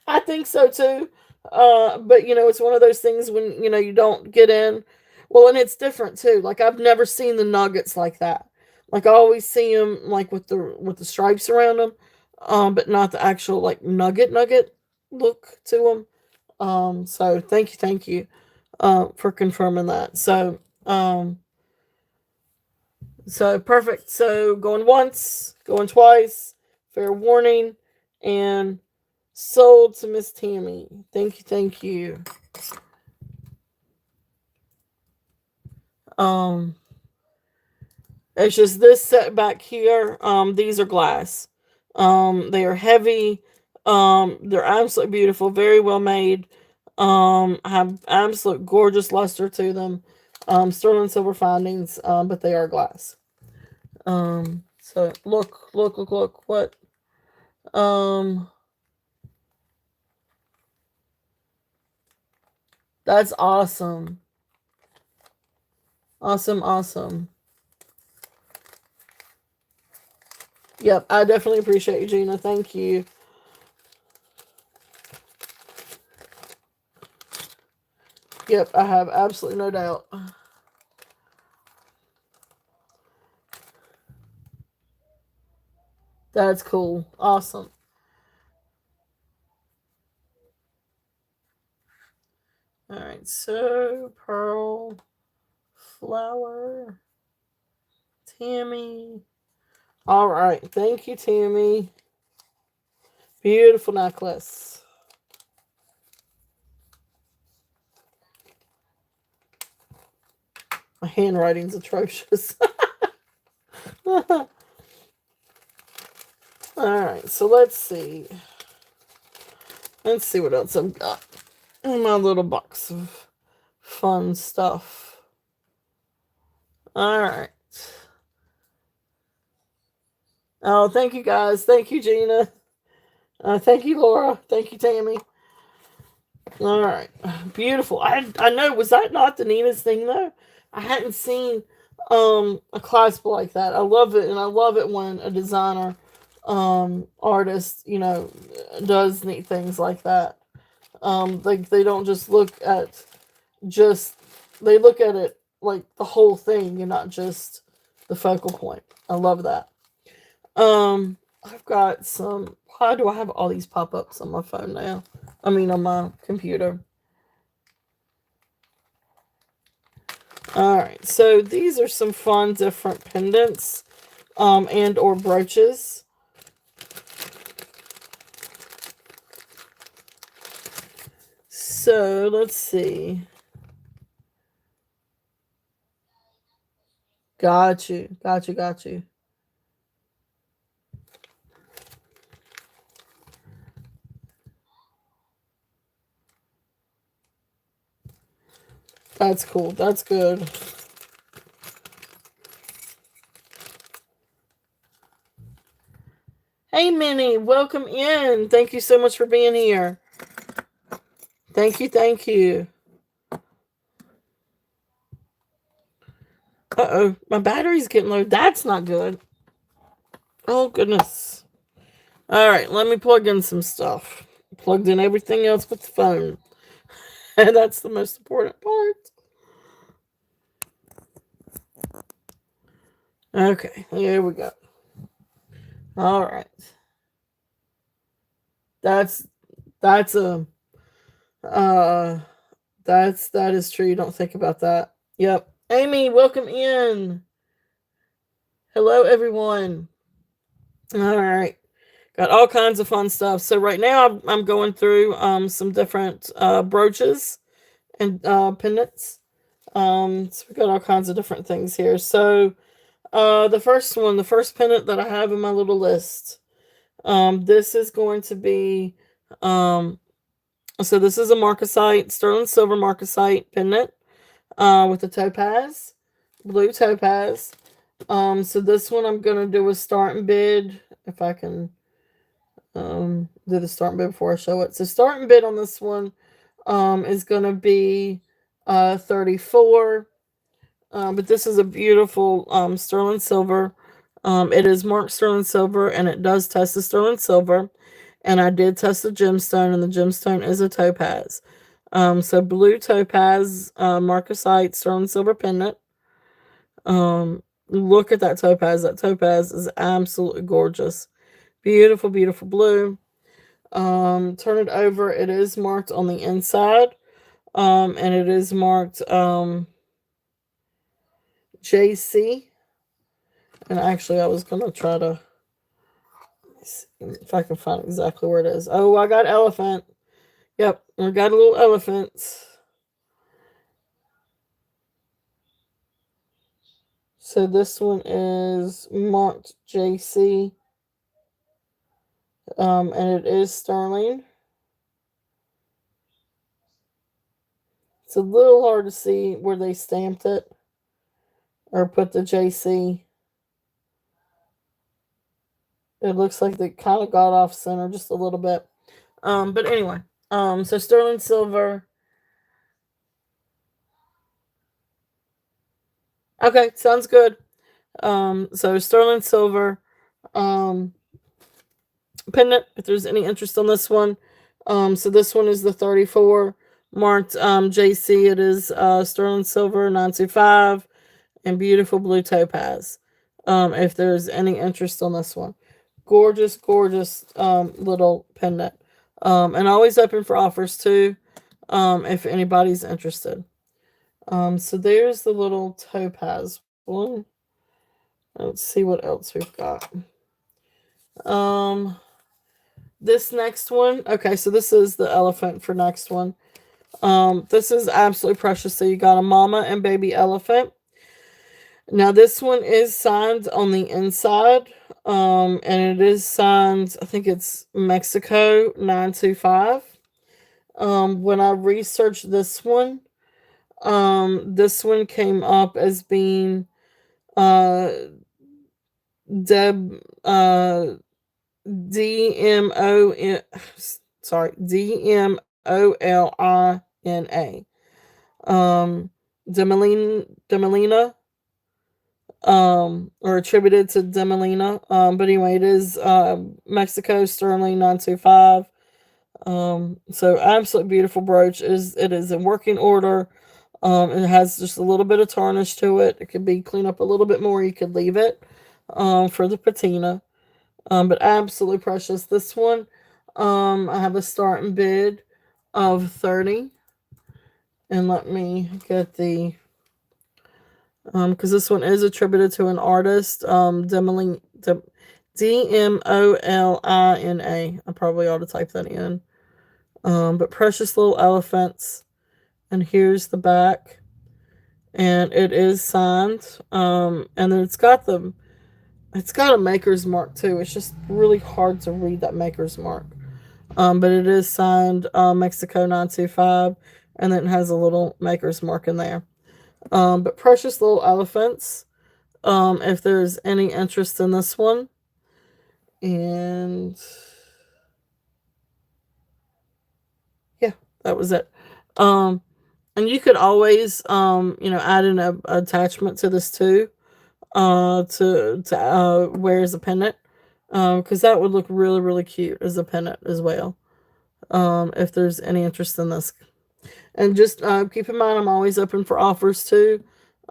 [SPEAKER 1] I think so too. But it's one of those things when you don't get in. Well, and it's different too. Like I've never seen the nuggets like that. Like I always see them like with the stripes around them, but not the actual like nugget look to them. So thank you, for confirming that. So perfect. So going once, going twice, fair warning, and sold to Miss Tammy. Thank you. Um, it's just this set back here. These are glass. They are heavy. They're absolutely beautiful, very well made. Have absolute gorgeous luster to them. Sterling silver findings, but they are glass. So look, what, um, that's awesome. Awesome. Yep, I definitely appreciate you, Gina. Thank you. Yep, I have absolutely no doubt. That's cool. Awesome. All right, so pearl, flower, Tammy. All right, thank you, Tammy. Beautiful necklace. My handwriting's atrocious. All right, so let's see. Let's see what else I've got in my little box of fun stuff. All right. Oh, thank you guys. Thank you, Gina. Thank you, Laura. Thank you, Tammy. All right, beautiful. I know. Was that not the neatest thing though? I hadn't seen a clasp like that. I love it, and I love it when a designer artist does neat things like that. They don't just look at just they look at it like the whole thing and not just the focal point. I love that. I've got some. Why do I have all these pop ups on my phone now? I mean, on my computer. All right, so these are some fun, different pendants, and or brooches. So let's see. Got you, got you, got you. That's cool. That's good. Hey, Minnie, welcome in. Thank you so much for being here. Thank you, thank you. Uh-oh, my battery's getting low. That's not good. Oh, goodness. All right, let me plug in some stuff. Plugged in everything else but the phone. And that's the most important part. Okay, here we go. All right. That's a uh that is true. You don't think about that. Yep. Amy, welcome in. Hello everyone. All right. Got all kinds of fun stuff. So right now I'm going through some different brooches and pendants. So we got all kinds of different things here. So the first pendant that I have in my little list. This is going to be so this is a marcasite, sterling silver marcasite pendant with a topaz, blue topaz. So this one I'm gonna do a start and bid if I can do the start and bid before I show it. So start and bid on this one is gonna be 34. But this is a beautiful sterling silver. It is marked sterling silver and it does test the sterling silver. And I did test the gemstone, and the gemstone is a topaz. So blue topaz, marcasite, sterling silver pendant. Look at that topaz. That topaz is absolutely gorgeous. Beautiful, beautiful blue. Turn it over. It is marked on the inside. And it is marked JC. And actually, I was gonna try to see if I can find exactly where it is. Oh, I got elephant. Yep, I got a little elephant. So this one is marked JC, and it is sterling. It's a little hard to see where they stamped it or put the JC. It looks like they kind of got off center just a little bit. But anyway, so sterling silver. Okay, sounds good. So sterling silver pendant. If there's any interest on this one, so this one is the 34 marked JC. It is sterling silver 925 and beautiful blue topaz. If there's any interest on this one, gorgeous, gorgeous little pendant. And always open for offers too. If anybody's interested. So there's the little topaz one. Let's see what else we've got. This next one. Okay, so this is the elephant for next one. This is absolutely precious. So you got a mama and baby elephant. Now this one is signed on the inside. And it is signed, I think it's Mexico 925. When I researched this one came up as being Deb DMO, sorry, DMOLINA. Demelina, or attributed to Demelina. But anyway, it is Mexico Sterling 925. So absolutely beautiful brooch. It is in working order. It has just a little bit of tarnish to it. It could be cleaned up a little bit more. You could leave it for the patina. But absolutely precious. This one, I have a starting bid of 30. And let me get the because this one is attributed to an artist, Demolina. Demolina. I probably ought to type that in. But precious little elephants. And here's the back. And it is signed. And then it's got a maker's mark too. It's just really hard to read that maker's mark. But it is signed Mexico 925, and then it has a little maker's mark in there. But precious little elephants. If there's any interest in this one, and yeah, that was it. And you could always add in a attachment to this too, to wear as a pendant, because that would look really really cute as a pendant as well. If there's any interest in this. And just keep in mind, I'm always open for offers too.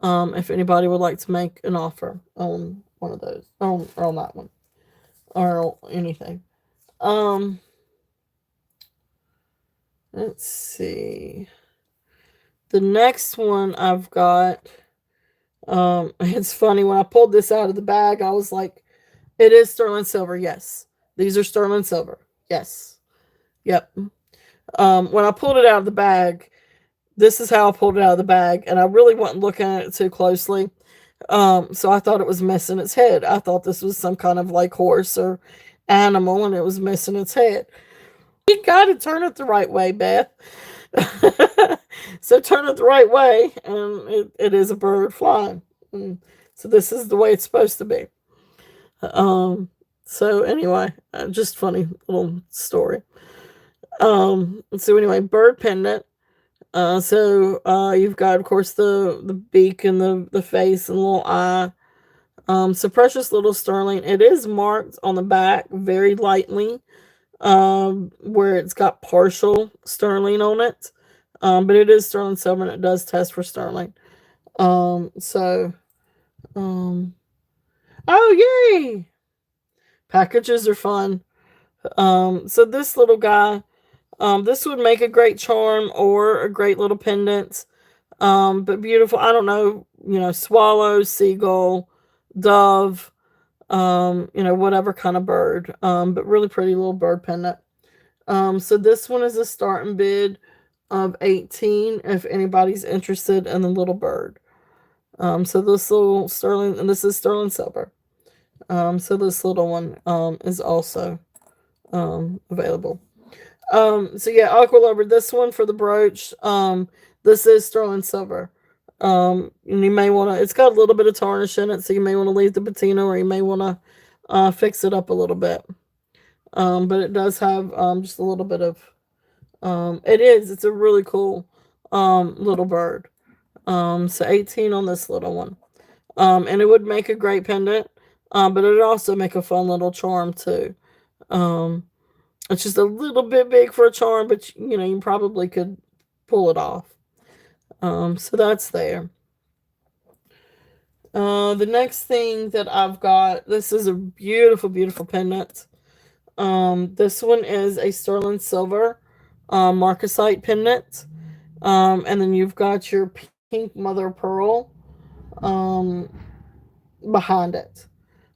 [SPEAKER 1] If anybody would like to make an offer on one of those, or on that one, or anything. Um, let's see. The next one I've got. It's funny when I pulled this out of the bag, I was like, "It is sterling silver. Yes, these are sterling silver. Yes, yep." When I pulled it out of the bag, this is how I pulled it out of the bag, and I really wasn't looking at it too closely. So I thought it was missing its head. I thought this was some kind of like horse or animal, and it was missing its head. You got to turn it the right way, Beth. So turn it the right way, and it is a bird flying. And so this is the way it's supposed to be. So anyway, just funny little story. So anyway, bird pendant. So you've got, of course, the beak and the face and little eye. So precious little sterling. It is marked on the back very lightly, where it's got partial sterling on it. But it is sterling silver, and it does test for sterling. So, oh yay! Packages are fun. So this little guy, this would make a great charm or a great little pendant. But beautiful. I don't know, swallow, seagull, dove, whatever kind of bird. But really pretty little bird pendant. So this one is a starting bid of 18 if anybody's interested in the little bird. So this little sterling, and this is sterling silver. So this little one is also available. So yeah, aqua lover, this one for the brooch. This is sterling silver. And you may want to, it's got a little bit of tarnish in it, so you may want to leave the patina, or you may want to fix it up a little bit. But it does have just a little bit of it's a really cool little bird. So 18 on this little one. And it would make a great pendant. But it would also make a fun little charm too. It's just a little bit big for a charm, but you probably could pull it off. So that's there. The next thing that I've got, this is a beautiful, beautiful pendant. This one is a sterling silver marcasite pendant. And then you've got your pink mother of pearl behind it.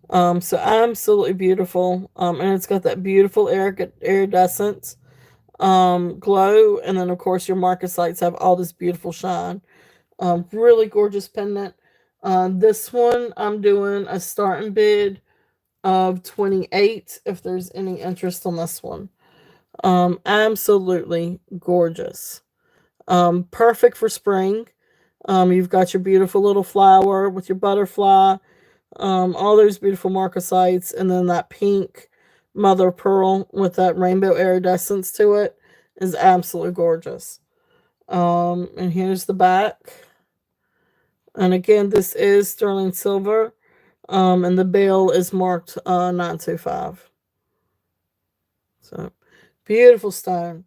[SPEAKER 1] So absolutely beautiful. And it's got that beautiful iridescent glow. And then, of course, your marcasites have all this beautiful shine. Really gorgeous pendant. This one, I'm doing a starting bid of 28 if there's any interest on this one. Absolutely gorgeous. Perfect for spring. You've got your beautiful little flower with your butterfly, all those beautiful marcasites, and then that pink mother of pearl with that rainbow iridescence to it is absolutely gorgeous. And here's the back. And again, this is sterling silver. And the bail is marked 925. So beautiful stone.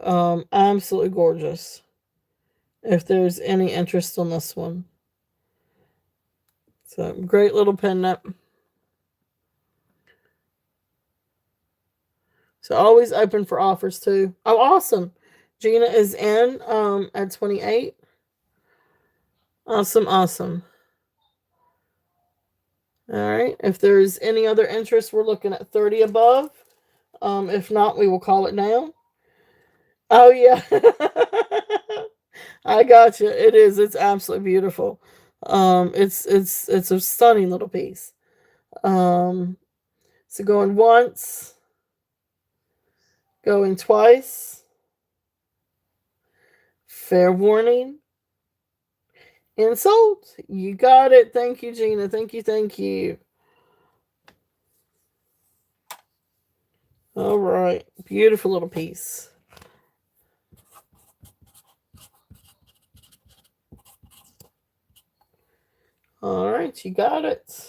[SPEAKER 1] Absolutely gorgeous. If there's any interest on this one. So great little pendant. So always open for offers too. Oh, awesome. Gina is in at 28. Awesome, awesome. All right. If there's any other interest, we're looking at 30 above. If not, we will call it now. Oh yeah. I got you. It is. It's absolutely beautiful. It's a stunning little piece. So going once, going twice. Fair warning. And sold. You got it. Thank you, Gina. Thank you. Thank you. All right. Beautiful little piece. All right. You got it.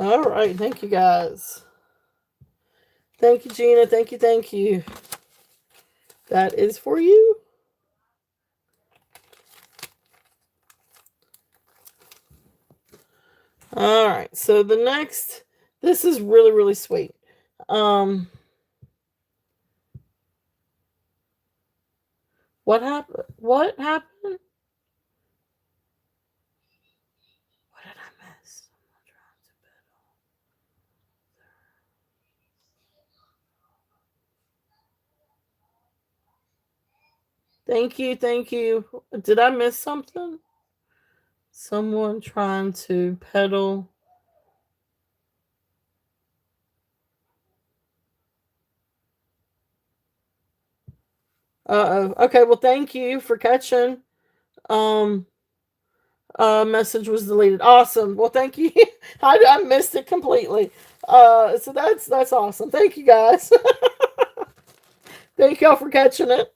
[SPEAKER 1] All right. Thank you, guys. Thank you, Gina. Thank you. Thank you. That is for you. All right. So the next, this is really, really sweet. What happened? What happened? What did I miss? Thank you. Thank you. Did I miss something? Someone trying to pedal. Uh-oh. Okay, well thank you for catching. Um Message was deleted. Awesome. Well thank you. I missed it completely. So that's awesome. Thank you guys. Thank y'all for catching it.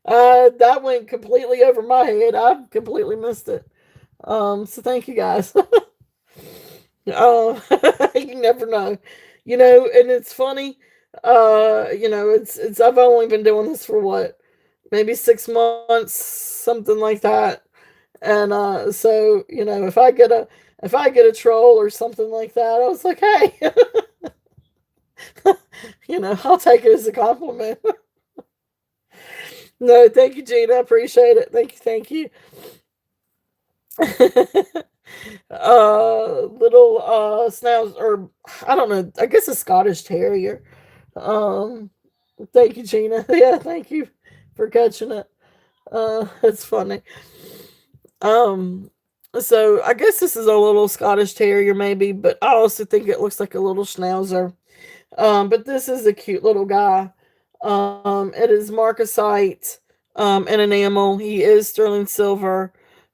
[SPEAKER 1] That went completely over my head. I completely missed it. So thank you guys. You never know. And it's funny. It's I've only been doing this for what, maybe 6 months, something like that. And so if I get a troll or something like that, I was like, hey, I'll take it as a compliment. No, thank you, Gina. I appreciate it. Thank you. Little Snouts, or I don't know, I guess a Scottish Terrier. Um Thank you, Gina. Yeah, thank you for catching it. It's funny. Um so I guess this is a little Scottish Terrier maybe, but I also think it looks like a little Schnauzer. But this is a cute little guy. It is marcasite and enamel. He is sterling silver.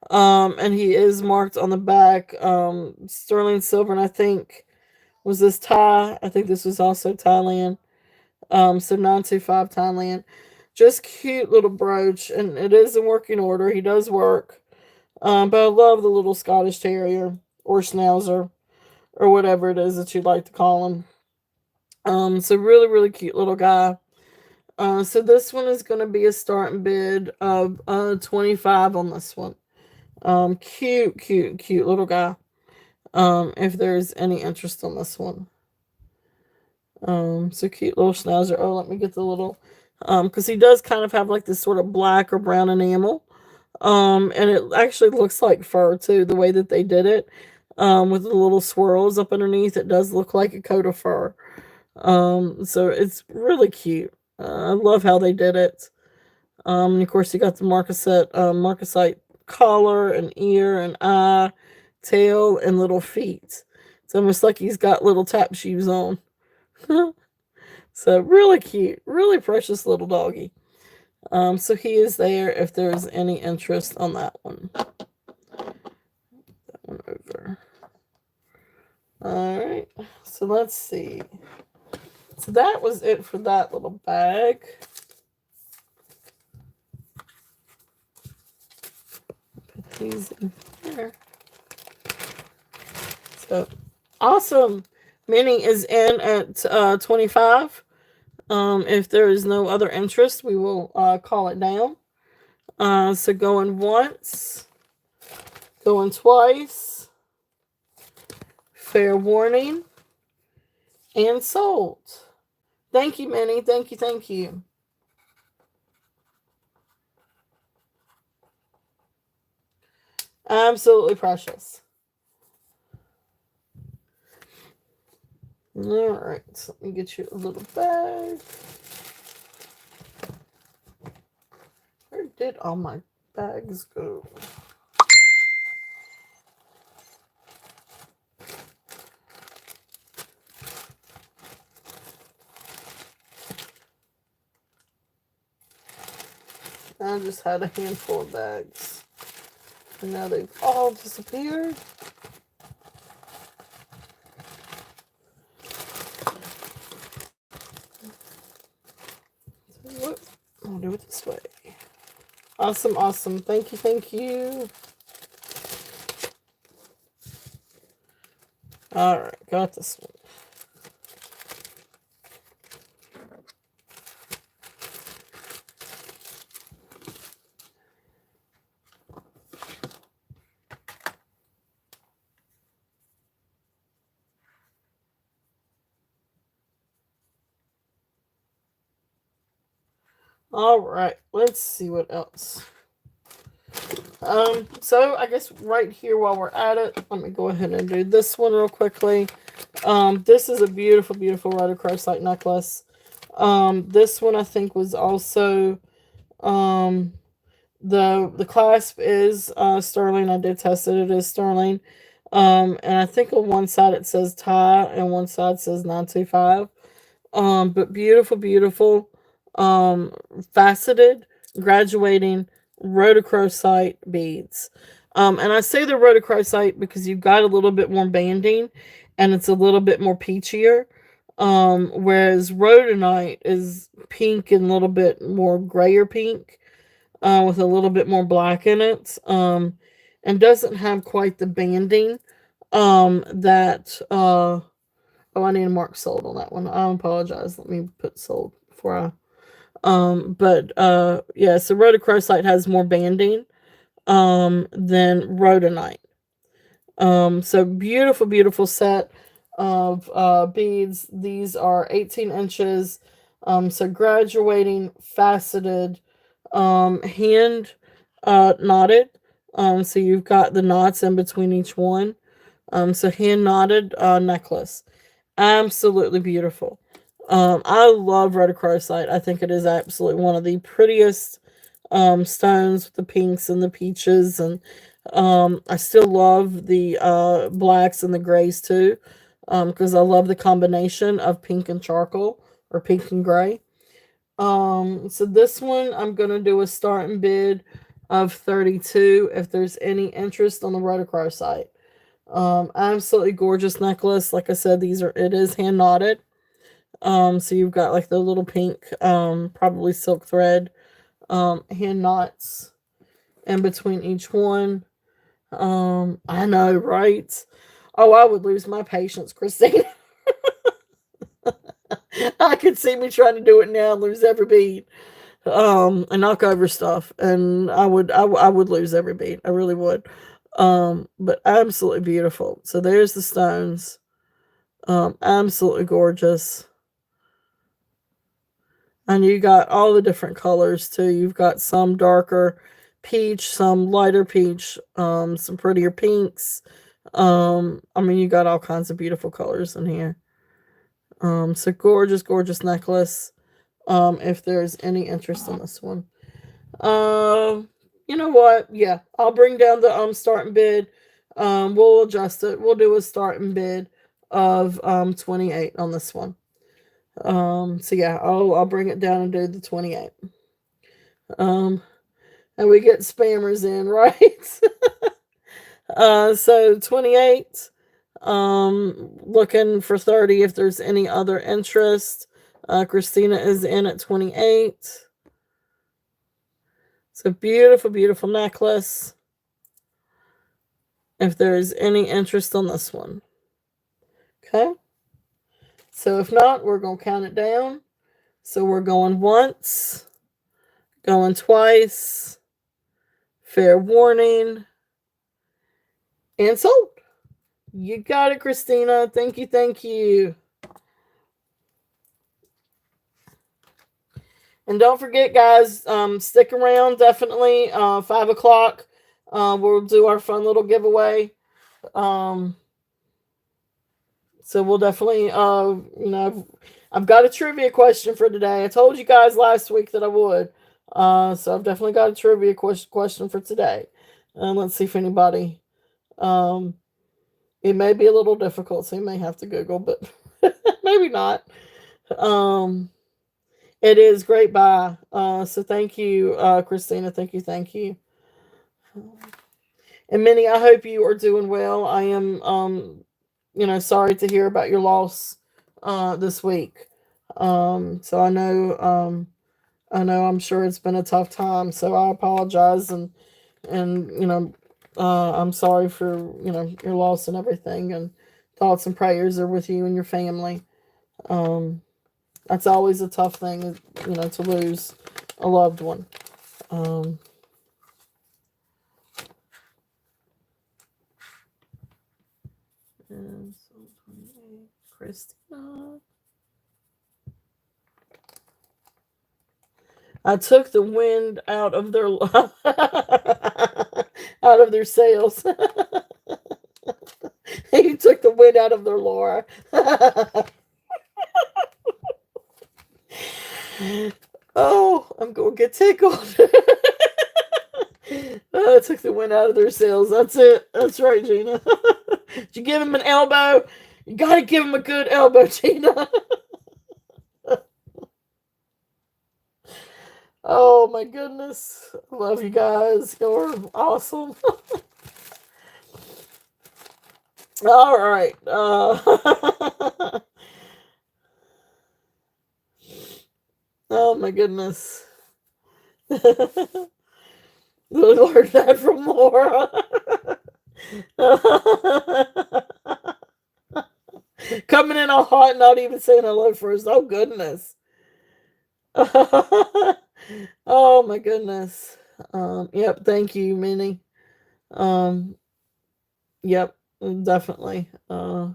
[SPEAKER 1] And he is marked on the back sterling silver, and I think was this Thai. I think this was also Thailand. So 925 Thailand. Just cute little brooch, and it is in working order. He does work. But I love the little Scottish Terrier or Schnauzer or whatever it is that you'd like to call him. So really, really cute little guy. So this one is going to be a starting bid of 25 on this one. Cute, cute, cute little guy. If there's any interest on this one. So cute little Schnauzer. Oh, let me get the little, because he does kind of have like this sort of black or brown enamel. And it actually looks like fur too, the way that they did it. With the little swirls up underneath, it does look like a coat of fur. So it's really cute. I love how they did it. And of course, you got the marcasite collar and ear and eye, tail, and little feet. It's almost like he's got little tap shoes on. So really cute, really precious little doggy. So he is there if there's any interest on that one. That one over. All right. So let's see. So that was it for that little bag. Put these in here. So awesome. Minnie is in at 25. If there is no other interest, we will call it down. So going once, going twice, fair warning, and sold. Thank you, Minnie. Thank you, thank you. Absolutely precious. All right, so let me get you a little bag. Where did all my bags go? I just had a handful of bags. And now they've all disappeared. So what? I'll do it this way. Awesome, awesome. Thank you, thank you. Alright, got this one. All right, let's see what else. So I guess right here while we're at it, let me go ahead and do this one real quickly. This is a beautiful, beautiful rhodochrosite necklace. This one I think was also, the clasp is sterling. I did test it. It is sterling. And I think on one side it says tie and one side says 925. But beautiful, beautiful, um, faceted, graduating rhodochrosite beads. And I say the rhodochrosite because you've got a little bit more banding and it's a little bit more peachier. Whereas rhodonite is pink and a little bit more grayer pink, with a little bit more black in it. And doesn't have quite the banding, that, oh, I need to mark sold on that one. I apologize. Let me put sold before I. Yeah, so rhodochrosite has more banding than rhodonite. So beautiful, beautiful set of beads. These are 18 inches. So graduating, faceted, hand knotted. So you've got the knots in between each one. So hand knotted necklace. Absolutely beautiful. I love rhodochrosite. I think it is absolutely one of the prettiest stones with the pinks and the peaches, and I still love the blacks and the grays too, because I love the combination of pink and charcoal or pink and gray. So this one I'm gonna do a starting bid of 32 if there's any interest on the rhodochrosite. Absolutely gorgeous necklace. Like I said, it is hand knotted. So you've got like the little pink, probably silk thread, hand knots in between each one. I know, right? Oh, I would lose my patience, Christine. I could see me trying to do it now and lose every bead, and knock over stuff, and I would lose every bead. I really would. But absolutely beautiful. So there's the stones. Absolutely gorgeous. And you got all the different colors too. You've got some darker peach, some lighter peach, some prettier pinks. I mean, you got all kinds of beautiful colors in here. So gorgeous, gorgeous necklace. If there's any interest in this one. You know what? Yeah, I'll bring down the starting bid. We'll adjust it. We'll do a starting bid of 28 on this one. So yeah, I'll bring it down and do the 28. Um, and we get spammers in, right? So 28. Looking for 30 if there's any other interest. Christina is in at 28. It's a beautiful, beautiful necklace. If there's any interest on this one. Okay. So if not, we're going to count it down. So we're going once, going twice, fair warning, and sold. You got it, Christina. Thank you, thank you. And don't forget, guys, stick around, definitely. 5 o'clock, we'll do our fun little giveaway. So we'll definitely, I've got a trivia question for today. I told you guys last week that I would. So I've definitely got a trivia question for today. Let's see if anybody, it may be a little difficult, so you may have to Google, but maybe not. It is great buy. So thank you, Christina. Thank you, thank you. And Minnie, I hope you are doing well. I am, sorry to hear about your loss this week. So I'm sure it's been a tough time. So I apologize and I'm sorry for your loss and everything. And thoughts and prayers are with you and your family. That's always a tough thing, to lose a loved one. And so 28, Christina. I took the wind out of their out of their sails. You took the wind out of their lore. Oh, I'm going to get tickled. I took the wind out of their sails. That's it. That's right, Gina. Did you give him an elbow? You got to give him a good elbow, Gina. Oh my goodness. I love you guys. You're awesome. All right. Oh my goodness. Learned that from Laura. Coming in all hot, not even saying hello first. Oh goodness. Oh my goodness. Yep, thank you, Minnie. Yep, definitely. Oh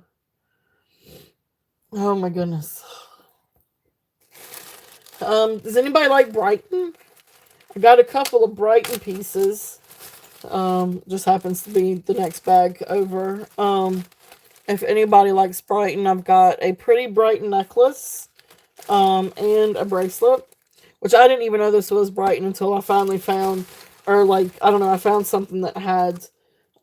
[SPEAKER 1] my goodness. Does anybody like Brighton? I got a couple of Brighton pieces. Just happens to be the next bag over. If anybody likes Brighton, I've got a pretty Brighton necklace, and a bracelet, which I didn't even know this was Brighton until I finally found, I found something that had,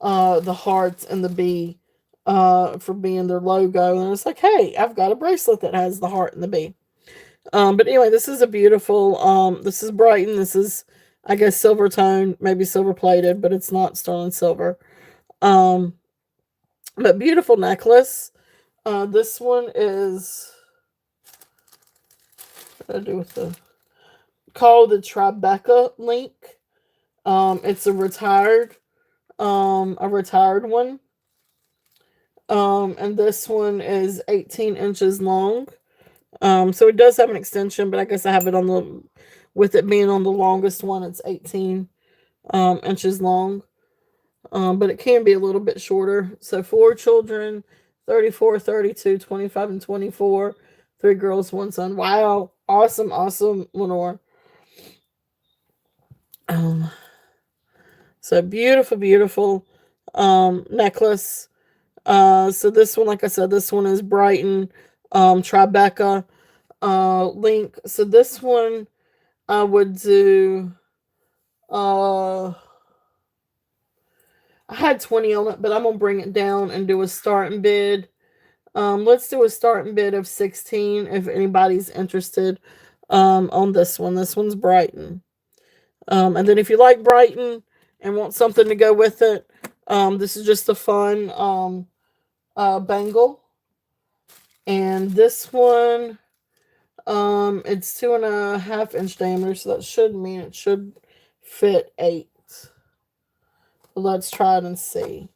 [SPEAKER 1] the hearts and the bee, for being their logo, and it's like, hey, I've got a bracelet that has the heart and the bee. But anyway, this is a beautiful, this is Brighton, this is, I guess, silver tone, maybe silver plated, but it's not sterling silver. But beautiful necklace. This one is, what do I do with called the Tribeca link. It's a retired one. And this one is 18 inches long. So it does have an extension, but I guess I have it with it being on the longest one, it's 18 inches long. But it can be a little bit shorter. So 4 children, 34, 32, 25, and 24. 3 girls, 1 son. Wow. Awesome, awesome, Lenore. So beautiful, beautiful necklace. So this one, like I said, this one is Brighton Tribeca link. So this one I would do, I had 20 on it, but I'm gonna bring it down and do a starting bid Let's do a starting bid of 16 if anybody's interested on this one. This one's Brighton. And then if you like Brighton and want something to go with it, this is just a fun bangle. And this one, it's 2.5 inch diameter, so that should mean it should fit 8. But let's try it and see.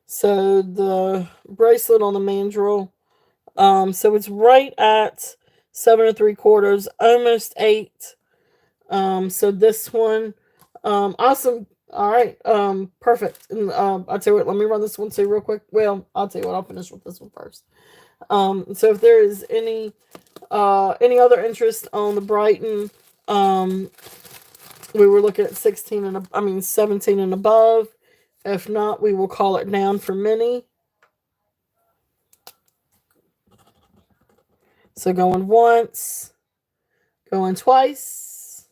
[SPEAKER 1] So the bracelet on the mandrel, so it's right at 7 3/4, almost 8. So this one, awesome. All right, perfect. And I'll tell you what, let me run this one too real quick. Well, I'll tell you what, I'll finish with this one first. So if there is any other interest on the Brighton, we were looking at 17 and above. If not, we will call it down for mini. So going once, going twice,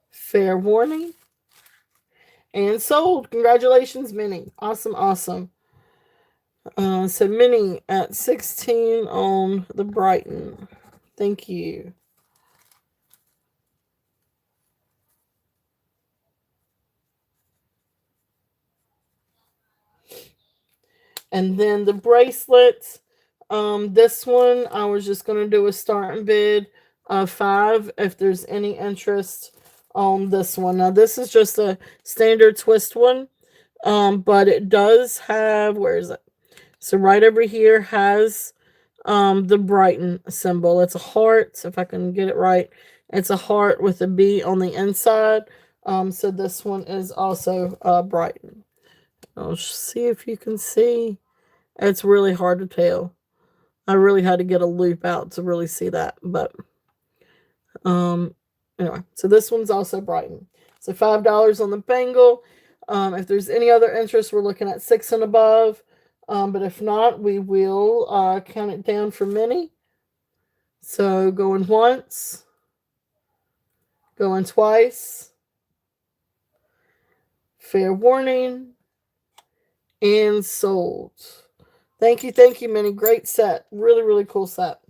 [SPEAKER 1] fair warning, and sold. Congratulations, Minnie. Awesome, awesome. So Minnie at 16 on the Brighton. Thank you. And then the bracelets. This one I was just gonna do a starting bid of 5 if there's any interest on this one. Now this is just a standard twist one. But it does have, where is it? So right over here has the Brighton symbol. It's a heart, if I can get it right. It's a heart with a B on the inside. So this one is also Brighton. I'll see if you can see. It's really hard to tell. I really had to get a loop out to really see that. But anyway, so this one's also Brighton. So $5 on the bangle. If there's any other interest, we're looking at 6 and above. But if not, we will count it down for mini. So going once, going twice, fair warning, and sold. Thank you, Minnie. Great set. Really, really cool set.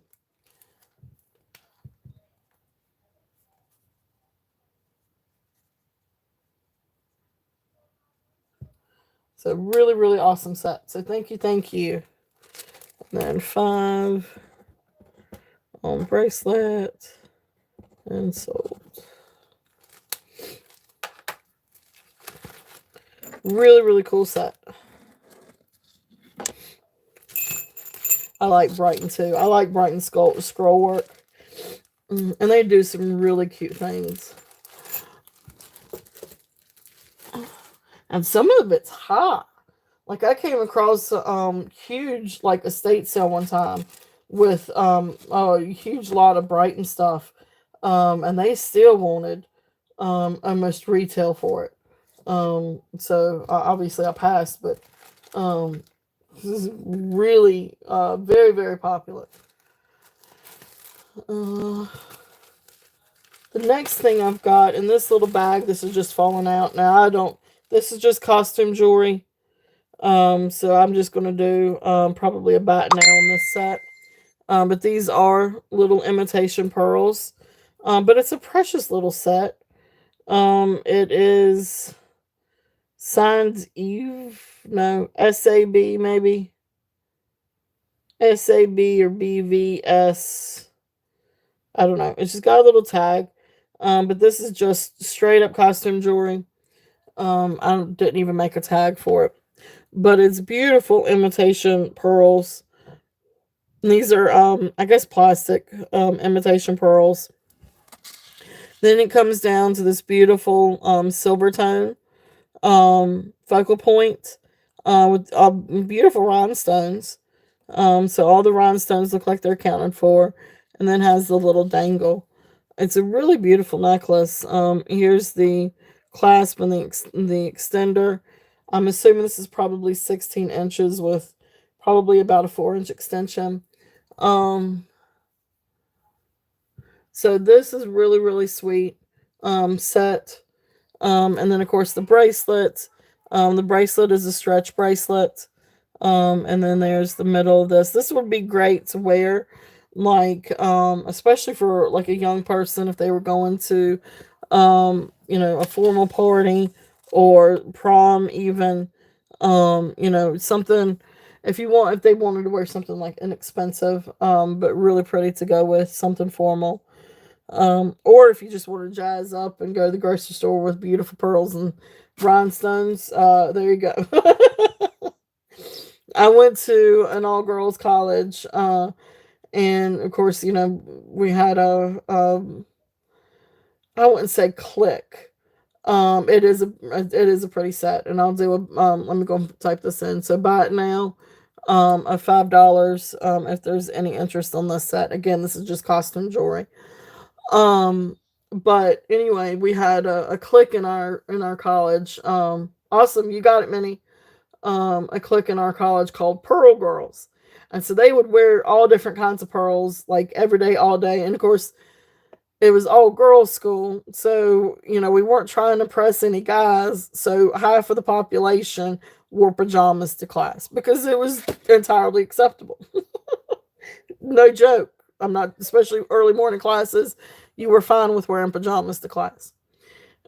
[SPEAKER 1] So really, really awesome set. So thank you. And then 5 on bracelet and sold. Really, really cool set. I like Brighton too. I like Brighton scroll work. And they do some really cute things. And some of it's hot. Like I came across huge like estate sale one time with a huge lot of Brighton stuff. And they still wanted almost retail for it. So obviously I passed, but this is really very, very popular. The next thing I've got in this little bag, this is just falling out. Now this is just costume jewelry. So I'm just going to do probably a bat now on this set. But these are little imitation pearls. But it's a precious little set. It is Signs Eve. No, SAB maybe. SAB or BVS. I don't know. It's just got a little tag. But this is just straight up costume jewelry. I didn't even make a tag for it. But it's beautiful imitation pearls. And these are, I guess, plastic imitation pearls. Then it comes down to this beautiful silver tone focal point with beautiful rhinestones. So all the rhinestones look like they're accounted for. And then has the little dangle. It's a really beautiful necklace. Here's the clasp and the extender. I'm assuming this is probably 16 inches with probably about a 4-inch extension. So this is really, really sweet set. And then, of course, the bracelet. The bracelet is a stretch bracelet. And then there's the middle of this. This would be great to wear, like, especially for like a young person if they were going to, a formal party or prom even, something. If they wanted to wear something like inexpensive, but really pretty to go with something formal. Or if you just want to jazz up and go to the grocery store with beautiful pearls and rhinestones, there you go. I went to an all girls college, and of course, we had I wouldn't say clique. It is a pretty set, and I'll do a let me go type this in. So buy it now, of $5. If there's any interest on this set. Again, this is just costume jewelry. Um, but anyway, we had a clique in our college. Awesome, you got it, Minnie. A clique in our college called Pearl Girls. And so they would wear all different kinds of pearls, like every day, all day. And of course, it was all girls' school. So, we weren't trying to impress any guys. So half of the population wore pajamas to class because it was entirely acceptable. No joke. I'm not, especially early morning classes, you were fine with wearing pajamas to class.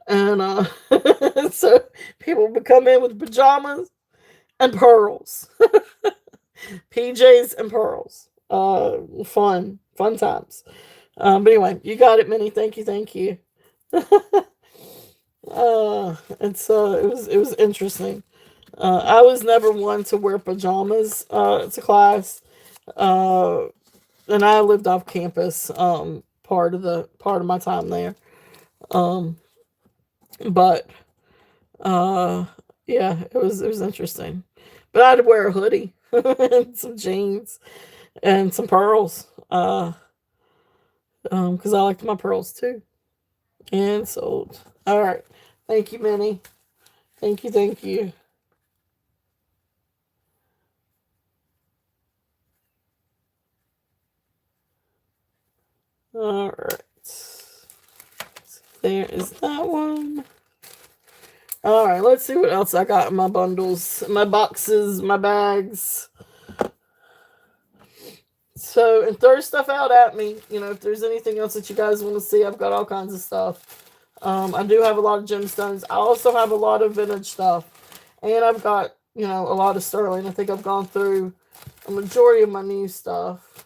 [SPEAKER 1] And so people would come in with pajamas and pearls. PJs and pearls. Fun times. But anyway, you got it, Minnie. Thank you, thank you. It was interesting. I was never one to wear pajamas to class. Uh, and I lived off campus part of my time there. Um, but uh, yeah, it was interesting. But I had to wear a hoodie and some jeans and some pearls. Because I liked my pearls too. And sold. All right. Thank you, Minnie. Thank you, thank you. All right. There is that one. All right, let's see what else I got in my bundles, my boxes, my bags. So, and throw stuff out at me. If there's anything else that you guys want to see, I've got all kinds of stuff. I do have a lot of gemstones. I also have a lot of vintage stuff. And I've got, a lot of sterling. I think I've gone through a majority of my new stuff.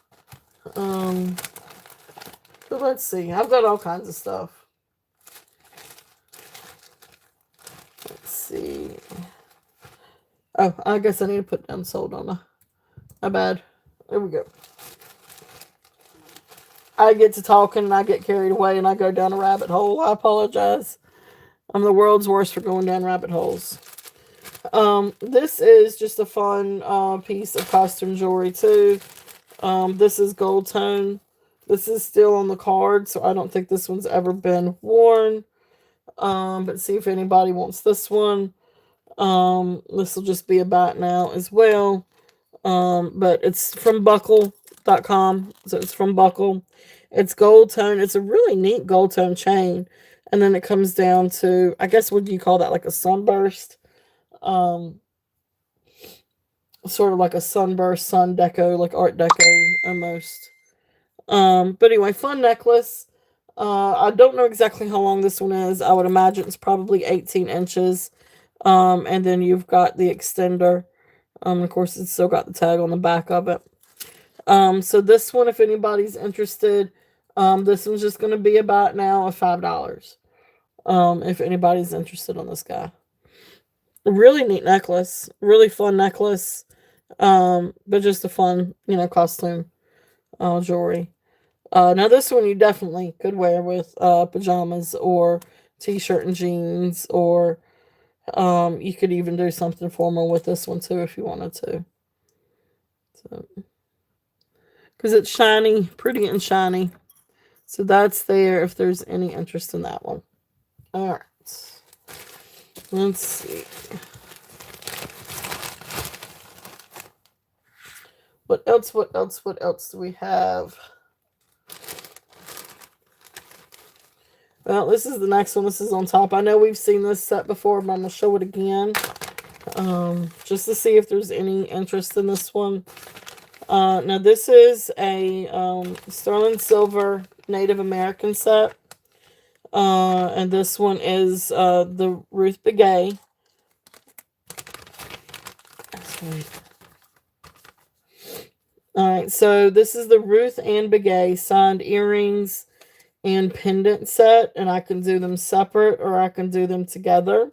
[SPEAKER 1] But let's see. I've got all kinds of stuff. Let's see. Oh, I guess I need to put down sold on my bad. There we go. I get to talking and I get carried away and I go down a rabbit hole. I apologize. I'm the world's worst for going down rabbit holes. This is just a fun piece of costume jewelry too. This is gold tone. This is still on the card, so I don't think this one's ever been worn. But see if anybody wants this one. This will just be about now as well. But it's from buckle.com. So it's from Buckle. It's gold tone. It's a really neat gold tone chain. And then it comes down to, I guess, what do you call that? Like a sunburst? Sort of like a sunburst, sun deco, like art deco almost. But anyway, fun necklace. I don't know exactly how long this one is. I would imagine it's probably 18 inches. And then you've got the extender. Of course, it's still got the tag on the back of it. So this one, if anybody's interested, this one's just going to be about now of $5. If anybody's interested on this guy. A really neat necklace. Really fun necklace. But just a fun, costume jewelry. Now this one you definitely could wear with pajamas or t-shirt and jeans, or you could even do something formal with this one too if you wanted to. So, because it's shiny, pretty and shiny. So that's there if there's any interest in that one. All right. Let's see. What else do we have? Well, this is the next one. This is on top. I know we've seen this set before, but I'm going to show it again. just to see if there's any interest in this one. Now this is a sterling silver Native American set. And this one is the Ruth Begay. Alright, so this is the Ruth Ann Begay signed earrings and pendant set, and I can do them separate or I can do them together.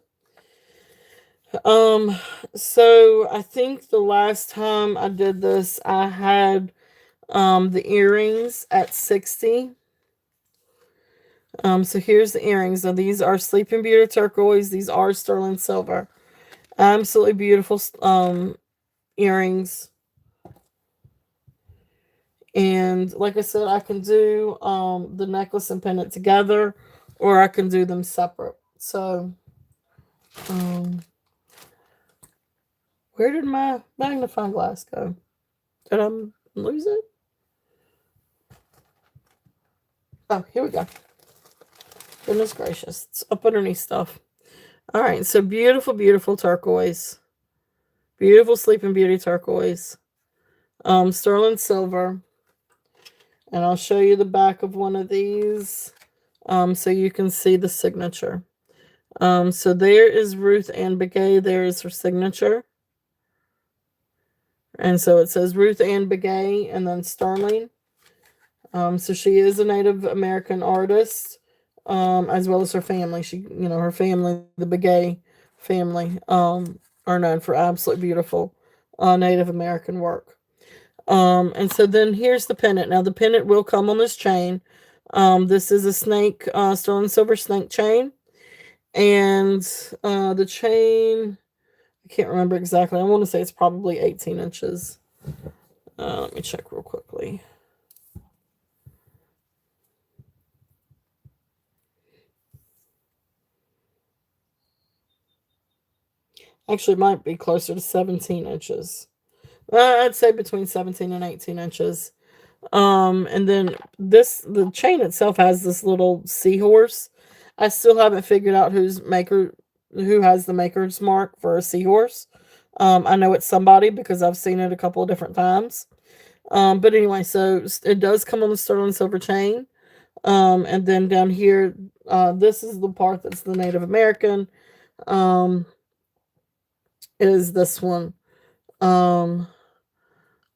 [SPEAKER 1] So I think the last time I did this, I had the earrings at 60. So here's the earrings. Now these are Sleeping Beauty turquoise. These are sterling silver. Absolutely beautiful earrings. And like I said, I can do the necklace and pendant together, or I can do them separate. So where did my magnifying glass go? Did I lose it? Oh, here we go. Goodness gracious. It's up underneath stuff. All right, so beautiful, beautiful turquoise. Beautiful Sleeping Beauty turquoise. Sterling silver. And I'll show you the back of one of these so you can see the signature. So there is Ruth Ann Begay. There is her signature. And so it says Ruth Ann Begay and then sterling. So she is a Native American artist, as well as her family. Her family, the Begay family, are known for absolutely beautiful Native American work. And so then here's the pendant. Now the pendant will come on this chain. This is a snake, sterling silver snake chain. And the chain, I can't remember exactly. I want to say it's probably 18 inches. Let me check real quickly. Actually, it might be closer to 17 inches. I'd say between 17 and 18 inches. And then the chain itself has this little seahorse. I still haven't figured out who has the maker's mark for a seahorse. I know it's somebody because I've seen it a couple of different times. But anyway, so it does come on the sterling silver chain. And then down here, this is the part that's the Native American. Is this one.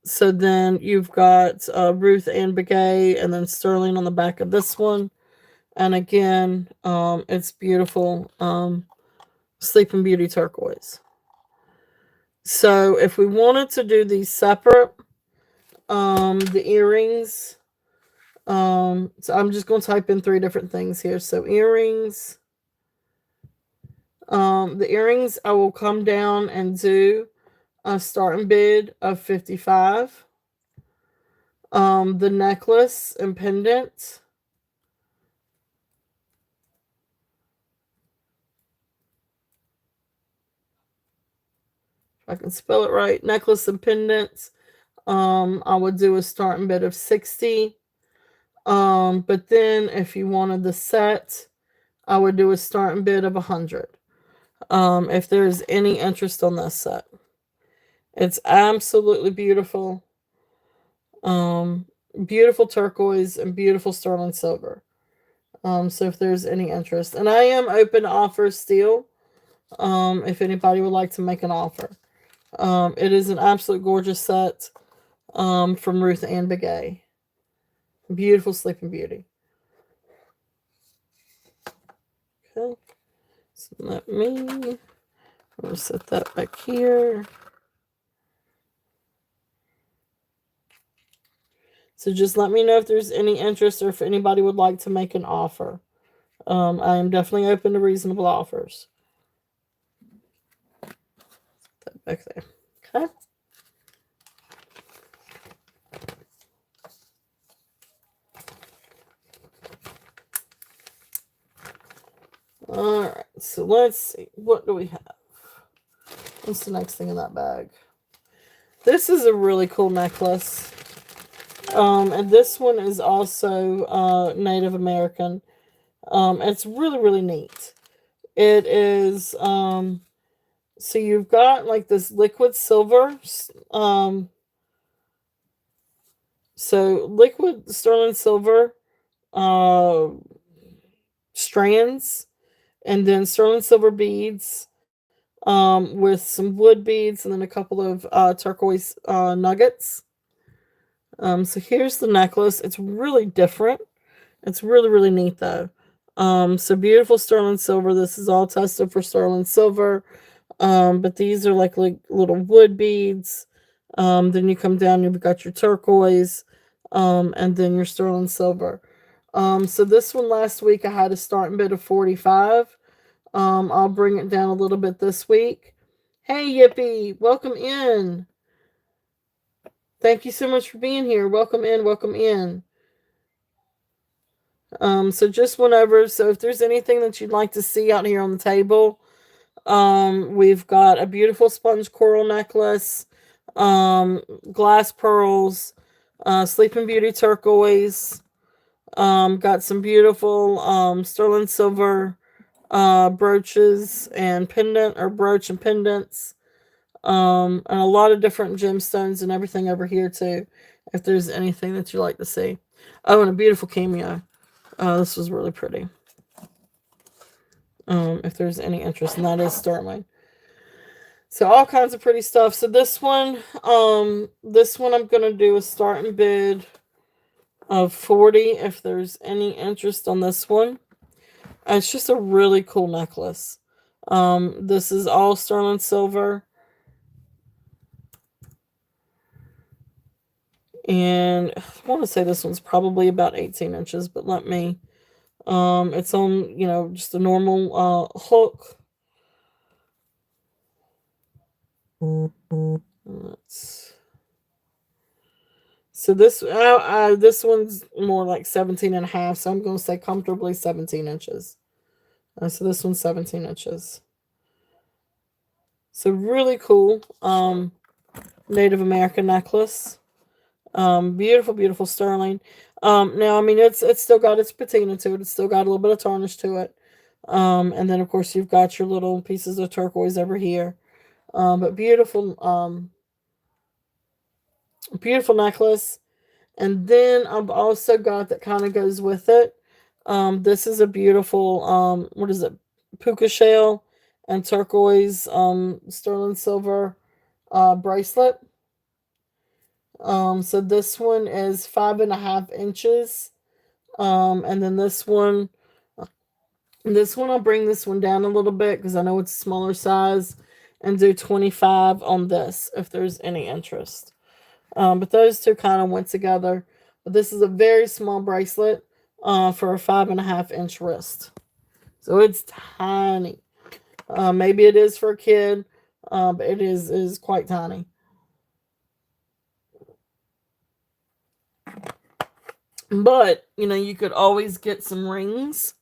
[SPEAKER 1] So then you've got Ruth Ann Begay and then sterling on the back of this one. And again, it's beautiful Sleeping Beauty turquoise. So if we wanted to do these separate, the earrings, so I'm just going to type in 3 different things here. So earrings, the earrings I will come down and do a starting bid of $55. The necklace and pendant, if I can spell it right, necklace and pendants, I would do a starting bid of $60. But then if you wanted the set, I would do a starting bid of $100. If there's any interest on this set. It's absolutely beautiful. Beautiful turquoise and beautiful sterling silver. So if there's any interest. And I am open to offers still. If anybody would like to make an offer. It is an absolute gorgeous set from Ruth Ann Begay. Beautiful Sleeping Beauty. Okay. So let me set that back here. So just let me know if there's any interest or if anybody would like to make an offer. I am definitely open to reasonable offers. Put that back there. Okay. All right. So let's see. What do we have? What's the next thing in that bag? This is a really cool necklace. And this one is also Native American. It's really, really neat. It is So you've got like this liquid silver. So liquid sterling silver uh, strands, and then sterling silver beads with some wood beads, and then a couple of turquoise nuggets. So here's the necklace. It's really different. It's really, really neat though. So beautiful sterling silver. This is all tested for sterling silver. But these are like little wood beads. Then you come down, you've got your turquoise, and then your sterling silver. So this one last week I had a starting bid of 45. I'll bring it down a little bit this week. Hey Yippee, welcome in. Thank you so much for being here. Welcome in, welcome in. So just whenever, so if there's anything that you'd like to see out here on the table, we've got a beautiful sponge coral necklace, glass pearls, Sleeping Beauty turquoise, got some beautiful sterling silver brooches and pendant or brooch and pendants, and a lot of different gemstones and everything over here too. If there's anything that you like to see, oh, and a beautiful cameo. This was really pretty. If there's any interest, and that is sterling. So all kinds of pretty stuff. So this one I'm gonna do a starting bid of 40 if there's any interest on this one. It's just a really cool necklace. This is all sterling silver. And I want to say this one's probably about 18 inches, but let me it's on, just a normal hook. So this one's more like 17 and a half, so I'm going to say comfortably 17 inches. So this one's 17 inches. So really cool Native American necklace. Beautiful, beautiful sterling. Now, I mean, it's still got its patina to it. It's still got a little bit of tarnish to it. And then, of course, you've got your little pieces of turquoise over here. But beautiful, beautiful necklace. And then I've also got that kind of goes with it. This is a beautiful, what is it? Puka shell and turquoise, sterling silver bracelet. So this one is 5.5 inches. And then this one I'll bring this one down a little bit because I know it's a smaller size, and do 25 on this if there's any interest. But those two kind of went together. But this is a very small bracelet for a 5.5 inch wrist. So it's tiny. Maybe it is for a kid, but it is quite tiny. But, you could always get some rings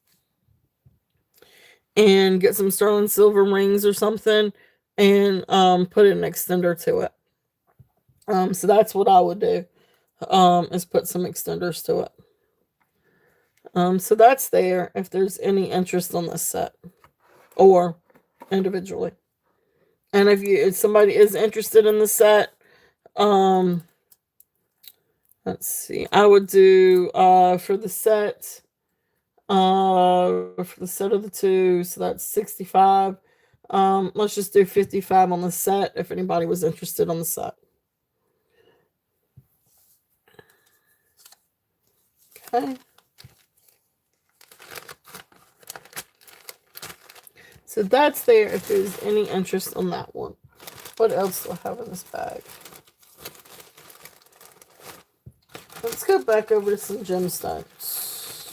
[SPEAKER 1] and get some sterling silver rings or something and put an extender to it. So that's what I would do, is put some extenders to it. So that's there if there's any interest on this set or individually. And if somebody is interested in the set, let's see, I would do for the set of the two, so that's 65. Let's just do 55 on the set if anybody was interested on the set. Okay. So that's there if there's any interest on that one. What else do I have in this bag? Let's go back over to some gemstones.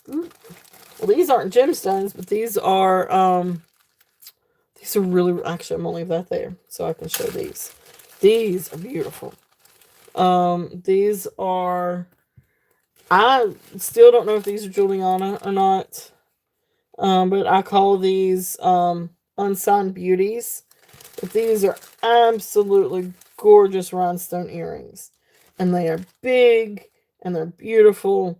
[SPEAKER 1] Well, these aren't gemstones, but these are really, actually, I'm gonna leave that there so I can show these. These are beautiful. These are, I still don't know if these are Juliana or not. But I call these unsigned beauties. But these are absolutely gorgeous rhinestone earrings. And they are big and they're beautiful.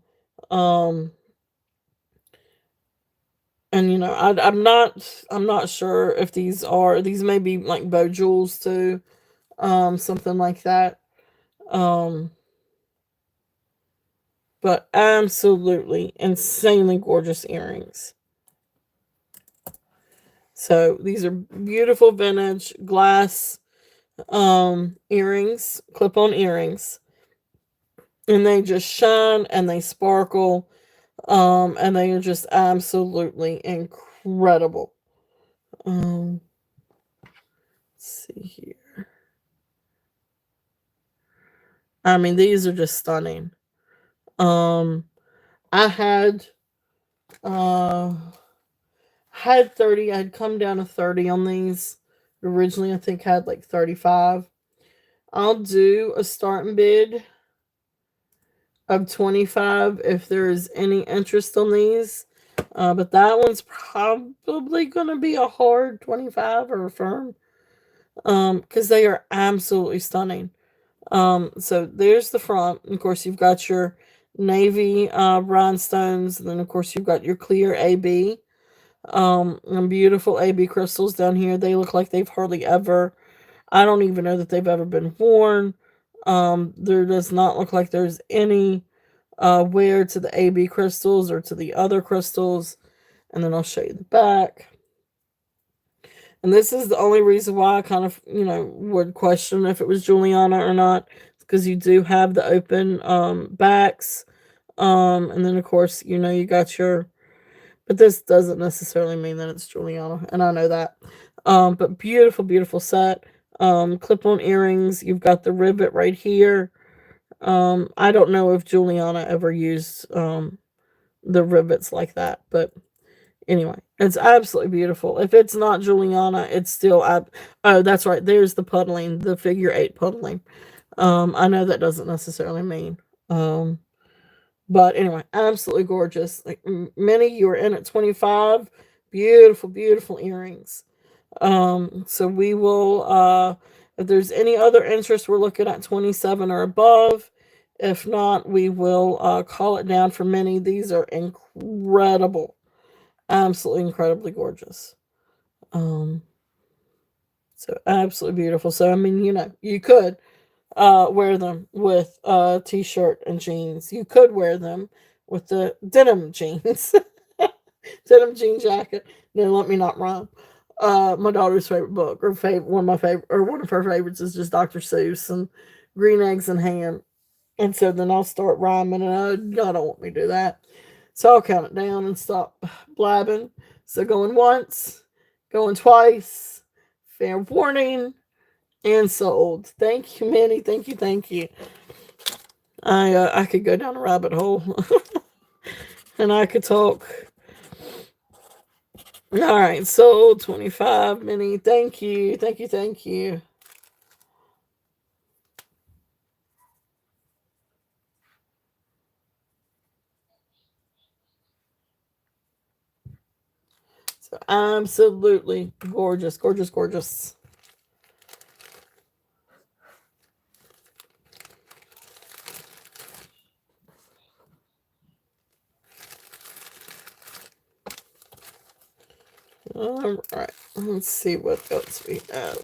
[SPEAKER 1] And I'm not sure if these may be like bow jewels too, something like that. Um, but absolutely insanely gorgeous earrings. So these are beautiful vintage glass earrings, clip-on earrings, and they just shine and they sparkle, and they are just absolutely incredible. Um, let's see here. I mean, these are just stunning. Um, I uh had 30. I had come down to 30 on these. Originally, I think I had like 35. I'll do a starting bid of 25 if there's any interest on these. But that one's probably going to be a hard 25 or a firm, because they are absolutely stunning. So there's the front. Of course, you've got your navy rhinestones. And then, of course, you've got your clear AB. And beautiful AB crystals down here. They look like they've hardly ever, I don't even know that they've ever been worn. There does not look like there's any wear to the AB crystals or to the other crystals. And then I'll show you the back. And this is the only reason why I kind of, would question if it was Juliana or not, because you do have the open backs. And then, of course, you got your, but this doesn't necessarily mean that it's Juliana, and I know that. But beautiful, beautiful set. Clip-on earrings. You've got the ribbit right here. I don't know if Juliana ever used the rivets like that, but anyway, it's absolutely beautiful. If it's not Juliana, it's still oh, that's right. There's the puddling, the figure 8 puddling. I know that doesn't necessarily mean. But anyway, absolutely gorgeous. Like Minnie, you were in at 25. Beautiful, beautiful earrings. So we will if there's any other interest, we're looking at 27 or above. If not, we will call it down for Minnie. These are incredible. Absolutely incredibly gorgeous. Um, so absolutely beautiful. So I mean, you could wear them with a t-shirt and jeans. You could wear them with the denim jeans, denim jean jacket. Then let me not rhyme. My daughter's favorite book, or one of my favorite, or one of her favorites, is just Dr. Seuss and Green Eggs and Ham. And so then I'll start rhyming, and God don't want me to do that. So I'll count it down and stop blabbing. So going once, going twice, fair warning, and sold. Thank you, Minnie. Thank you, thank you. I could go down a rabbit hole, and I could talk. All right, sold 25, Minnie. Thank you, thank you, thank you. So absolutely gorgeous, gorgeous, gorgeous. All right, let's see what else we have.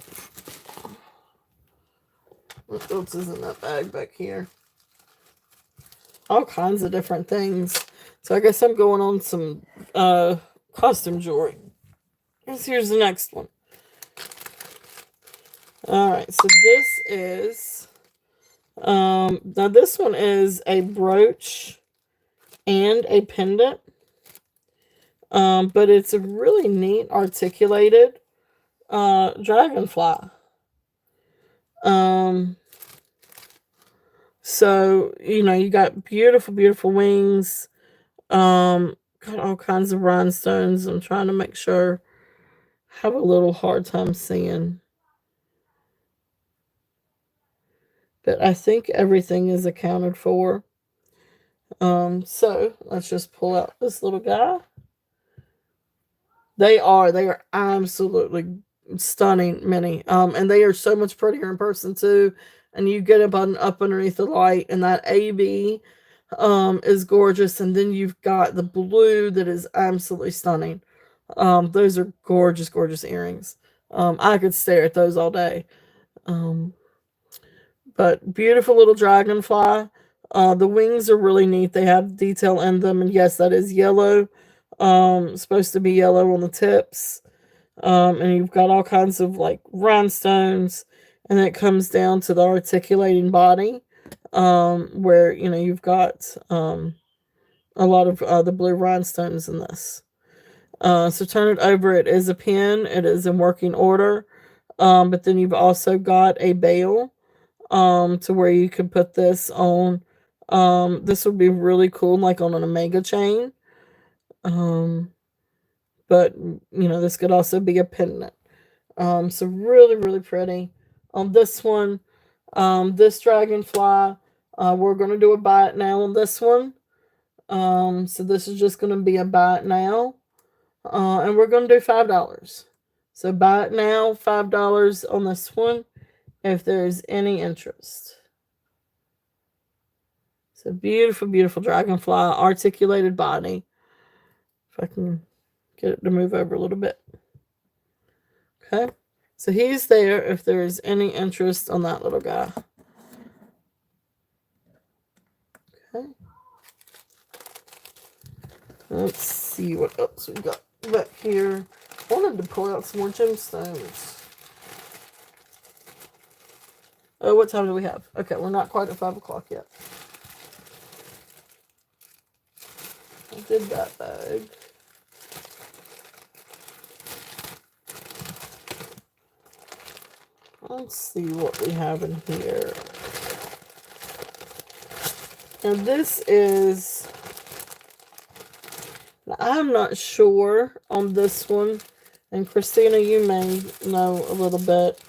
[SPEAKER 1] What else is in that bag back here? All kinds of different things. So I guess I'm going on some costume jewelry. Here's the next one. All right, so this is now this one is a brooch and a pendant. But it's a really neat articulated dragonfly. Um, so you got beautiful, beautiful wings. Got all kinds of rhinestones. I'm trying to make sure. Have a little hard time seeing, but I think everything is accounted for. So let's just pull out this little guy. They are absolutely stunning, Minnie. And they are so much prettier in person too. And you get up underneath the light, and that AB is gorgeous, and then you've got the blue that is absolutely stunning. Those are gorgeous, gorgeous earrings. I could stare at those all day. Um, but beautiful little dragonfly. The wings are really neat. They have detail in them, and yes, that is yellow. Supposed to be yellow on the tips. And you've got all kinds of like rhinestones, and then it comes down to the articulating body, where you've got a lot of the blue rhinestones in this. So turn it over. It is a pin. It is in working order. But then you've also got a bail, to where you can put this on. This would be really cool, like on an omega chain. Um, but this could also be a pendant. So really, really pretty. On this one, this dragonfly, we're gonna do a buy it now on this one. So this is just gonna be a buy it now, and we're gonna do $5. So buy it now, $5 on this one, if there's any interest. So beautiful, beautiful dragonfly, articulated body. If I can get it to move over a little bit. Okay. So he's there if there is any interest on that little guy. Okay. Let's see what else we got back here. I wanted to pull out some more gemstones. Oh, what time do we have? Okay, we're not quite at 5 o'clock yet. I did that bag. Let's see what we have in here. And this is, I'm not sure on this one, and Christina, you may know a little bit,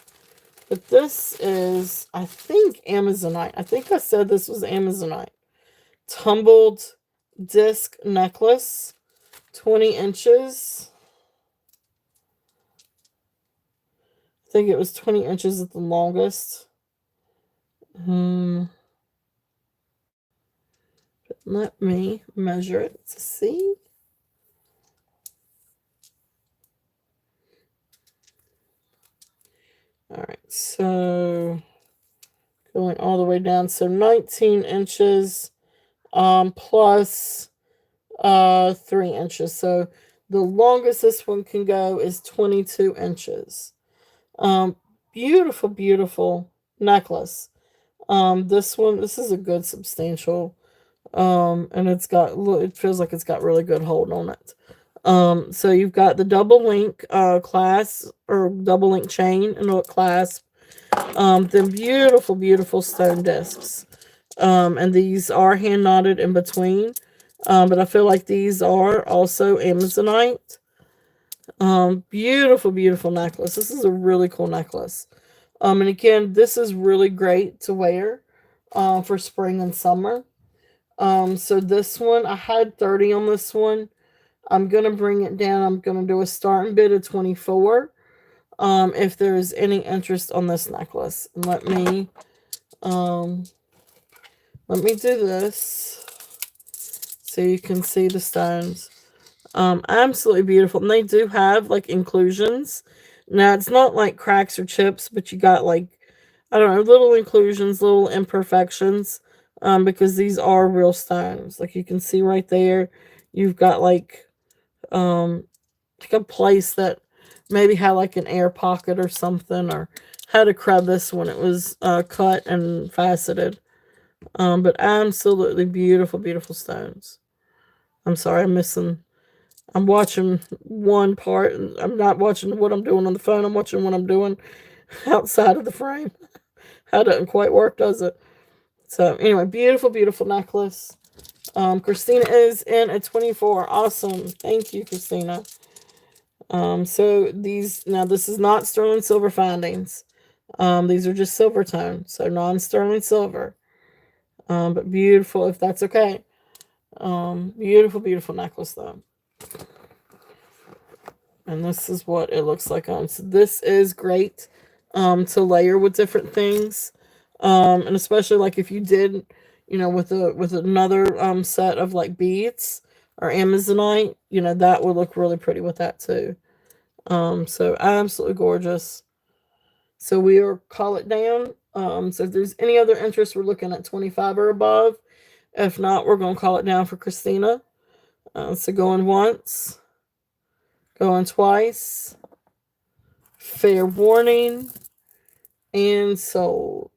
[SPEAKER 1] but this is, I think, Amazonite. I think I said this was Amazonite. Tumbled disc necklace, 20 inches. I think it was 20 inches at the longest. Let me measure it to see. All right, so going all the way down, so 19 inches, plus 3 inches. So the longest this one can go is 22 inches. Beautiful, beautiful necklace. This is a good substantial, and it feels like it's got really good hold on it. So you've got the double link clasp, or double link chain and a clasp. Then beautiful, beautiful stone discs. And these are hand knotted in between. But I feel like these are also Amazonite. Beautiful, beautiful necklace. This is a really cool necklace. And again, this is really great to wear for spring and summer. So this one, I had 30 on this one. I'm going to bring it down. I'm going to do a starting bid of 24. If there is any interest on this necklace. And let me do this so you can see the stones. Absolutely beautiful. And they do have like inclusions. Now it's not like cracks or chips, but you got like, I don't know, little inclusions, little imperfections. Because these are real stones. Like you can see right there, you've got like a place that maybe had like an air pocket or something, or had a crevice when it was cut and faceted. But absolutely beautiful, beautiful stones. I'm sorry, I'm watching one part, and I'm not watching what I'm doing on the phone. I'm watching what I'm doing outside of the frame. That doesn't quite work, does it? So anyway, beautiful, beautiful necklace. Christina is in at 24. Awesome. Thank you, Christina. So this is not sterling silver findings. These are just silver tone, so non-sterling silver. But beautiful, if that's okay. Beautiful, beautiful necklace though. And this is what it looks like on. So this is great to layer with different things. And especially like if you did, with another set of like beads, or Amazonite, you know, that would look really pretty with that too. So absolutely gorgeous. So we are call it down. So if there's any other interest, we're looking at 25 or above. If not, we're going to call it down for Christina. So going once, going twice, fair warning, and sold.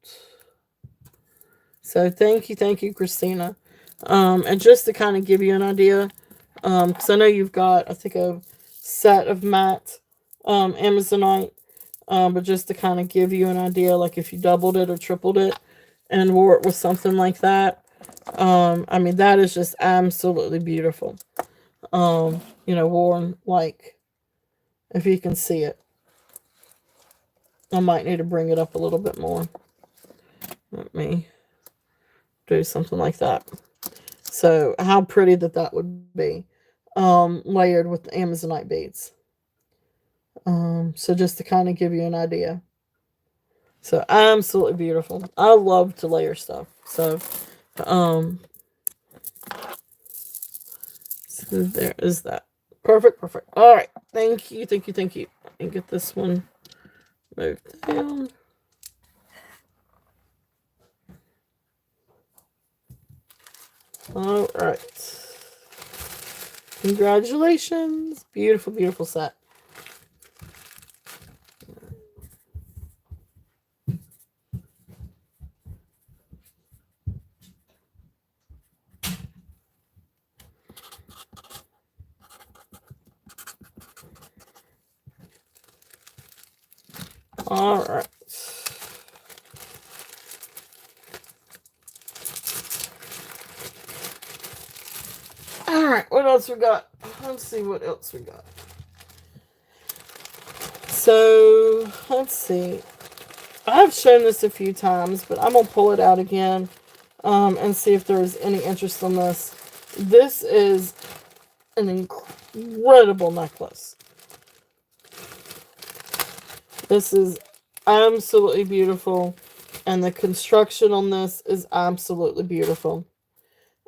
[SPEAKER 1] So thank you, Christina. And just to kind of give you an idea, because I know you've got, I think, a set of matte Amazonite, but just to kind of give you an idea, like if you doubled it or tripled it and wore it with something like that, I mean, that is just absolutely beautiful. You know, worn like, if you can see it. I might need to bring it up a little bit more. Let me do something like that. So how pretty that would be, layered with the Amazonite beads. So just to kind of give you an idea. So absolutely beautiful. I love to layer stuff. Um, so there is that. Perfect. All right. Thank you. And get this one moved down. All right. Congratulations. Beautiful set. All right. All right. What else we got? Let's see what else we got. So, let's see. I've shown this a few times, but I'm going to pull it out again and see if there's any interest in this. This is an incredible necklace. This is absolutely beautiful, and the construction on this is absolutely beautiful.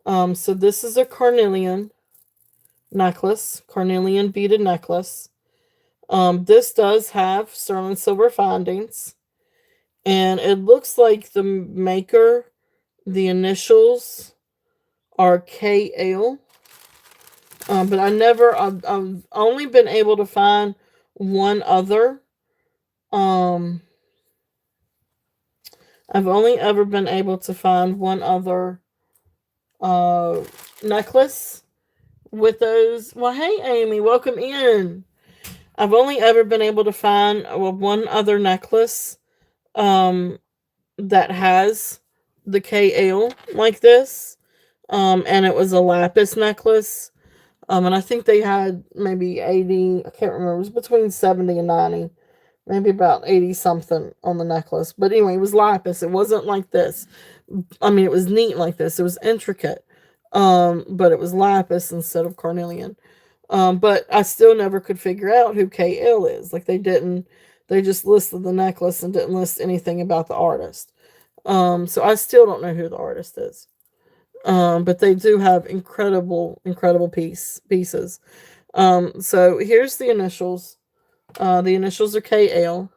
[SPEAKER 1] So this is a carnelian necklace, carnelian beaded necklace. This does have sterling silver findings, and it looks like the maker, the initials are KL. But I've only been able to find one other. I've only ever been able to find one other necklace with those. Well, hey, Amy, welcome in. I've only ever been able to find one other necklace that has the KL like this. And it was a lapis necklace. And I think they had maybe 80, I can't remember, it was between 70 and 90, maybe about 80 something on the necklace. But anyway, it was lapis. It wasn't like this. I mean, it was neat like this. It was intricate. But it was lapis instead of carnelian. But I still never could figure out who KL is. Like they just listed the necklace and didn't list anything about the artist. So I still don't know who the artist is. But they do have incredible pieces. So here's the initials. The initials are KL.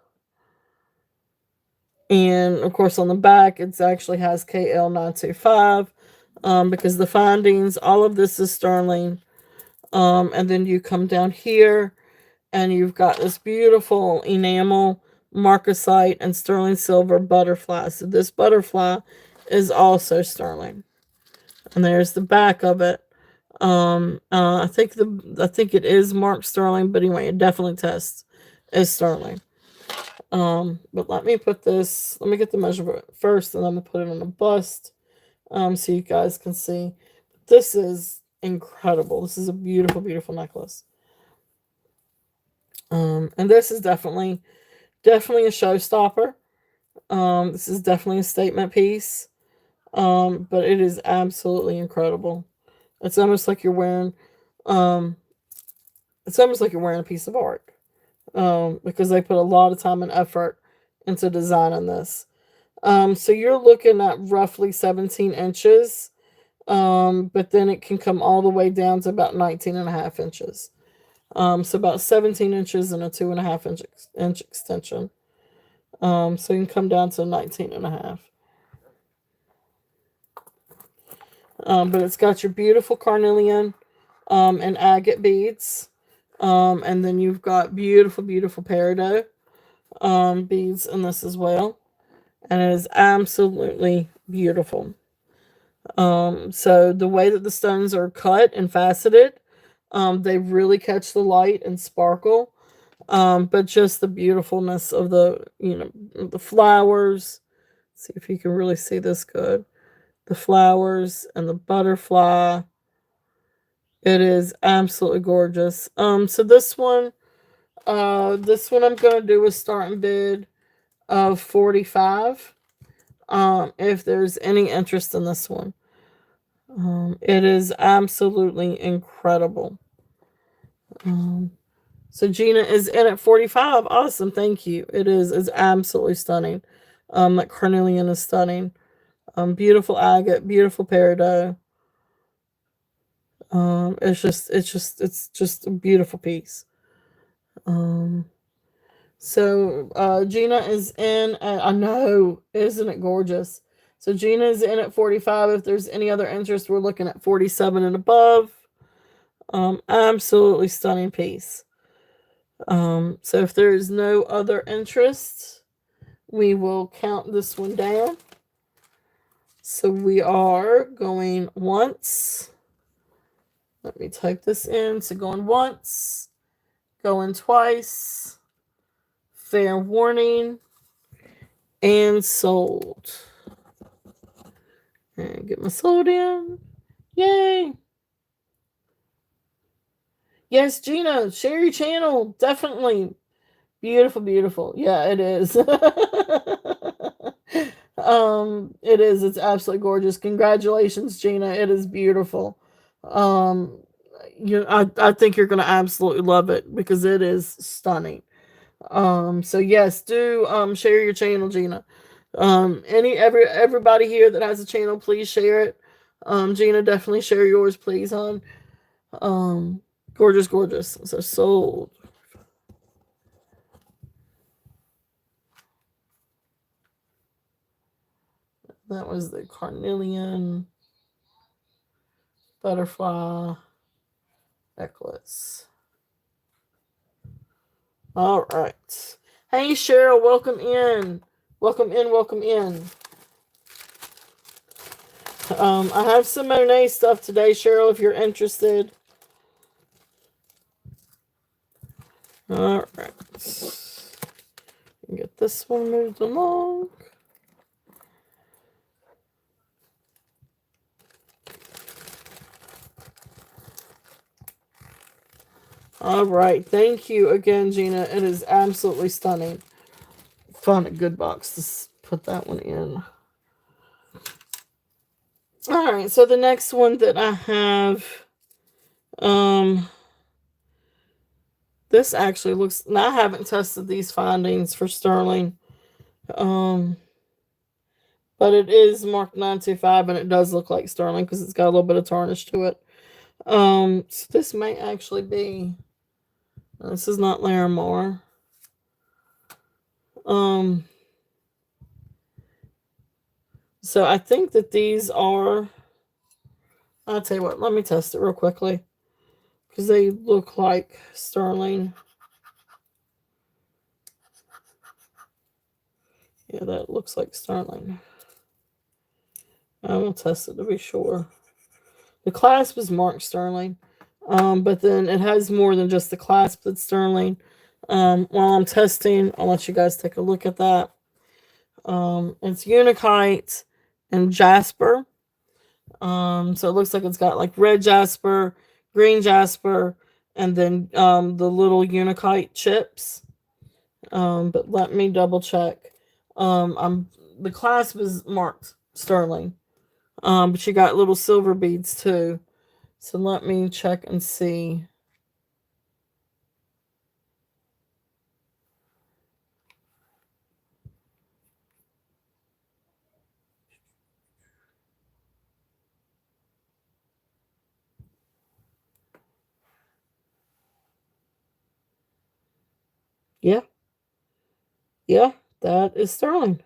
[SPEAKER 1] And of course on the back it actually has KL925. Because the findings, all of this is sterling. And then you come down here and you've got this beautiful enamel, marcasite, and sterling silver butterfly. So this butterfly is also sterling. And there's the back of it. I think it is marked sterling, but anyway, it definitely tests as sterling. But let me get the measurement first, and I'm gonna put it on a bust, so you guys can see. This is incredible. This is a beautiful necklace. And this is definitely a showstopper. This is definitely a statement piece. But it is absolutely incredible. It's almost like you're wearing a piece of art. Because they put a lot of time and effort into designing this. So you're looking at roughly 17 inches But then it can come all the way down to about 19 and a half inches. So about 17 inches and a 2.5 inch extension. So you can come down to 19 and a half. But it's got your beautiful carnelian and agate beads. And then you've got beautiful, beautiful peridot beads in this as well. And it is absolutely beautiful. So the way that the stones are cut and faceted, they really catch the light and sparkle. But just the beautifulness of the flowers. See if you can really see this good. The flowers and the butterfly. It is absolutely gorgeous. So this one I'm gonna do a starting bid of 45. If there's any interest in this one. It is absolutely incredible. So Gina is in at 45. Awesome, thank you. It's absolutely stunning. That carnelian is stunning. Beautiful agate, beautiful peridot. It's just a beautiful piece. So Gina is in at, I know, isn't it gorgeous? So Gina is in at 45. If there's any other interest, we're looking at 47 and above. Absolutely stunning piece. So if there is no other interest, we will count this one down. So we are going once. Let me type this in. So going once, going twice, fair warning, and sold. And get my sold in. Yay! Yes, Gina, share your channel. Definitely. Beautiful, beautiful. Yeah, it is. It is. It's absolutely gorgeous. Congratulations, Gina. It is beautiful. I think you're gonna absolutely love it because it is stunning. So yes, do share your channel, Gina. Everybody here that has a channel, please share it. Gina, definitely share yours, please, hon. Gorgeous, gorgeous. So sold. That was the carnelian butterfly necklace. All right. Hey, Cheryl, welcome in. Welcome in, welcome in. I have some Monet stuff today, Cheryl, if you're interested. All right. Get this one moved along. All right. Thank you again, Gina. It is absolutely stunning. Found a good box to put that one in. All right. So the next one that I have, this actually looks. Now I haven't tested these findings for sterling, but it is marked 925, and it does look like sterling because it's got a little bit of tarnish to it. So this may actually be. This is not Larimar. So I think that these are. I'll tell you what. Let me test it real quickly because they look like sterling. Yeah, that looks like sterling. I will test it to be sure. The clasp is marked sterling, but then it has more than just the clasp that's sterling. While I'm testing, I'll let you guys take a look at that. It's Unakite and Jasper. So it looks like it's got like red jasper, green jasper, and then the little Unakite chips. But let me double check. The clasp is marked sterling. But you got little silver beads too. So let me check and see. Yeah. Yeah, that is sterling.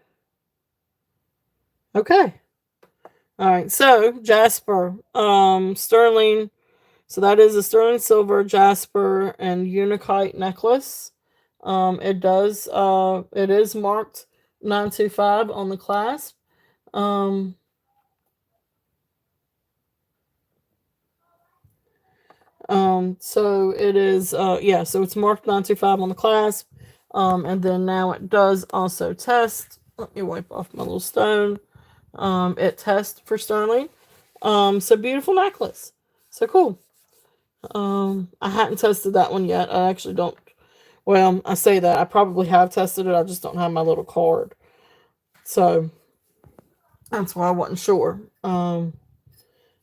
[SPEAKER 1] Okay. All right. So jasper, sterling. So that is a sterling silver, jasper, and unakite necklace. It is marked 925 on the clasp. Um, so it is, yeah, so it's marked 925 on the clasp. And then now it does also test. Let me wipe off my little stone. It tests for sterling. So beautiful necklace. So cool. I hadn't tested that one yet. I actually don't. Well, I say that. I probably have tested it. I just don't have my little card. So that's why I wasn't sure.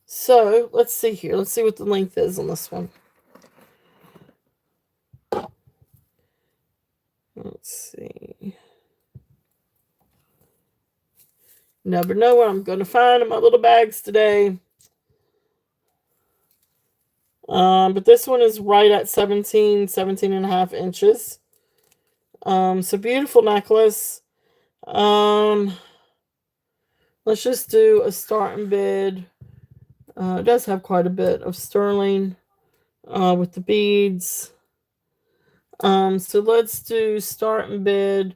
[SPEAKER 1] So let's see here. Let's see what the length is on this one. Let's see. Never know what I'm going to find in my little bags today. But this one is right at 17 and a half inches. So beautiful necklace. Let's just do a starting bid. It does have quite a bit of sterling with the beads. So let's do starting bid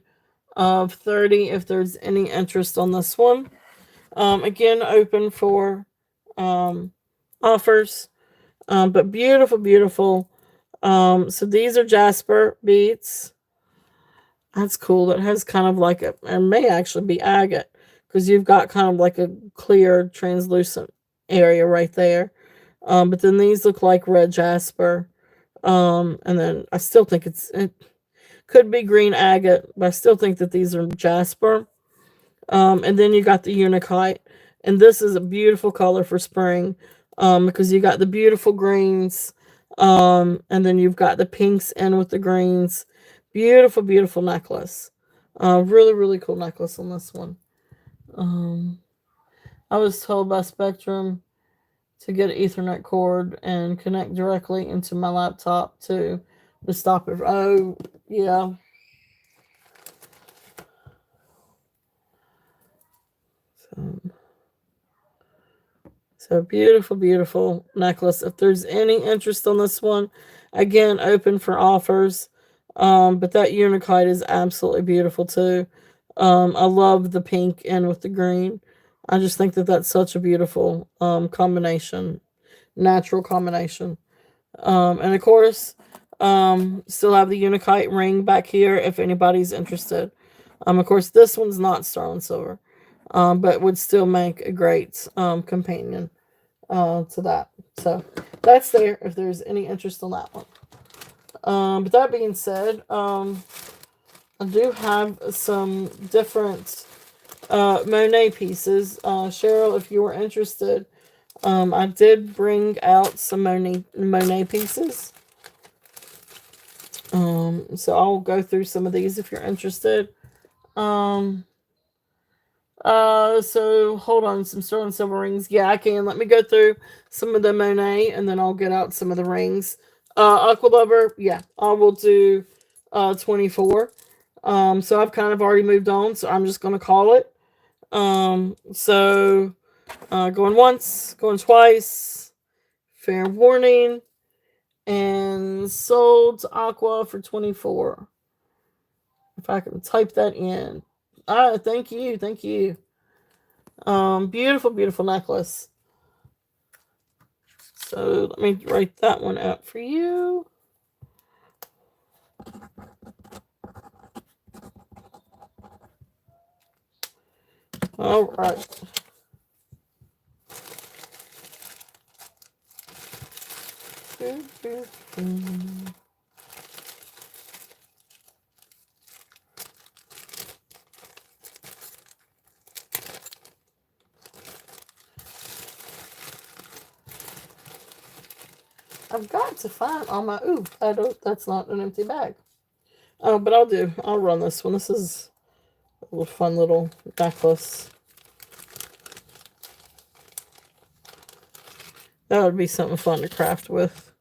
[SPEAKER 1] of 30 if there's any interest on this one. Again, open for offers. But beautiful, beautiful. So these are jasper beads. That's cool. That has kind of like it may actually be agate because you've got kind of like a clear, translucent area right there. But then these look like red jasper. And then I still think it could be green agate, but I still think that these are jasper. And then you got the unakite, and this is a beautiful color for spring, because you got the beautiful greens, and then you've got the pinks in with the greens. Beautiful, beautiful necklace. Really, really cool necklace on this one. Um, I was told by Spectrum to get an Ethernet cord and connect directly into my laptop to stop it. Oh, yeah. So beautiful, beautiful necklace. If there's any interest on this one, again, open for offers. But that unikite is absolutely beautiful too. I love the pink in with the green. I just think that that's such a beautiful combination, natural combination. And of course, still have the unikite ring back here if anybody's interested. Of course, this one's not sterling silver, but would still make a great companion to that. So that's there if there's any interest on that one. But that being said, I do have some different Monet pieces. Cheryl, if you were interested, I did bring out some Monet pieces. So I'll go through some of these if you're interested. So hold on, some sterling silver rings. Yeah, I can. Let me go through some of the Monet, and then I'll get out some of the rings. Aqua Lover, yeah, I will do 24. So I've kind of already moved on, so I'm just gonna call it. So going once, going twice, fair warning, and sold to Aqua for 24. If I can type that in. Thank you, thank you. Beautiful, beautiful necklace. So let me write that one out for you. All right. I've got to find all my. Ooh, that's not an empty bag. But I'll run this one. This is a little fun little necklace. That would be something fun to craft with.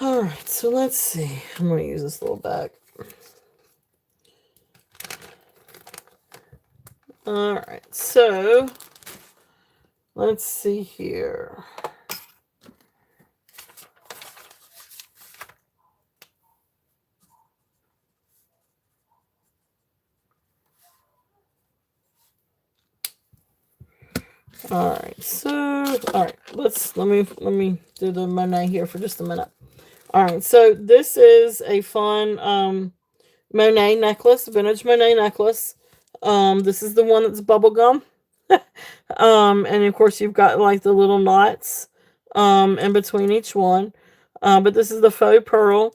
[SPEAKER 1] All right, so let's see. I'm going to use this little bag. All right, so let's see here. All right, so let me do the Monet here for just a minute. All right, so this is a fun Monet necklace, vintage Monet necklace. This is the one that's bubblegum. And of course you've got like the little knots in between each one. But this is the faux pearl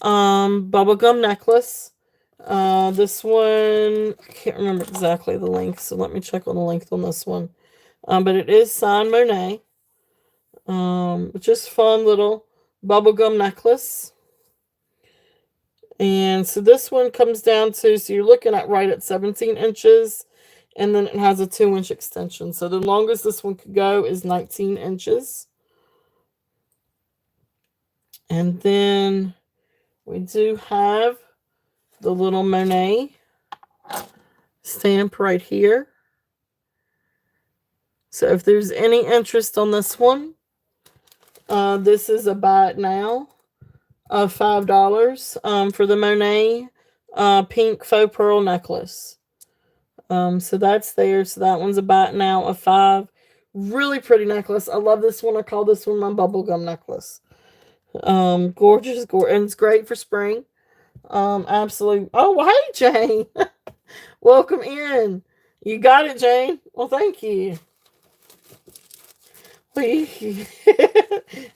[SPEAKER 1] bubblegum necklace. This one, I can't remember exactly the length, so let me check on the length on this one. But it is signed Monet. Just fun little bubblegum necklace. And so this one comes down to, so you're looking at right at 17 inches, and then it has a 2-inch extension. So the longest this one could go is 19 inches. And then we do have the little Monet stamp right here. So if there's any interest on this one, this is a buy it now of $5 for the Monet pink faux pearl necklace. So that's there. So that one's a buy it now of $5. Really pretty necklace. I love this one. I call this one my bubblegum necklace. Gorgeous, and it's great for spring. Absolutely. Oh, hey, Jane. Welcome in. You got it, Jane. Well, thank you.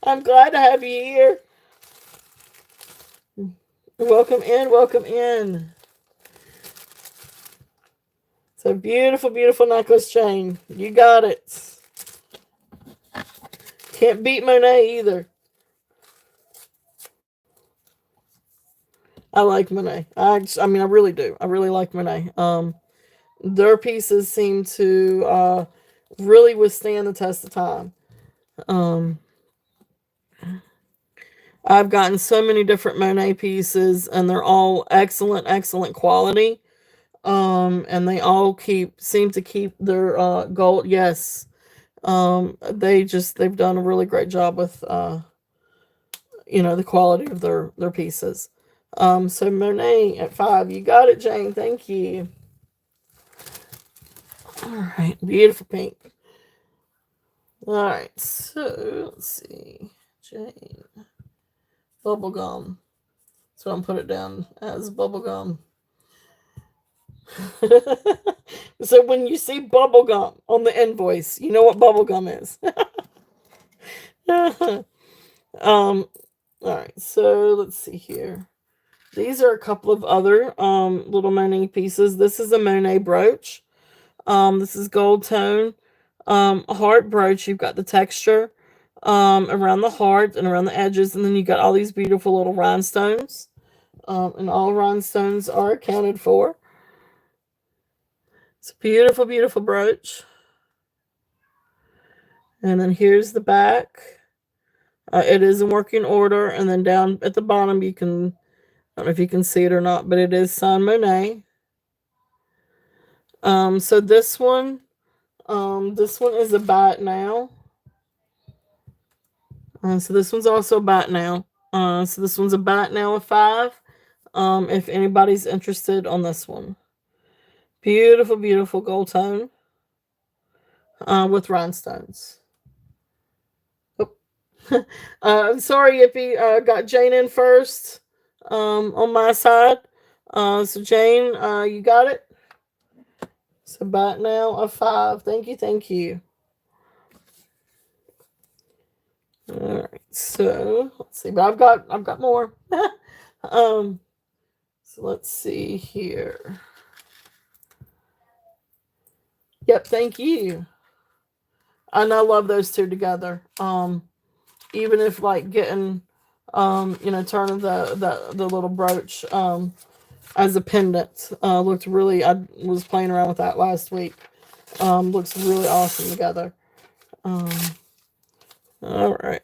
[SPEAKER 1] I'm glad to have you here. Welcome in, welcome in. It's a beautiful, beautiful necklace, Jane. You got it. Can't beat Monet either. I like Monet. I mean, I really do. I really like Monet. Their pieces seem to really withstand the test of time. I've gotten so many different Monet pieces, and they're all excellent, excellent quality. And they all seem to keep their gold. Yes. They've done a really great job with the quality of their pieces. So Monet at $5. You got it, Jane. Thank you. All right, beautiful pink. All right, so let's see, Jane. Bubblegum. So I'm put it down as bubblegum. So when you see bubblegum on the invoice, you know what bubblegum is. All right, so let's see here. These are a couple of other little Monet pieces. This is a Monet brooch. This is gold tone heart brooch. You've got the texture around the heart and around the edges, and then you got all these beautiful little rhinestones. And all rhinestones are accounted for. It's a beautiful, beautiful brooch. And then here's the back. It is in working order, and then down at the bottom you can, I don't know if you can see it or not, but it is signed Monet. So this one is a buy it now. So this one's also a buy it now. So this one's a buy it now of $5. If anybody's interested on this one. Beautiful, beautiful gold tone. With rhinestones. Oh. Sorry, Yippee. Got Jane in first. On my side. So Jane, you got it? It's about now of $5. Thank you, thank you. All right, so let's see. But I've got more. So let's see here. Yep, thank you. And I love those two together. Even if like getting, turning the little brooch as a pendant looked really. I was playing around with that last week. Looks really awesome together. All right.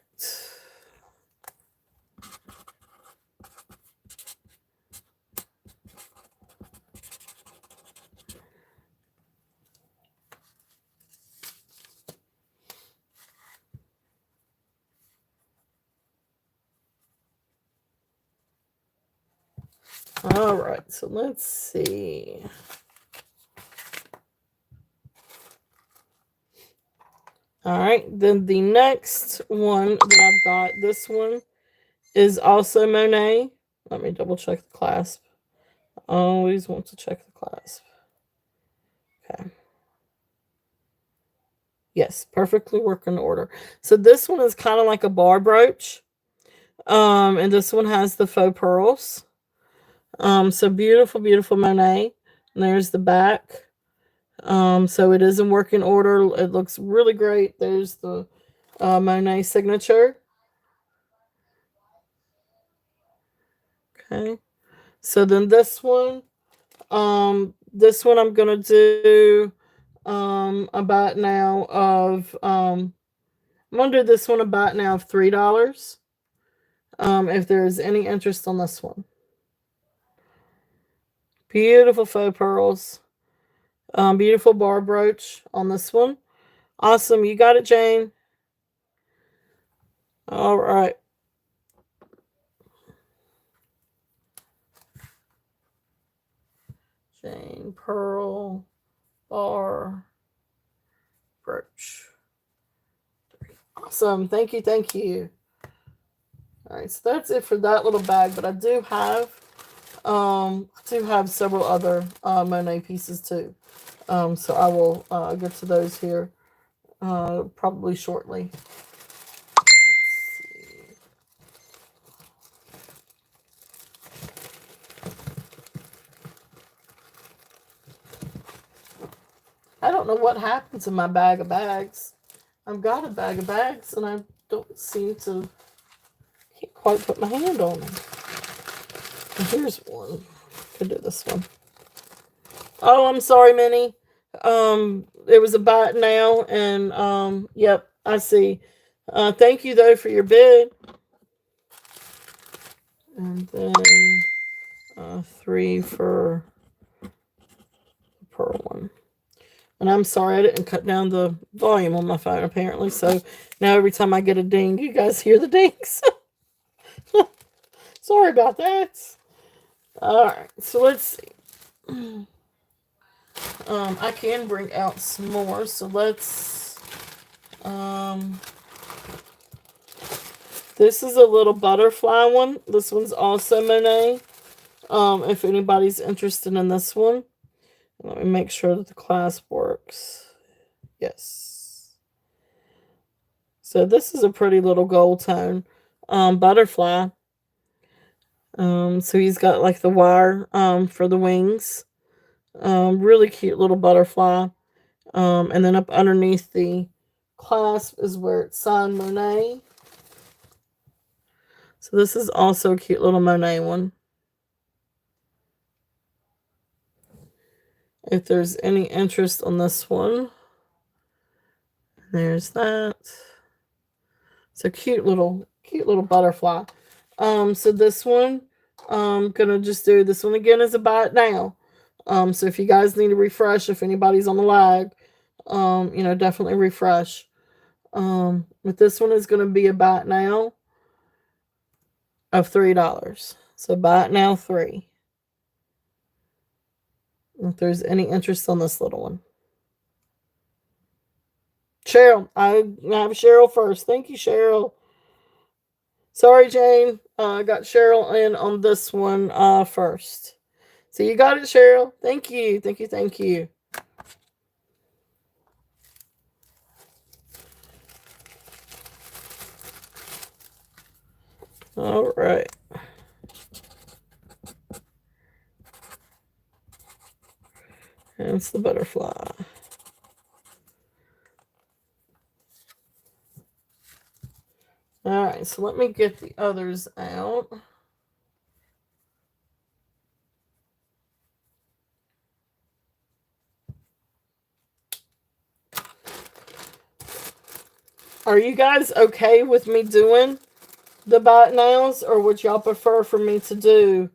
[SPEAKER 1] All right, so let's see. All right, then the next one that I've got, this one is also Monet. Let me double check the clasp. I always want to check the clasp. Okay. Yes, perfectly working order. So this one is kind of like a bar brooch. And this one has the faux pearls. So beautiful, beautiful Monet. And there's the back. So it is in working order. It looks really great. There's the Monet signature. Okay. So then this one I'm gonna do about now of I'm gonna do this one about now of $3. If there's any interest on this one. Beautiful faux pearls. Beautiful bar brooch on this one. Awesome. You got it, Jane. All right. Jane Pearl bar brooch. Awesome. Thank you. Thank you. All right. So that's it for that little bag. But I do have several other Monet pieces too. So I will get to those here probably shortly. I don't know what happened to my bag of bags. I've got a bag of bags and I don't seem to, can't quite put my hand on them. Here's one. Could do this one. Oh, I'm sorry, Minnie. It was about now, and yep, I see. Thank you though for your bid. And then 3 for the pearl one. And I'm sorry I didn't cut down the volume on my phone apparently. So now every time I get a ding, you guys hear the dings. Sorry about that. All right, so let's see. I can bring out some more. So let's. This is a little butterfly one. This one's also Monet. If anybody's interested in this one, let me make sure that the clasp works. Yes. So this is a pretty little gold tone butterfly. So he's got like the wire for the wings. Really cute little butterfly. And then up underneath the clasp is where it's signed Monet. So this is also a cute little Monet one. If there's any interest on this one, there's that. It's a cute little butterfly. So this one, I'm gonna just do this one again as a buy it now. So if you guys need to refresh, if anybody's on the lag, definitely refresh. But this one is gonna be a buy it now of $3. So buy it now 3. If there's any interest on this little one. Cheryl, I have Cheryl first. Thank you, Cheryl. Sorry, Jane. I got Cheryl in on this one first. So you got it, Cheryl. Thank you. Thank you. Thank you. All right. And it's the butterfly. All right, so let me get the others out. Are you guys okay with me doing the buy it nows, or would y'all prefer for me to do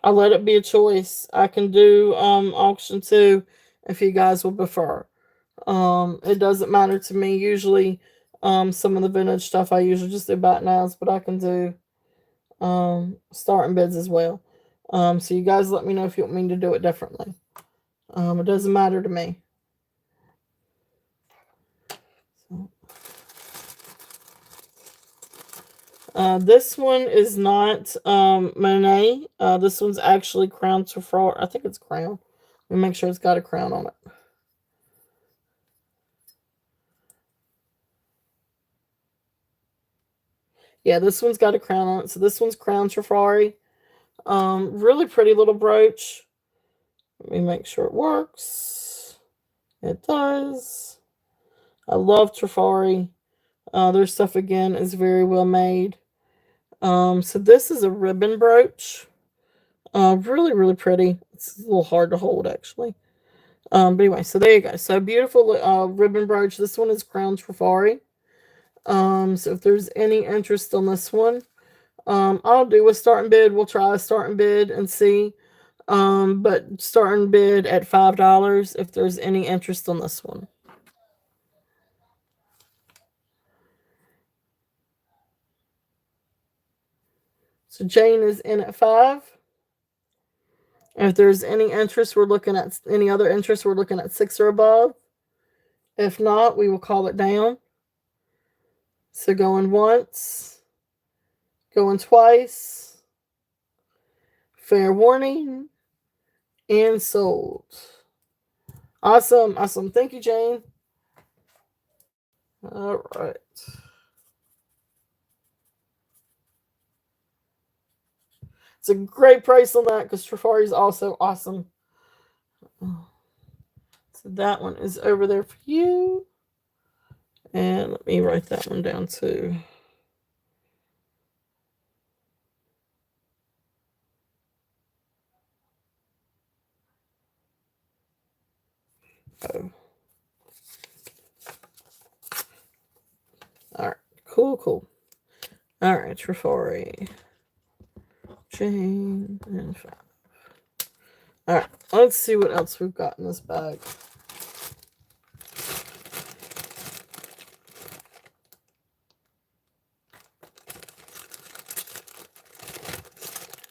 [SPEAKER 1] I'll let it be a choice. I can do auction too if you guys would prefer. It doesn't matter to me. Usually some of the vintage stuff I usually just do buy it nows, but I can do starting bids as well. So you guys let me know if you want me to do it differently. It doesn't matter to me. This one is not Monet. This one's actually Crown Trafalgar. I think it's Crown. Let me make sure it's got a crown on it. Yeah, this one's got a crown on it. So this one's Crown Trafalgar. Really pretty little brooch. Let me make sure it works. It does. I love Trafalgar. Their stuff again is very well made. So this is a ribbon brooch. Really, really pretty. It's a little hard to hold actually. But anyway, so there you go. So beautiful ribbon brooch. This one is Crown Trafalgar. So if there's any interest on this one, I'll do a starting bid. We'll try a starting bid and see. But starting bid at $5 if there's any interest on this one. So Jane is in at 5. If there's any interest, we're looking at any other interest, we're looking at 6 or above. If not, we will call it down. So going once, going twice, fair warning, and sold. Awesome, awesome. Thank you, Jane. All right. It's a great price on that because Trafalgar is also awesome. So that one is over there for you. And let me write that one down too. Oh. All right. Cool, cool. All right, Trafalgar. Jane and 5. All right, let's see what else we've got in this bag.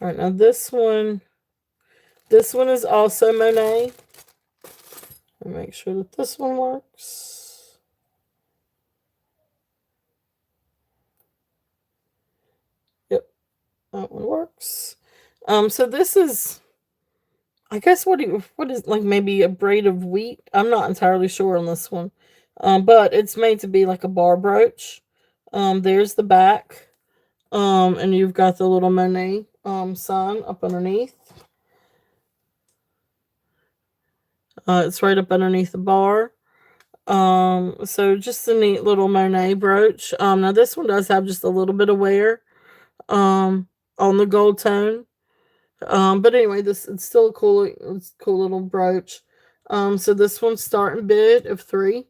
[SPEAKER 1] All right, now this one is also Monet. Make sure that this one works. Yep, that one works. So this is, I guess, what is like maybe a braid of wheat. I'm not entirely sure on this one, but it's made to be like a bar brooch. There's the back, and you've got the little Monet sign up underneath. It's right up underneath the bar. So just a neat little Monet brooch. Now this one does have just a little bit of wear, on the gold tone. But anyway, it's still a cool little brooch. So this one's starting bid of 3.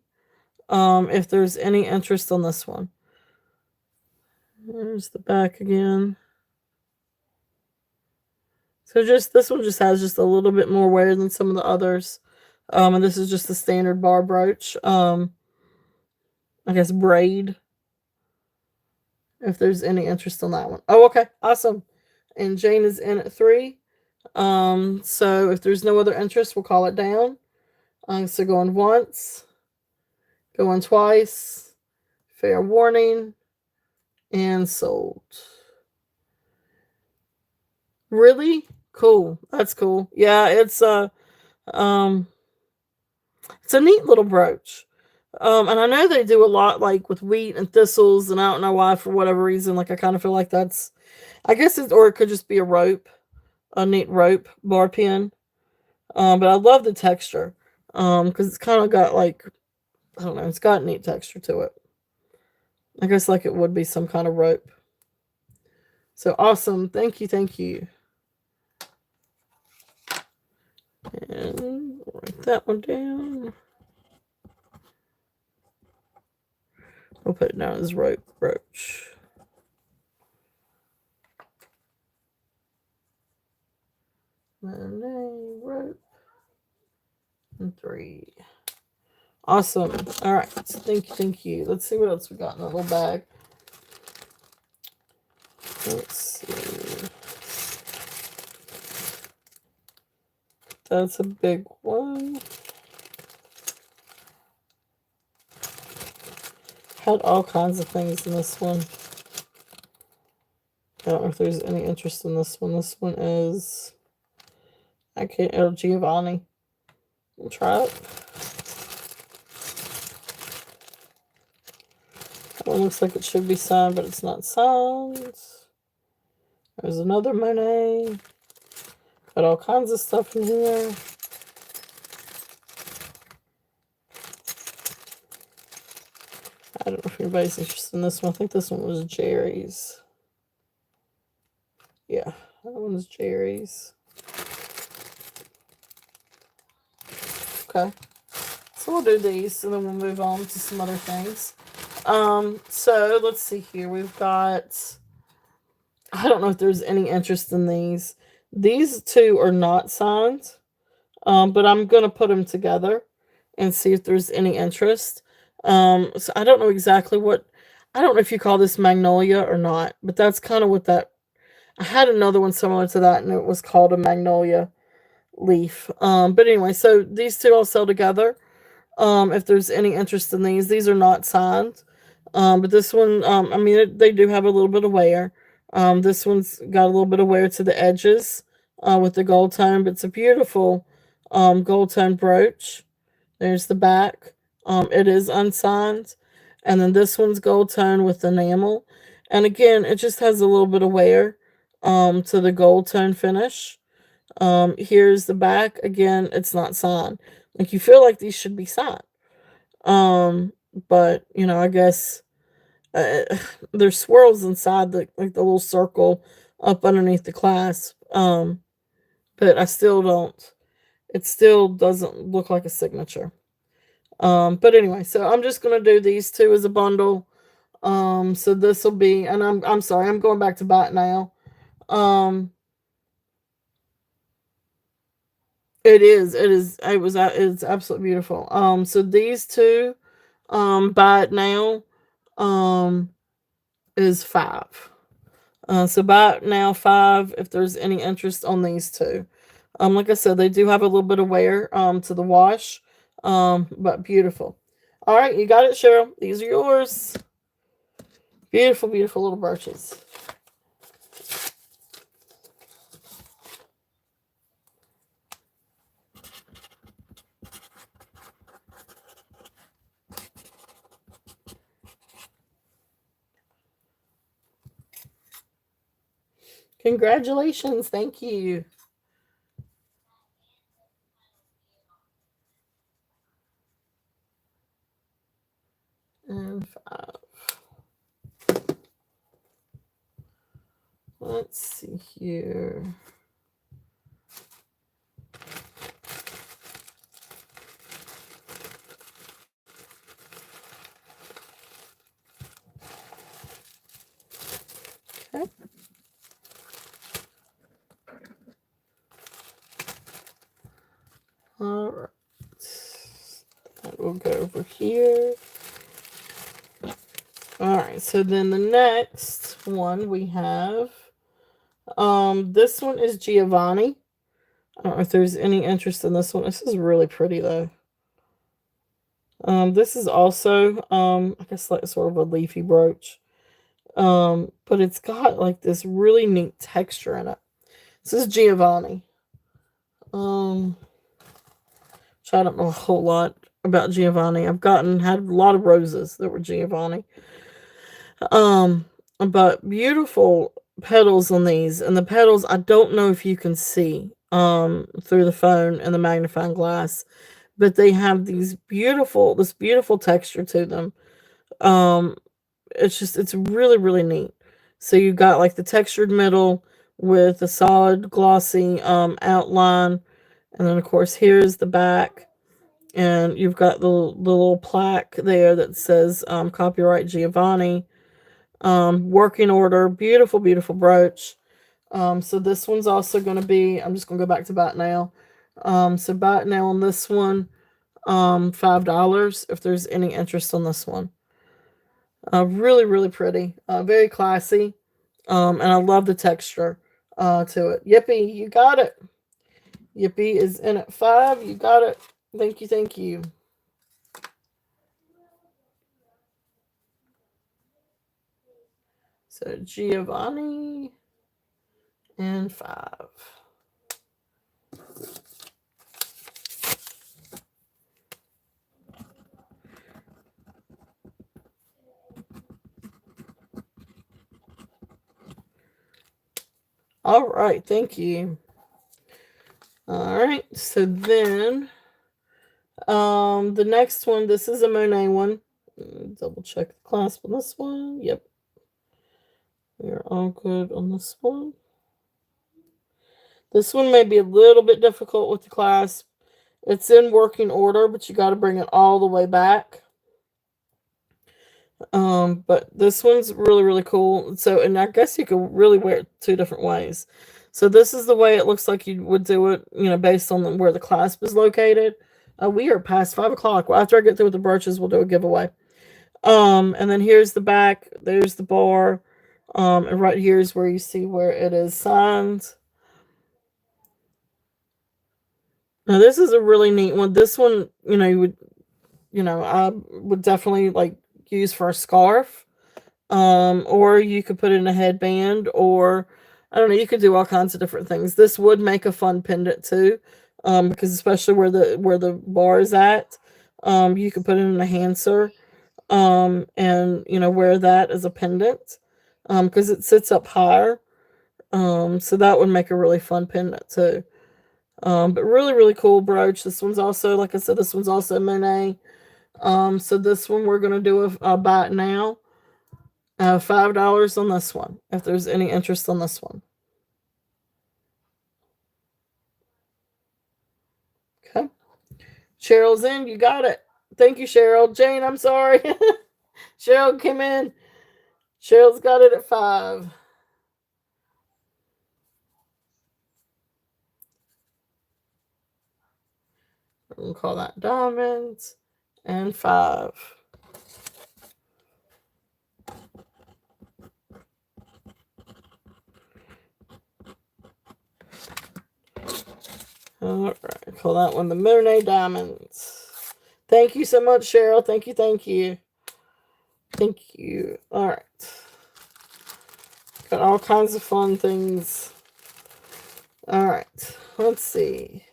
[SPEAKER 1] If there's any interest on this one. There's the back again. So this one just has just a little bit more wear than some of the others. And this is just the standard bar brooch. I guess braid. If there's any interest on that one. Oh, okay. Awesome. And Jane is in at 3. So if there's no other interest, we'll call it down. So going once, going twice, fair warning, and sold. Really cool. That's cool. Yeah, it's a neat little brooch. And I know they do a lot like with wheat and thistles, and I don't know why, for whatever reason. Like I kind of feel like that's, I guess or it could just be a neat rope bar pin. But I love the texture. Because it's kind of got like, I don't know, it's got neat texture to it. I guess like it would be some kind of rope. So awesome. Thank you, thank you. And write that one down. We'll put it down as rope brooch. Monet rope. And 3. Awesome. All right. Thank you, thank you. Let's see what else we got in that little bag. Let's see. That's a big one. Had all kinds of things in this one. I don't know if there's any interest in this one. This one is, I can't, El Giovanni. We'll try it. That one looks like it should be signed, but it's not signed. There's another Monet. Got all kinds of stuff in here. I don't know if anybody's interested in this one. I think this one was Jerry's. Yeah, that one was Jerry's. Okay. So we'll do these and then we'll move on to some other things. So let's see here. We've got, I don't know if there's any interest in these. These two are not signed, but I'm going to put them together and see if there's any interest. So I don't know exactly what, I don't know if you call this magnolia or not, but that's kind of what that, I had another one similar to that and it was called a magnolia leaf. But anyway, so these two I'll sell together. If there's any interest in these are not signed. But this one, I mean, they do have a little bit of wear. This one's got a little bit of wear to the edges with the gold tone, but it's a beautiful gold tone brooch. There's the back. It is unsigned. And then this one's gold tone with enamel. And again, it just has a little bit of wear to the gold tone finish. Here's the back. Again, it's not signed. Like, you feel like these should be signed. But, you know, I guess there's swirls inside the, like, the little circle up underneath the clasp. But I still don't, it still doesn't look like a signature. But anyway, so I'm just going to do these two as a bundle. So this will be, and I'm sorry, I'm going back to buy it now. It's absolutely beautiful. So these two, buy it now, is $5. So buy it now, $5, if there's any interest on these two. Like I said, they do have a little bit of wear, to the wash, but beautiful. All right, you got it, Cheryl. These are yours. Beautiful, beautiful little brooches. Congratulations. Thank you. And 5. Let's see here. Okay. All right. That will go over here. All right. So then the next one we have, this one is Giovanni. I don't know if there's any interest in this one. This is really pretty though. This is also, I guess like sort of a leafy brooch. But it's got like this really neat texture in it. This is Giovanni. Which I don't know a whole lot about Giovanni. I've had a lot of roses that were Giovanni. But beautiful petals on these, and the petals I don't know if you can see through the phone and the magnifying glass, but they have this beautiful texture to them. It's really, really neat. So you got like the textured middle with a solid glossy outline, and then of course here's the back, and you've got the little plaque there that says copyright Giovanni. Working order, beautiful, beautiful brooch. So this one's also going to be, I'm just going to go back to buy it now. So buy it now on this one, $5 if there's any interest on this one. Really, really pretty, very classy. And I love the texture to it. Yippee, you got it. Yippee is in at 5. You got it. Thank you, thank you. So Giovanni and 5. All right, thank you. All right, so then the next one, this is a Monet one. Double check the clasp on this one. Yep. We're all good on this one. This one may be a little bit difficult with the clasp. It's in working order, but you got to bring it all the way back. But this one's really, really cool. So, and I guess you could really wear it 2 different ways. So this is the way it looks like you would do it, based on where the clasp is located. We are past 5 o'clock. Well, after I get through with the brooches, we'll do a giveaway. And then here's the back. There's the bar. And right here is where you see where it is signed. Now this is a really neat one. This one, I would definitely like use for a scarf. Or you could put it in a headband, or I don't know, you could do all kinds of different things. This would make a fun pendant too. Because especially where the bar is at, you could put it in a handser, and wear that as a pendant, because it sits up higher. So that would make a really fun pendant too. But really, really cool brooch. This one's also, like I said, this one's also Monet. So this one we're gonna do a buy it now. $5 on this one, if there's any interest on this one. Okay. Cheryl's in. You got it. Thank you, Cheryl. Jane, I'm sorry. Cheryl came in. Cheryl's got it at 5. We're going to call that diamonds and 5. All right. Call that one the Monet Diamonds. Thank you so much, Cheryl. Thank you. Thank you. Thank you. All right. Got all kinds of fun things. All right. Let's see.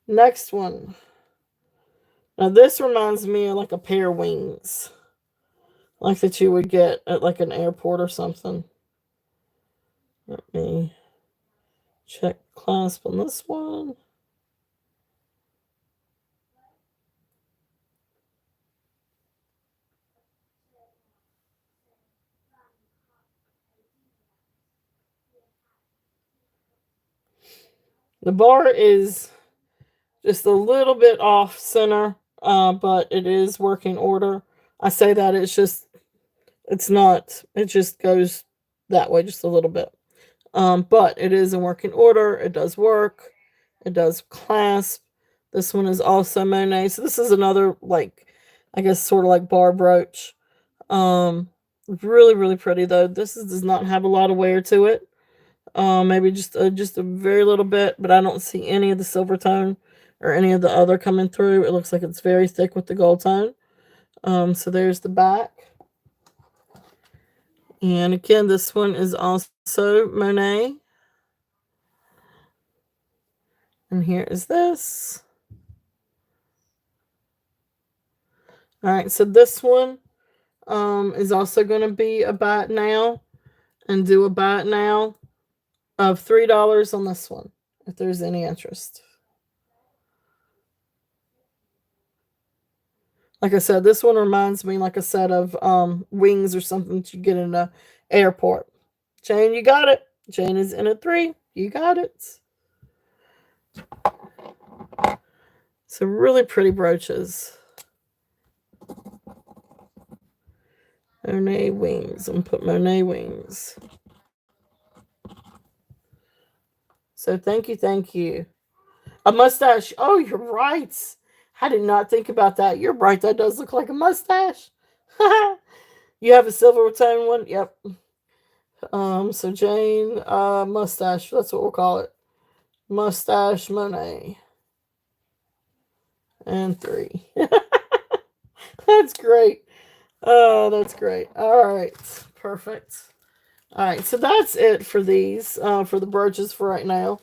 [SPEAKER 1] Next one. Now this reminds me of like a pair of wings, like that you would get at like an airport or something. Let me check clasp on this one. The bar is just a little bit off center, but it is working order. I say that it's not, it just goes that way just a little bit. But it is in working order. It does work. It does clasp. This one is also Monet. So this is another, like, I guess sort of like bar brooch. Really, really pretty though. Does not have a lot of wear to it. Maybe just a very little bit, but I don't see any of the silver tone or any of the other coming through. It looks like it's very thick with the gold tone. So there's the back. And again, this one is also Monet. And here is this. All right, so this one is also going to be a buy it now, and do a buy it now of $3 on this one, if there's any interest. Like I said, this one reminds me like a set of wings or something that you get in an airport. Jane, you got it. Jane is in at 3. You got it. So really pretty brooches. Monet wings. I'm going to put Monet wings. So thank you, thank you. A mustache. Oh, you're right. I did not think about that. You're right. That does look like a mustache. You have a silver tone one? Yep. So Jane, mustache. That's what we'll call it. Mustache Monet. And 3. That's great. Oh, that's great. All right. Perfect. All right. So that's it for these, for the brooches for right now.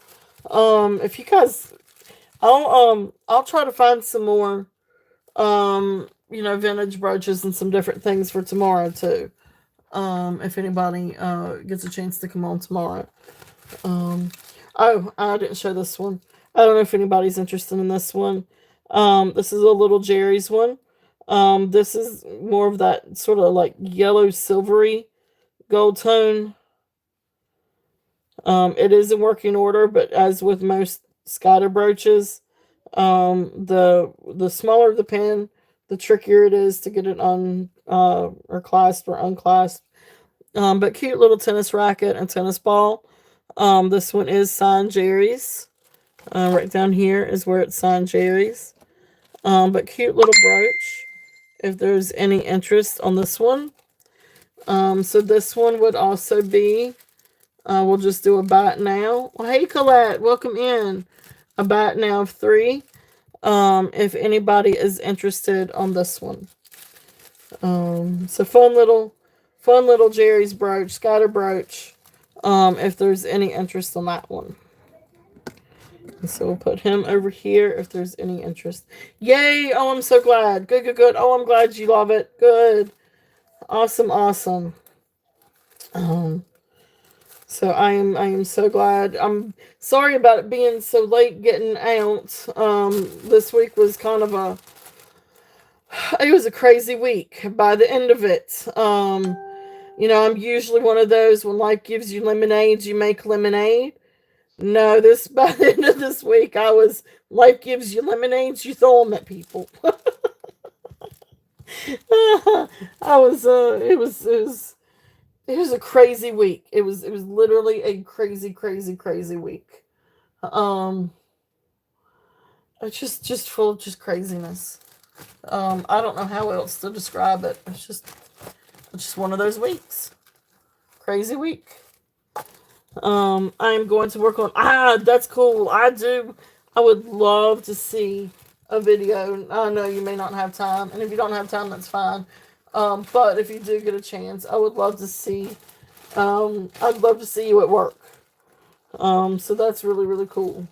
[SPEAKER 1] If you guys, I'll try to find some more, vintage brooches and some different things for tomorrow too. If anybody, gets a chance to come on tomorrow. Um, oh, I didn't show this one. I don't know if anybody's interested in this one. This is a little Jerry's one. This is more of that sort of like yellow silvery gold tone. It is in working order, but as with most scatter brooches, the smaller the pin, the trickier it is to get it or clasped or unclasped. But cute little tennis racket and tennis ball. This one is signed Jerry's. Right down here is where it's signed Jerry's. But cute little brooch. If there's any interest on this one. So this one would also be, we'll just do a bat now. Well, hey Colette, welcome in. A bat now of 3. If anybody is interested on this one. So fun little Jerry's brooch, scatter brooch. If there's any interest on that one. And so we'll put him over here if there's any interest. Yay! Oh, I'm so glad. Good, good, good. Oh, I'm glad you love it. Good. Awesome, awesome. So I am so glad. I'm sorry about it being so late getting out. This week was kind of it was a crazy week by the end of it. I'm usually one of those when life gives you lemonade, you make lemonade. No, this by the end of this week, life gives you lemonades, you throw them at people. It was a crazy week. It was literally a crazy, crazy, crazy week. Um, it's just full of just craziness. I don't know how else to describe it. It's just one of those weeks. Crazy week. I'm going to work on. That's cool. I would love to see a video. I know you may not have time, and if you don't have time, that's fine. But if you do get a chance, I would love to see. I'd love to see you at work. So that's really really cool.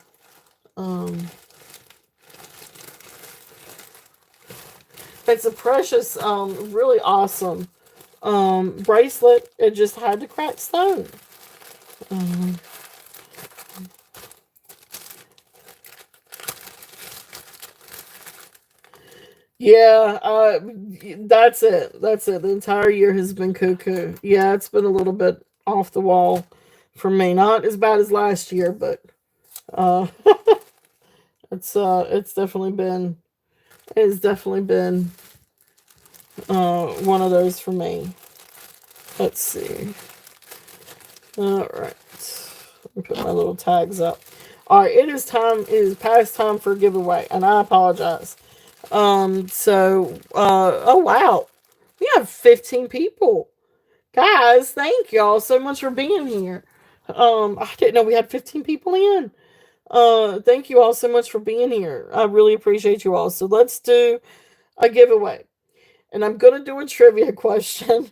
[SPEAKER 1] Um, it's a precious, really awesome, bracelet. It just had the cracked stone. Um, Yeah, that's it. That's it. The entire year has been cuckoo. Yeah, it's been a little bit off the wall for me. Not as bad as last year, but uh it's definitely been one of those for me. Let's see. All right. Let me put my little tags up. All right, it is past time for a giveaway, and I apologize. Oh wow. We have 15 people. Guys, thank y'all so much for being here. I didn't know we had 15 people in. Thank you all so much for being here. I really appreciate you all. So let's do a giveaway. And I'm gonna do a trivia question.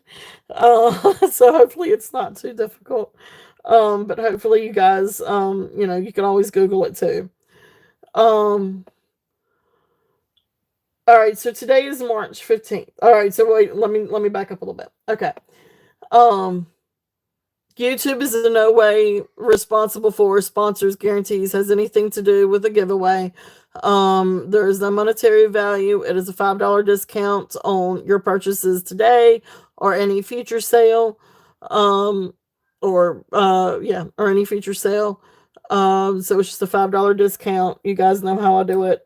[SPEAKER 1] So hopefully it's not too difficult. But hopefully you guys, you can always Google it too. Um, all right, so today is March 15th. All right, so wait, let me back up a little bit. Okay. Um, YouTube is in no way responsible for sponsors, guarantees, has anything to do with the giveaway. There is no monetary value. It is a $5 discount on your purchases today or any future sale. Um, or any future sale. So it's just a $5 discount. You guys know how I do it.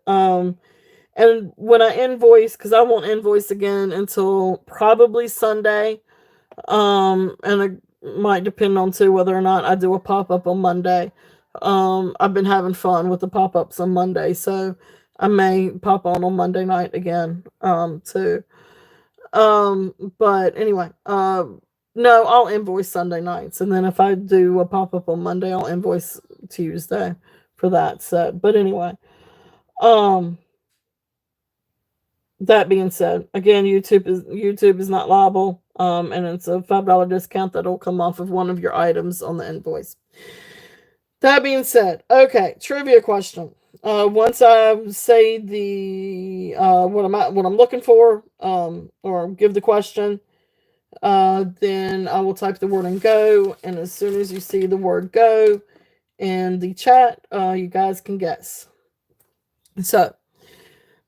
[SPEAKER 1] And when I invoice, because I won't invoice again until probably Sunday. And it might depend on too whether or not I do a pop up on Monday. I've been having fun with the pop ups on Monday, so I may pop on Monday night again. Too. But anyway, no, I'll invoice Sunday nights, and then if I do a pop up on Monday, I'll invoice Tuesday for that. So, but anyway, um, that being said, again, YouTube is not liable, and it's a $5 discount that'll come off of one of your items on the invoice. That being said, okay, trivia question. Once I say the what I'm looking for, or give the question, then I will type the word and go, and as soon as you see the word go in the chat, you guys can guess. So,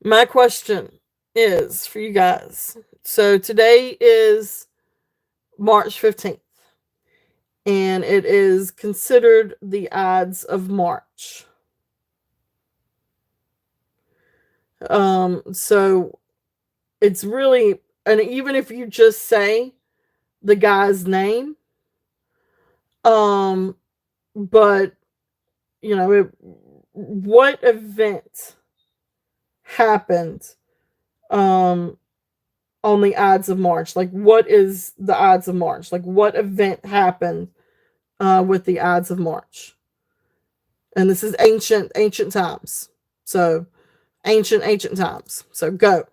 [SPEAKER 1] my question is for you guys. So today is March 15th, and it is considered the Ides of March. So it's really, and even if you just say the guy's name, but what event happened on the Ides of March? Like, what is the Ides of March? Like, what event happened with the Ides of March? And this is ancient times. So, ancient times. So, go.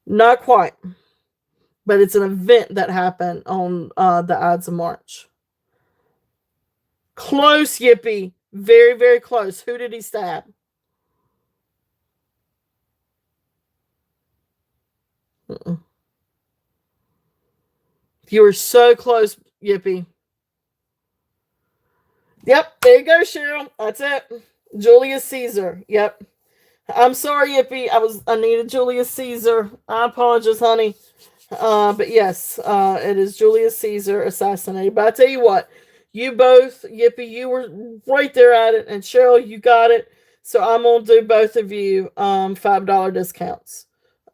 [SPEAKER 1] Not quite, but it's an event that happened on the Ides of March. Close, Yippee. Very, very close. Who did he stab? You were so close, Yippee. Yep, there you go, Cheryl. That's it. Julius Caesar. Yep. I'm sorry, Yippee. I needed Julius Caesar. I apologize, honey. But yes, it is Julius Caesar assassinated. But I tell you what, you both, Yippee, you were right there at it, and Cheryl, you got it. So I'm gonna do both of you $5 discounts.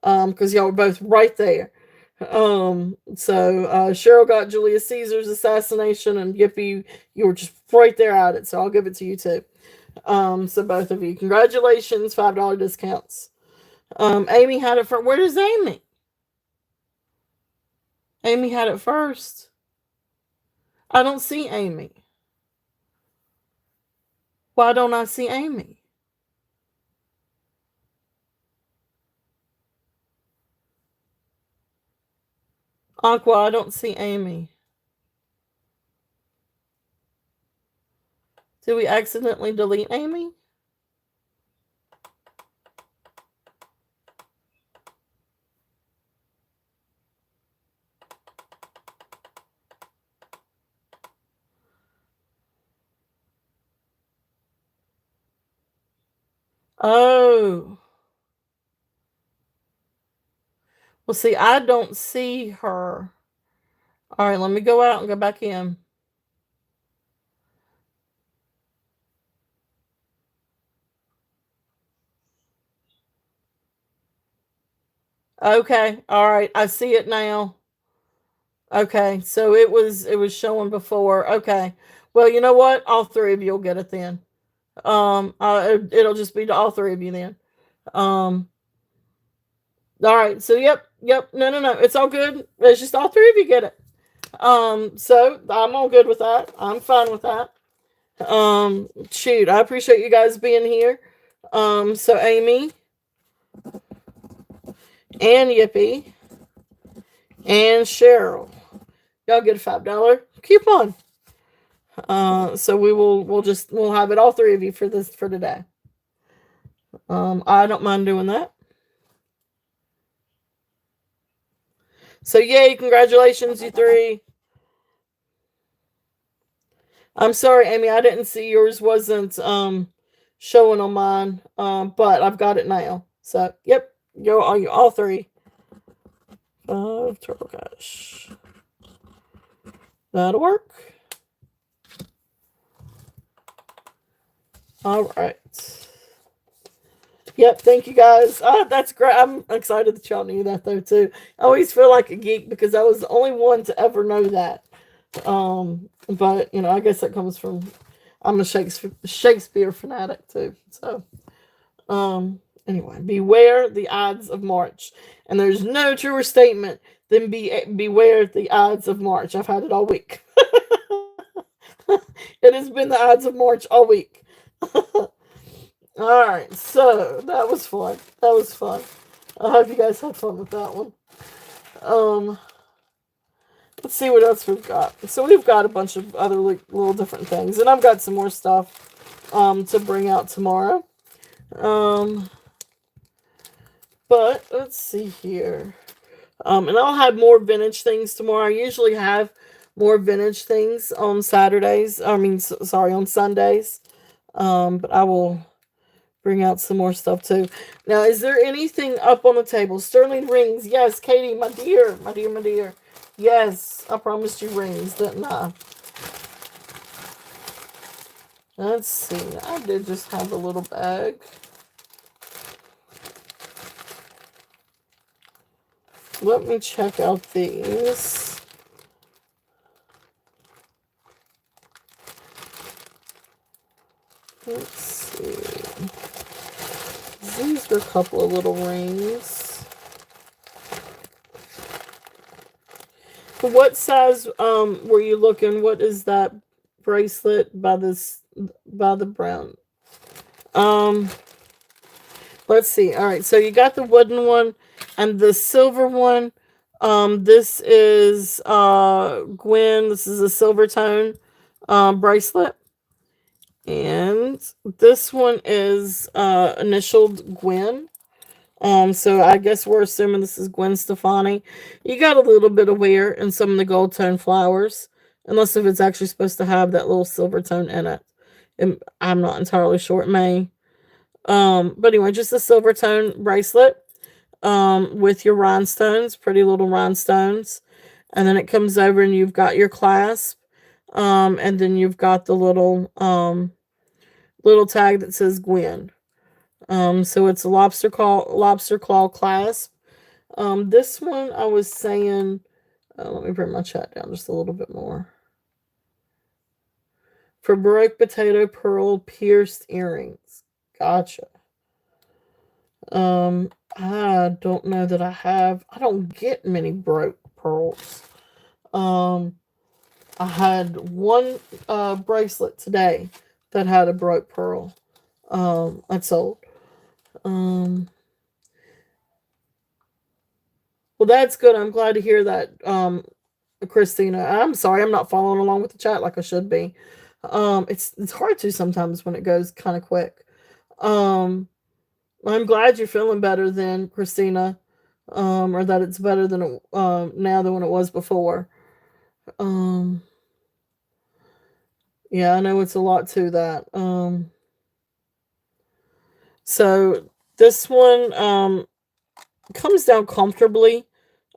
[SPEAKER 1] Because y'all were both right there. So Cheryl got Julius Caesar's assassination, and Yippee, you were just right there at it. So I'll give it to you too. So both of you, congratulations, $5 discounts. Amy had it first. Where is Amy? Amy had it first. I don't see Amy. Why don't I see Amy? Aqua, I don't see Amy. Did we accidentally delete Amy? Oh. Well, see, I don't see her. All right, let me go out and go back in. Okay, all right, I see it now. Okay, so it was showing before. Okay, well, you know what? All three of you will get it then. It'll just be to all three of you then. All right, so yep, no, it's all good. It's just all three of you get it. So I'm all good with that. I'm fine with that. Shoot, I appreciate you guys being here. So Amy and Yippee and Cheryl, y'all get a $5 coupon. So we'll have it all three of you for today. I don't mind doing that. So yay, congratulations, you three. I'm sorry, Amy, I didn't see yours wasn't showing on mine. But I've got it now. So yep, you all three. Turtle Cash. That'll work. All right. Yep, thank you guys. That's great. I'm excited that y'all knew that though too. I always feel like a geek because I was the only one to ever know that. But I guess that comes from I'm a Shakespeare fanatic too. So anyway, beware the Ides of March. And there's no truer statement than beware the Ides of March. I've had it all week. been the Ides of March all week. All right, so that was fun. That was fun. I hope you guys had fun with that one. Um, let's see what else we've got. So we've got a bunch of other little different things, and I've got some more stuff to bring out tomorrow. But let's see here. And I'll have more vintage things tomorrow. I usually have more vintage things on Saturdays. I mean, sorry, on Sundays. But I will bring out some more stuff too. Now, is there anything up on the table? Sterling rings. Yes, Katie, my dear, my dear, my dear. Yes, I promised you rings, didn't I? Let's see. I did just have a little bag. Let me check out these. Let's see. These are a couple of little rings. What size were you looking? What is that bracelet by the brown? Let's see. All right, so you got the wooden one and the silver one. This is Gwen. This is a silver tone bracelet. And this one is initialed Gwen. So I guess we're assuming this is Gwen Stefani. You got a little bit of wear in some of the gold tone flowers, unless if it's actually supposed to have that little silver tone in it. And I'm not entirely sure. It may. But anyway, just a silver tone bracelet with your rhinestones, pretty little rhinestones. And then it comes over and you've got your clasp. And then you've got the little tag that says Gwen. So it's a lobster claw clasp. This one I was saying, let me bring my chat down just a little bit more. For Baroque potato pearl pierced earrings. Gotcha. I don't know that I don't get many Baroque pearls. I had one bracelet today that had a Baroque pearl. I sold. Well, that's good. I'm glad to hear that, Christina. I'm sorry, I'm not following along with the chat like I should be. It's hard to sometimes when it goes kind of quick. I'm glad you're feeling better than Christina, or that it's better than it, now than when it was before. Yeah, I know it's a lot to that. So this one comes down comfortably,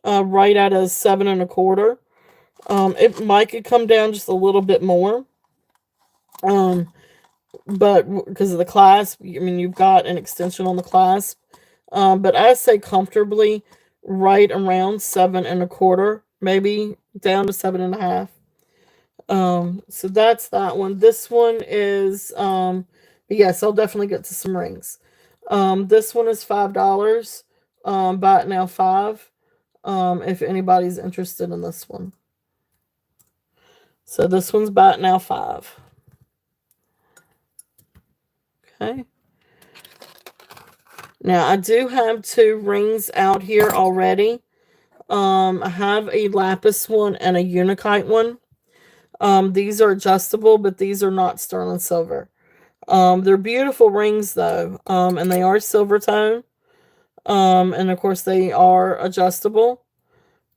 [SPEAKER 1] right at a 7 1/4. It might could come down just a little bit more. But because of the clasp, I mean, you've got an extension on the clasp. But I say comfortably right around 7 1/4, maybe down to 7 1/2. So that's that one. This one is, yes, I'll definitely get to some rings. This one is $5. Buy it now, 5. If anybody's interested in this one. So this one's buy it now, 5. Okay. Now I do have 2 rings out here already. I have a lapis one and a unakite one. These are adjustable, but these are not sterling silver. They're beautiful rings though. And they are silver tone. And of course they are adjustable.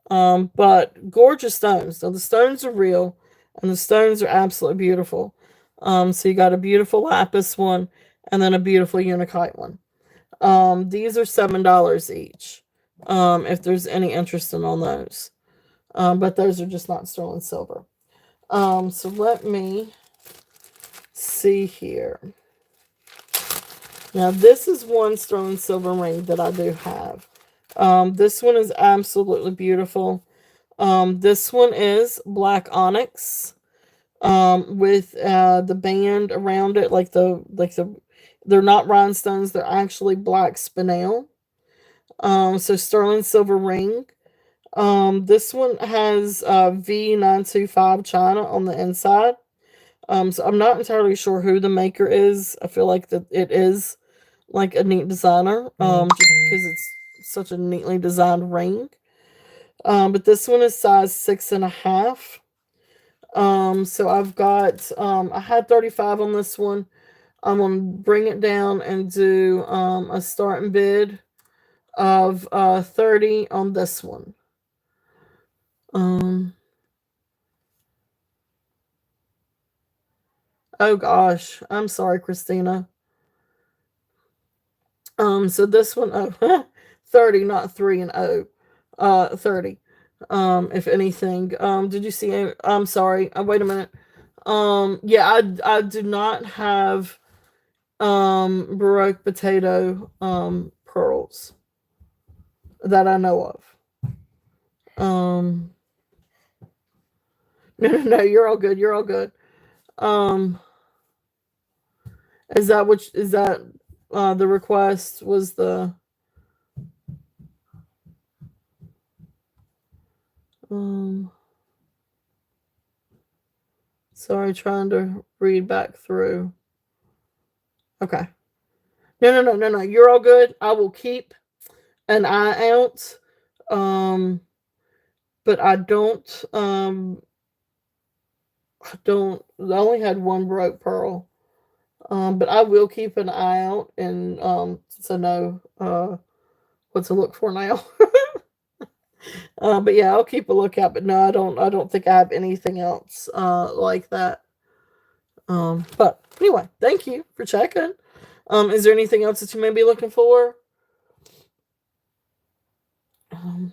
[SPEAKER 1] But gorgeous stones. So the stones are real and the stones are absolutely beautiful. So you got a beautiful lapis one and then a beautiful unakite one. These are $7 each. If there's any interest in on those. But those are just not sterling silver. So let me see here. Now this is one sterling silver ring that I do have. This one is absolutely beautiful. This one is black onyx. With the band around it, they're not rhinestones, they're actually black spinel. So sterling silver ring. This one has V925 China on the inside. So I'm not entirely sure who the maker is. I feel like that it is like a neat designer, just because it's such a neatly designed ring. But this one is size 6.5. So I've got, I had 35 on this one. I'm gonna bring it down and do a starting bid of 30 on this one. Um, oh gosh, I'm sorry, Christina. So this one, oh, 30, not 3 and O. 30. If anything. Did you see I'm sorry. Wait a minute. Yeah, I do not have Baroque potato pearls that I know of. No, you're all good. You're all good. Um, is that the request was the um sorry, trying to read back through. Okay. No. You're all good. I will keep an eye out. Um, but I only had one broke pearl. But I will keep an eye out and since I know what to look for now. But yeah, I'll keep a lookout. But no, I don't think I have anything else like that. But anyway, thank you for checking. Is there anything else that you may be looking for? Um,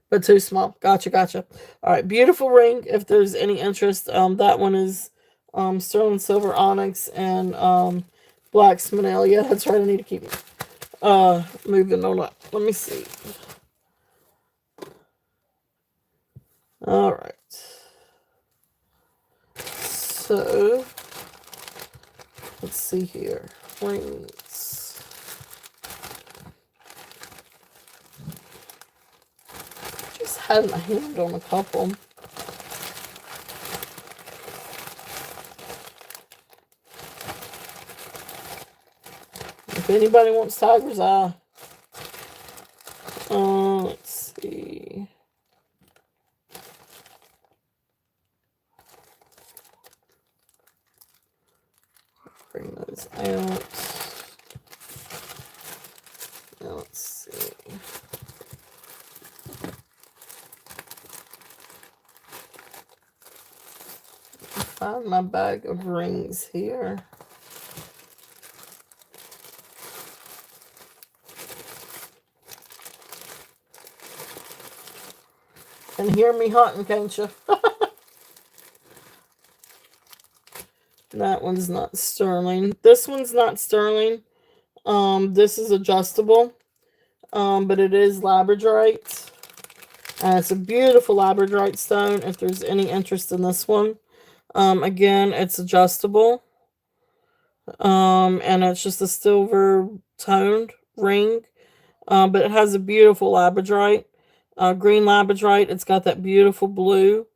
[SPEAKER 1] but too small. Gotcha. All right, beautiful ring. If there's any interest, that one is sterling silver onyx and black spinel. Yeah, that's right. I need to keep moving on up. Let me see. All right. So let's see here. Rings. Just had my hand on a couple. If anybody wants Tiger's Eye, let's see. Bring those out. Now let's see. Find my bag of rings here. And hear me hunting, can't you? That one's not sterling. This one's not sterling. This is adjustable. But it is labradorite. It's a beautiful labradorite stone if there's any interest in this one. Again, it's adjustable. And it's just a silver toned ring. But it has a beautiful labradorite. Green labradorite. It's got that beautiful blue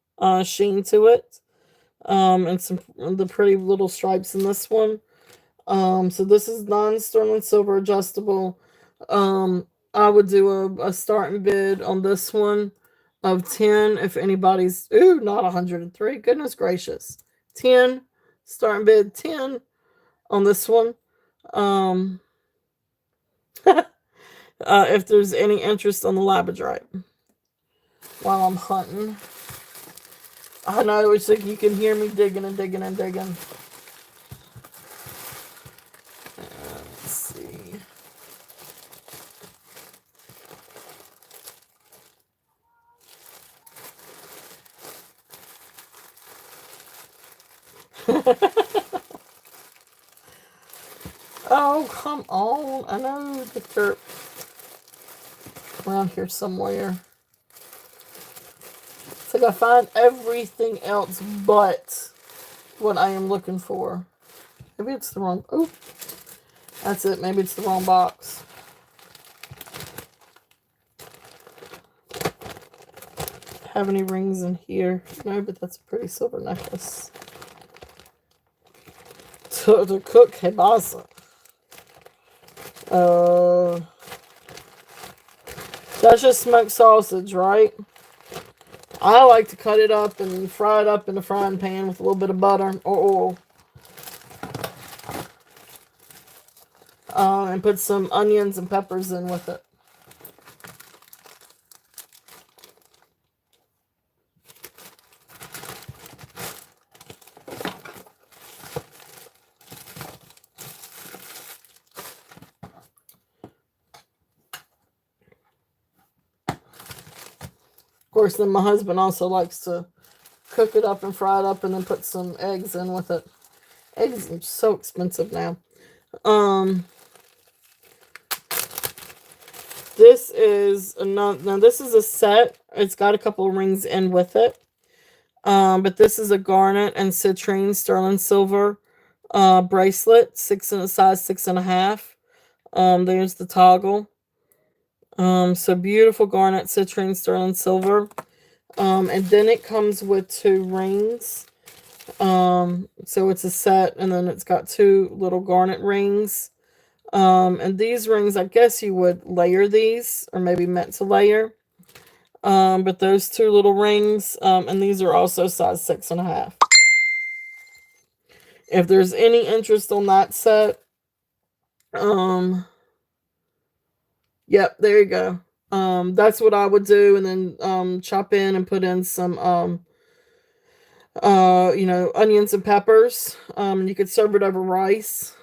[SPEAKER 1] sheen to it. And some of the pretty little stripes in this one. So this is non-sterling silver adjustable. I would do a starting bid on this one of 10 if anybody's not 103. Goodness gracious. 10 starting bid 10 on this one. If there's any interest on the labradorite while I'm hunting. I know it's like you can hear me digging and digging and digging. Let's see. Oh, come on. I know that they're around here somewhere. It's like I find everything else but what I am looking for. Maybe it's the wrong... Oh, that's it. Maybe it's the wrong box. have any rings in here. No, but that's a pretty silver necklace. To cook kielbasa. That's just smoked sausage, right? I like to cut it up and fry it up in the frying pan with a little bit of butter or oil. And put some onions and peppers in with it. Of course, then my husband also likes to cook it up and fry it up and then put some eggs in with it. Eggs are so expensive now. This is another. Now this is a set. It's got a couple of rings in with it. But this is a garnet and citrine sterling silver bracelet, size 6.5. There's the toggle. So beautiful garnet, citrine, sterling silver. And then it comes with 2 rings. So it's a set, and then it's got 2 little garnet rings. And these rings, I guess you would layer these, or maybe meant to layer. But those 2 little rings, and these are also size 6.5. If there's any interest on that set, yep, there you go. That's what I would do, and then chop in and put in some onions and peppers. You could serve it over rice.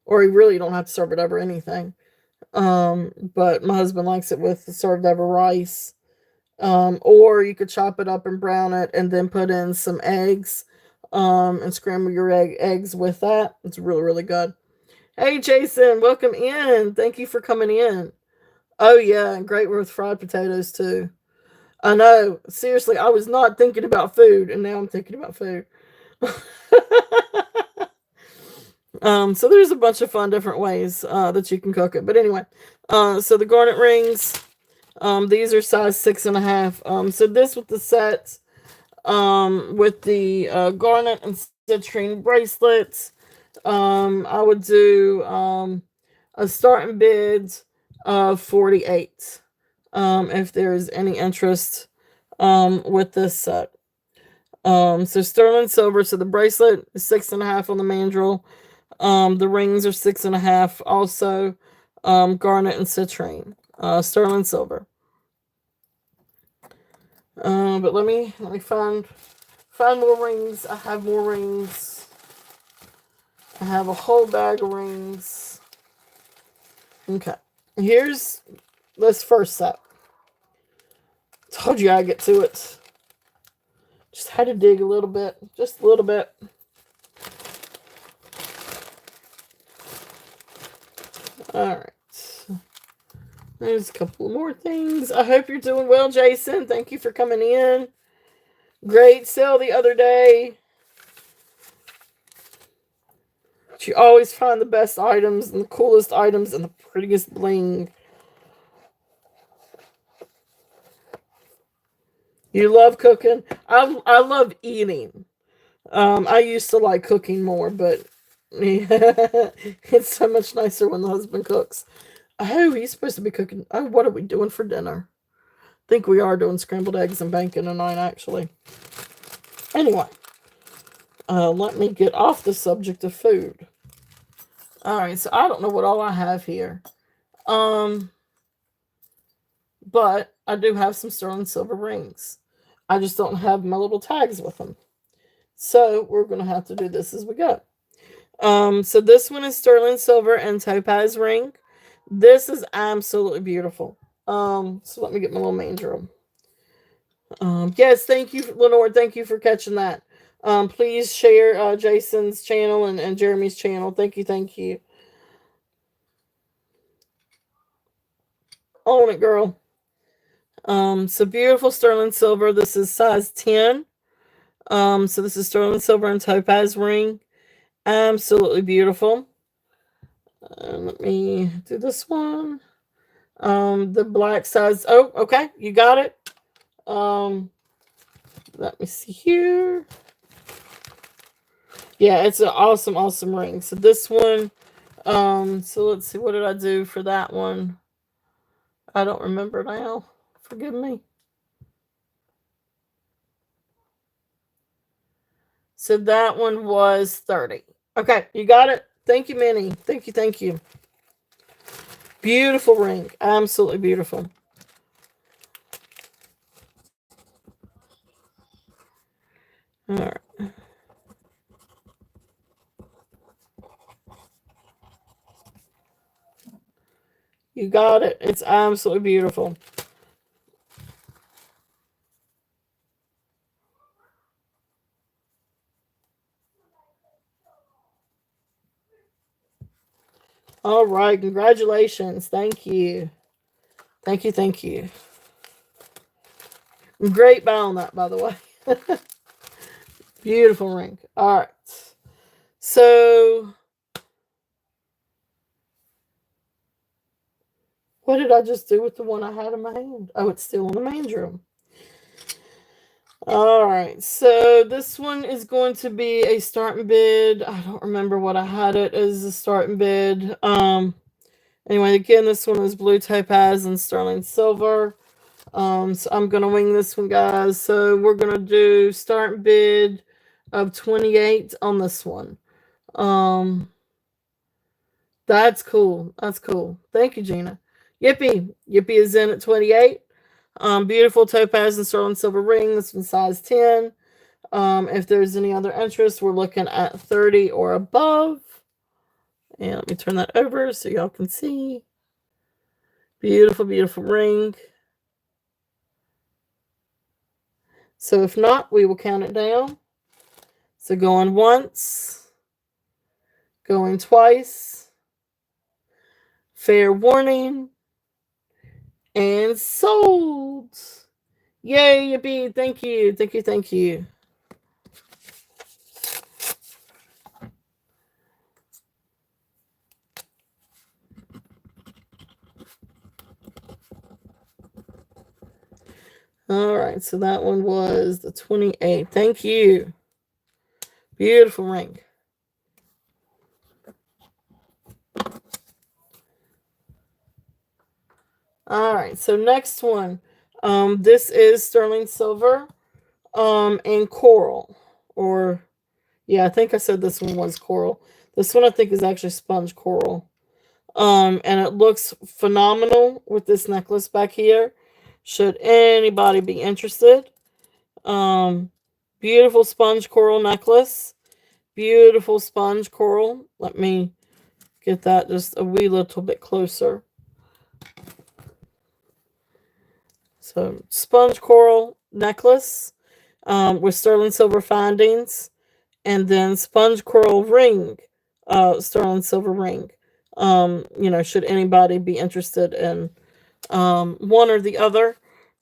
[SPEAKER 1] Or you really don't have to serve it over anything. But my husband likes it with served over rice. Or you could chop it up and brown it and then put in some eggs. And scramble your eggs with that. It's really, really good. Hey, Jason, welcome in. Thank you for coming in. Oh, yeah, and great with fried potatoes, too. I know. Seriously, I was not thinking about food, and now I'm thinking about food. So there's a bunch of fun different ways that you can cook it. But anyway, so the garnet rings, these are size 6.5. So this with the set, with the garnet and citrine bracelets, I would do a starting bid of 48. If there's any interest with this set. So sterling silver. So the bracelet is 6.5 on the mandrel. The rings are 6.5. Also, garnet and citrine. Sterling silver. But let me find more rings. I have more rings. I have a whole bag of rings. Okay. Here's this first set. Told you I'd get to it. Just had to dig a little bit. Just a little bit. Alright. There's a couple more things. I hope you're doing well, Jason. Thank you for coming in. Great sale the other day. You always find the best items and the coolest items and the prettiest bling. You love cooking? I love eating. I used to like cooking more, but it's so much nicer when the husband cooks. Oh, he's supposed to be cooking. Oh, what are we doing for dinner? I think we are doing scrambled eggs and bacon tonight, actually. Anyway, let me get off the subject of food. All right, so I don't know what all I have here. But I do have some sterling silver rings. I just don't have my little tags with them. So we're going to have to do this as we go. So this one is sterling silver and topaz ring. This is absolutely beautiful. So let me get my little manger. Yes, thank you, Lenore. Thank you for catching that. Please share Jason's channel and Jeremy's channel. Thank you. Own it, girl. So beautiful sterling silver. This is size 10. So this is sterling silver and topaz ring. Absolutely beautiful. Let me do this one. The black size. Oh, okay. You got it. Let me see here. Yeah, it's an awesome, awesome ring. So this one, so let's see, what did I do for that one? I don't remember now. Forgive me. So that one was 30. Okay, you got it. Thank you, Minnie. Thank you, thank you. Beautiful ring. Absolutely beautiful. All right. You got it. It's absolutely beautiful. All right. Congratulations. Thank you. Thank you. Thank you. Great buy on that, by the way. Beautiful ring. All right. So, what did I just do with the one I had in my hand? Oh, it's still in the main room. All right. So, this one is going to be a starting bid. I don't remember what I had it as a starting bid. Anyway, again, this one is blue topaz and sterling silver. So I'm gonna wing this one, guys. So we're gonna do start bid of 28 on this one. That's cool. That's cool. Thank you, Gina. Yippee. Yippee is in at 28. Beautiful topaz and sterling silver ring. This one's size 10. If there's any other interest, we're looking at 30 or above. And let me turn that over so y'all can see. Beautiful, beautiful ring. So if not, we will count it down. So going once, going twice, fair warning, and sold. Yay, yippee. Thank you, thank you, thank you. All right, so that one was the 28. Thank you. Beautiful ring. All right, so next one. This is sterling silver and coral. Or, yeah, I think I said this one was coral. This one I think is actually sponge coral. And it looks phenomenal with this necklace back here. Should anybody be interested. Beautiful sponge coral necklace. Beautiful sponge coral. Let me get that just a wee little bit closer. So sponge coral necklace with sterling silver findings, and then sponge coral ring, sterling silver ring. Should anybody be interested in one or the other,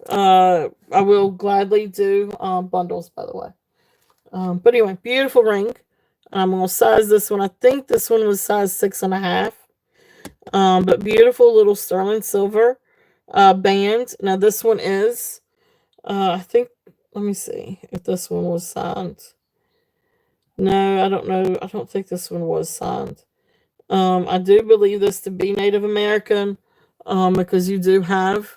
[SPEAKER 1] I will gladly do bundles, by the way. But anyway, beautiful ring. I'm going to size this one. I think this one was size 6.5. But beautiful little sterling silver band. Now this one is, I think, let me see if this one was signed. No, I don't know. I don't think this one was signed. I do believe this to be Native American, because you do have,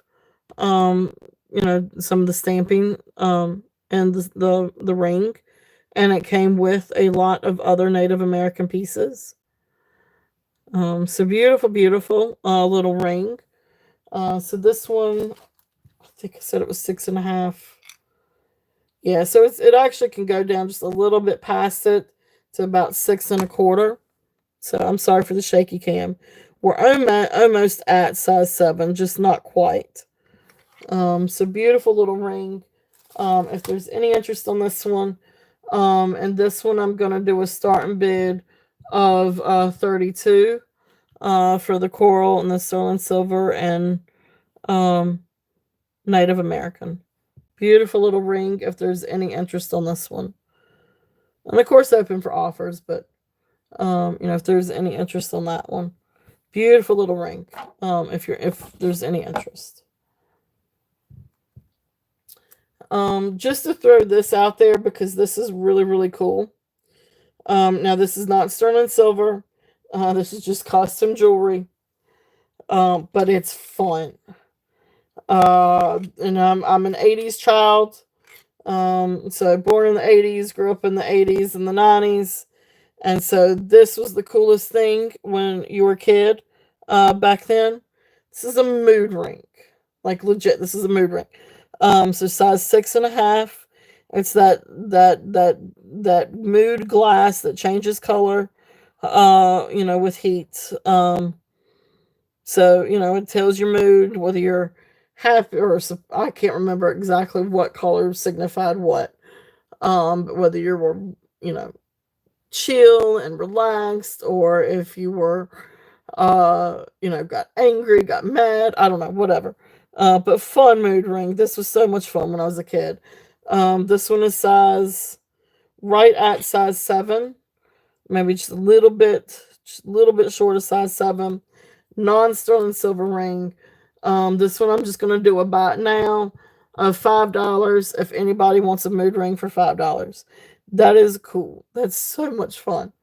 [SPEAKER 1] some of the stamping, and the ring, and it came with a lot of other Native American pieces. So beautiful, beautiful little ring. So this one, I think I said it was 6.5. Yeah, so it actually can go down just a little bit past it to about 6.25. So I'm sorry for the shaky cam. We're almost at size 7, just not quite. So beautiful little ring. If there's any interest on this one, and this one I'm gonna do a starting bid of 32 for the coral and the sterling silver and Native American. Beautiful little ring if there's any interest on this one. And of course open for offers, but if there's any interest on that one. Beautiful little ring. If there's any interest. Just to throw this out there because this is really, really cool. Now this is not sterling silver. This is just custom jewelry. But it's fun. And I'm an 80s child. So born in the 80s, grew up in the 80s and the 90s. And so this was the coolest thing when you were a kid back then. This is a mood ring. Like legit, this is a mood ring. So size 6.5. It's that mood glass that changes color, with heat. So, it tells your mood, whether you're happy or I can't remember exactly what color signified what. But whether you were, you know, chill and relaxed, or if you were, got angry, got mad, I don't know, whatever. But fun mood ring. This was so much fun when I was a kid. This one is right at size 7, maybe just a little bit short of size 7. Non-sterling silver ring. This one I'm just gonna do a buy it now of $5 if anybody wants a mood ring for $5. That is cool. That's so much fun.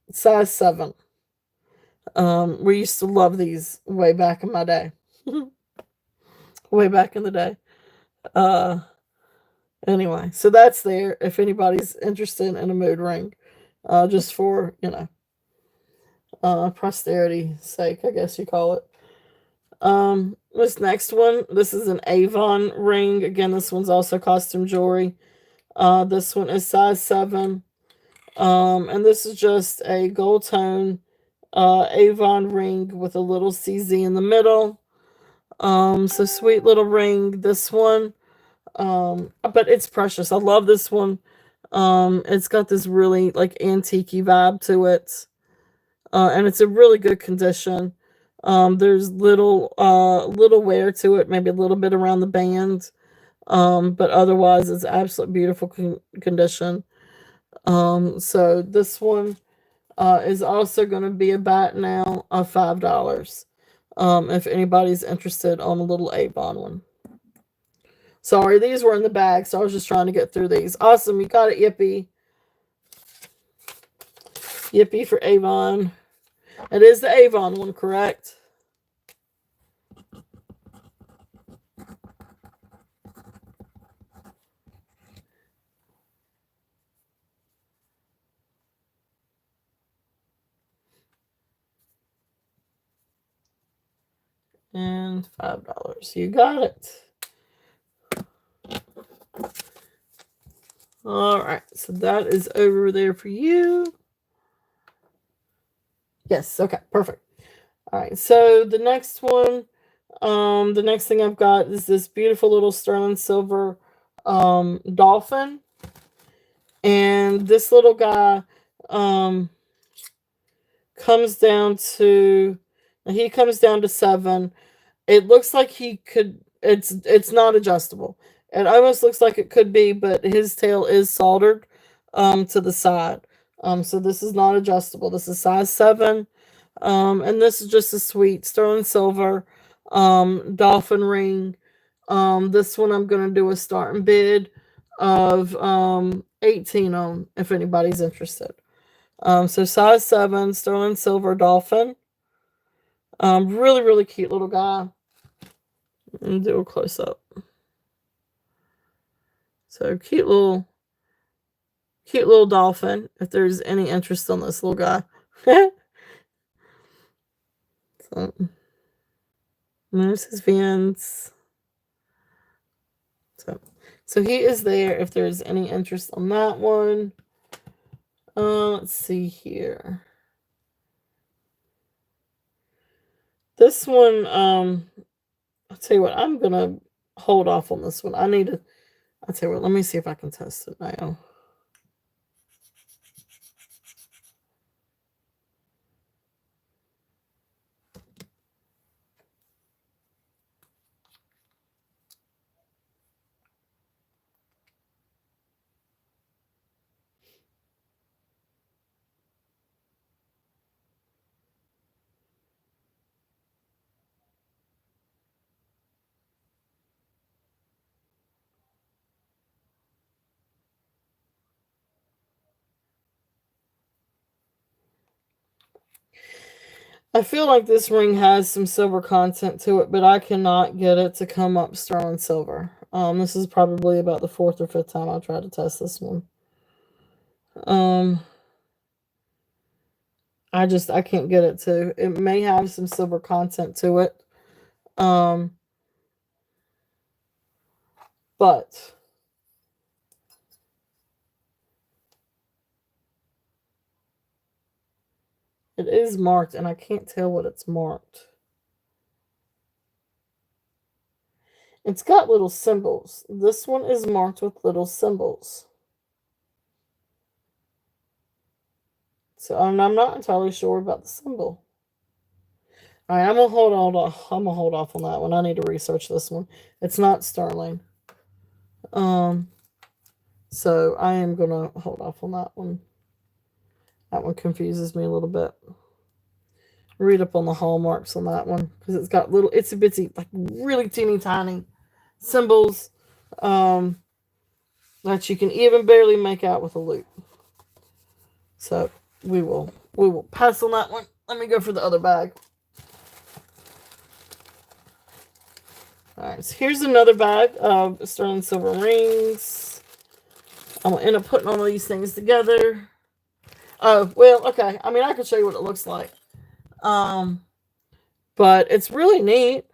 [SPEAKER 1] Size 7. We used to love these way back in my day. Way back in the day. Uh anyway, so that's there if anybody's interested in a mood ring. Just for, posterity sake, I guess you call it. This next one, this is an Avon ring. Again, this one's also costume jewelry. This one is size 7. And this is just a gold tone Avon ring with a little CZ in the middle. So sweet little ring. This one, but it's precious. I love this one. It's got this really like antique vibe to it. And it's a really good condition. There's little wear to it, maybe a little bit around the band. But otherwise it's absolute beautiful condition. So this one is also going to be a bat now of $5. If anybody's interested on a little Avon one. Sorry, these were in the bag, so I was just trying to get through these. Awesome, you got it, Yippee. Yippee for Avon. It is the Avon one, correct? And $5. You got it. All right, so that is over there for you. Yes, okay, perfect. All right, so the next one, the next thing I've got is this beautiful little sterling silver dolphin. And this little guy comes down to, he comes down to 7. It looks like he could, it's not adjustable. It almost looks like it could be, but his tail is soldered to the side. So this is not adjustable. This is size 7. And this is just a sweet sterling silver dolphin ring. This one I'm gonna do a starting bid of 18 on if anybody's interested. So size 7 sterling silver dolphin. Really, really cute little guy. And do a close up. So cute little dolphin. If there's any interest on this little guy. So there's his fans. So he is there if there's any interest on that one. Let's see here. This one, I'll tell you what, I'm gonna hold off on this one. I'll tell you what, let me see if I can test it now. I feel like this ring has some silver content to it, but I cannot get it to come up sterling silver. This is probably about the fourth or fifth time I tried to test this one. I can't get it to. It may have some silver content to it. But it is marked, and I can't tell what it's marked. It's got little symbols. This one is marked with little symbols. So I'm not entirely sure about the symbol. All right, I'm gonna hold off. I'm gonna hold off on that one. I need to research this one. It's not sterling. So I am gonna hold off on that one. That one confuses me a little bit. Read up on the hallmarks on that one because it's got little itsy bitsy, like really teeny tiny symbols that you can even barely make out with a loop. So we will pass on that one. Let me go for the other bag. All right, so here's another bag of sterling silver rings. I'm gonna end up putting all of these things together. Oh well, okay. I mean, I can show you what it looks like. But it's really neat.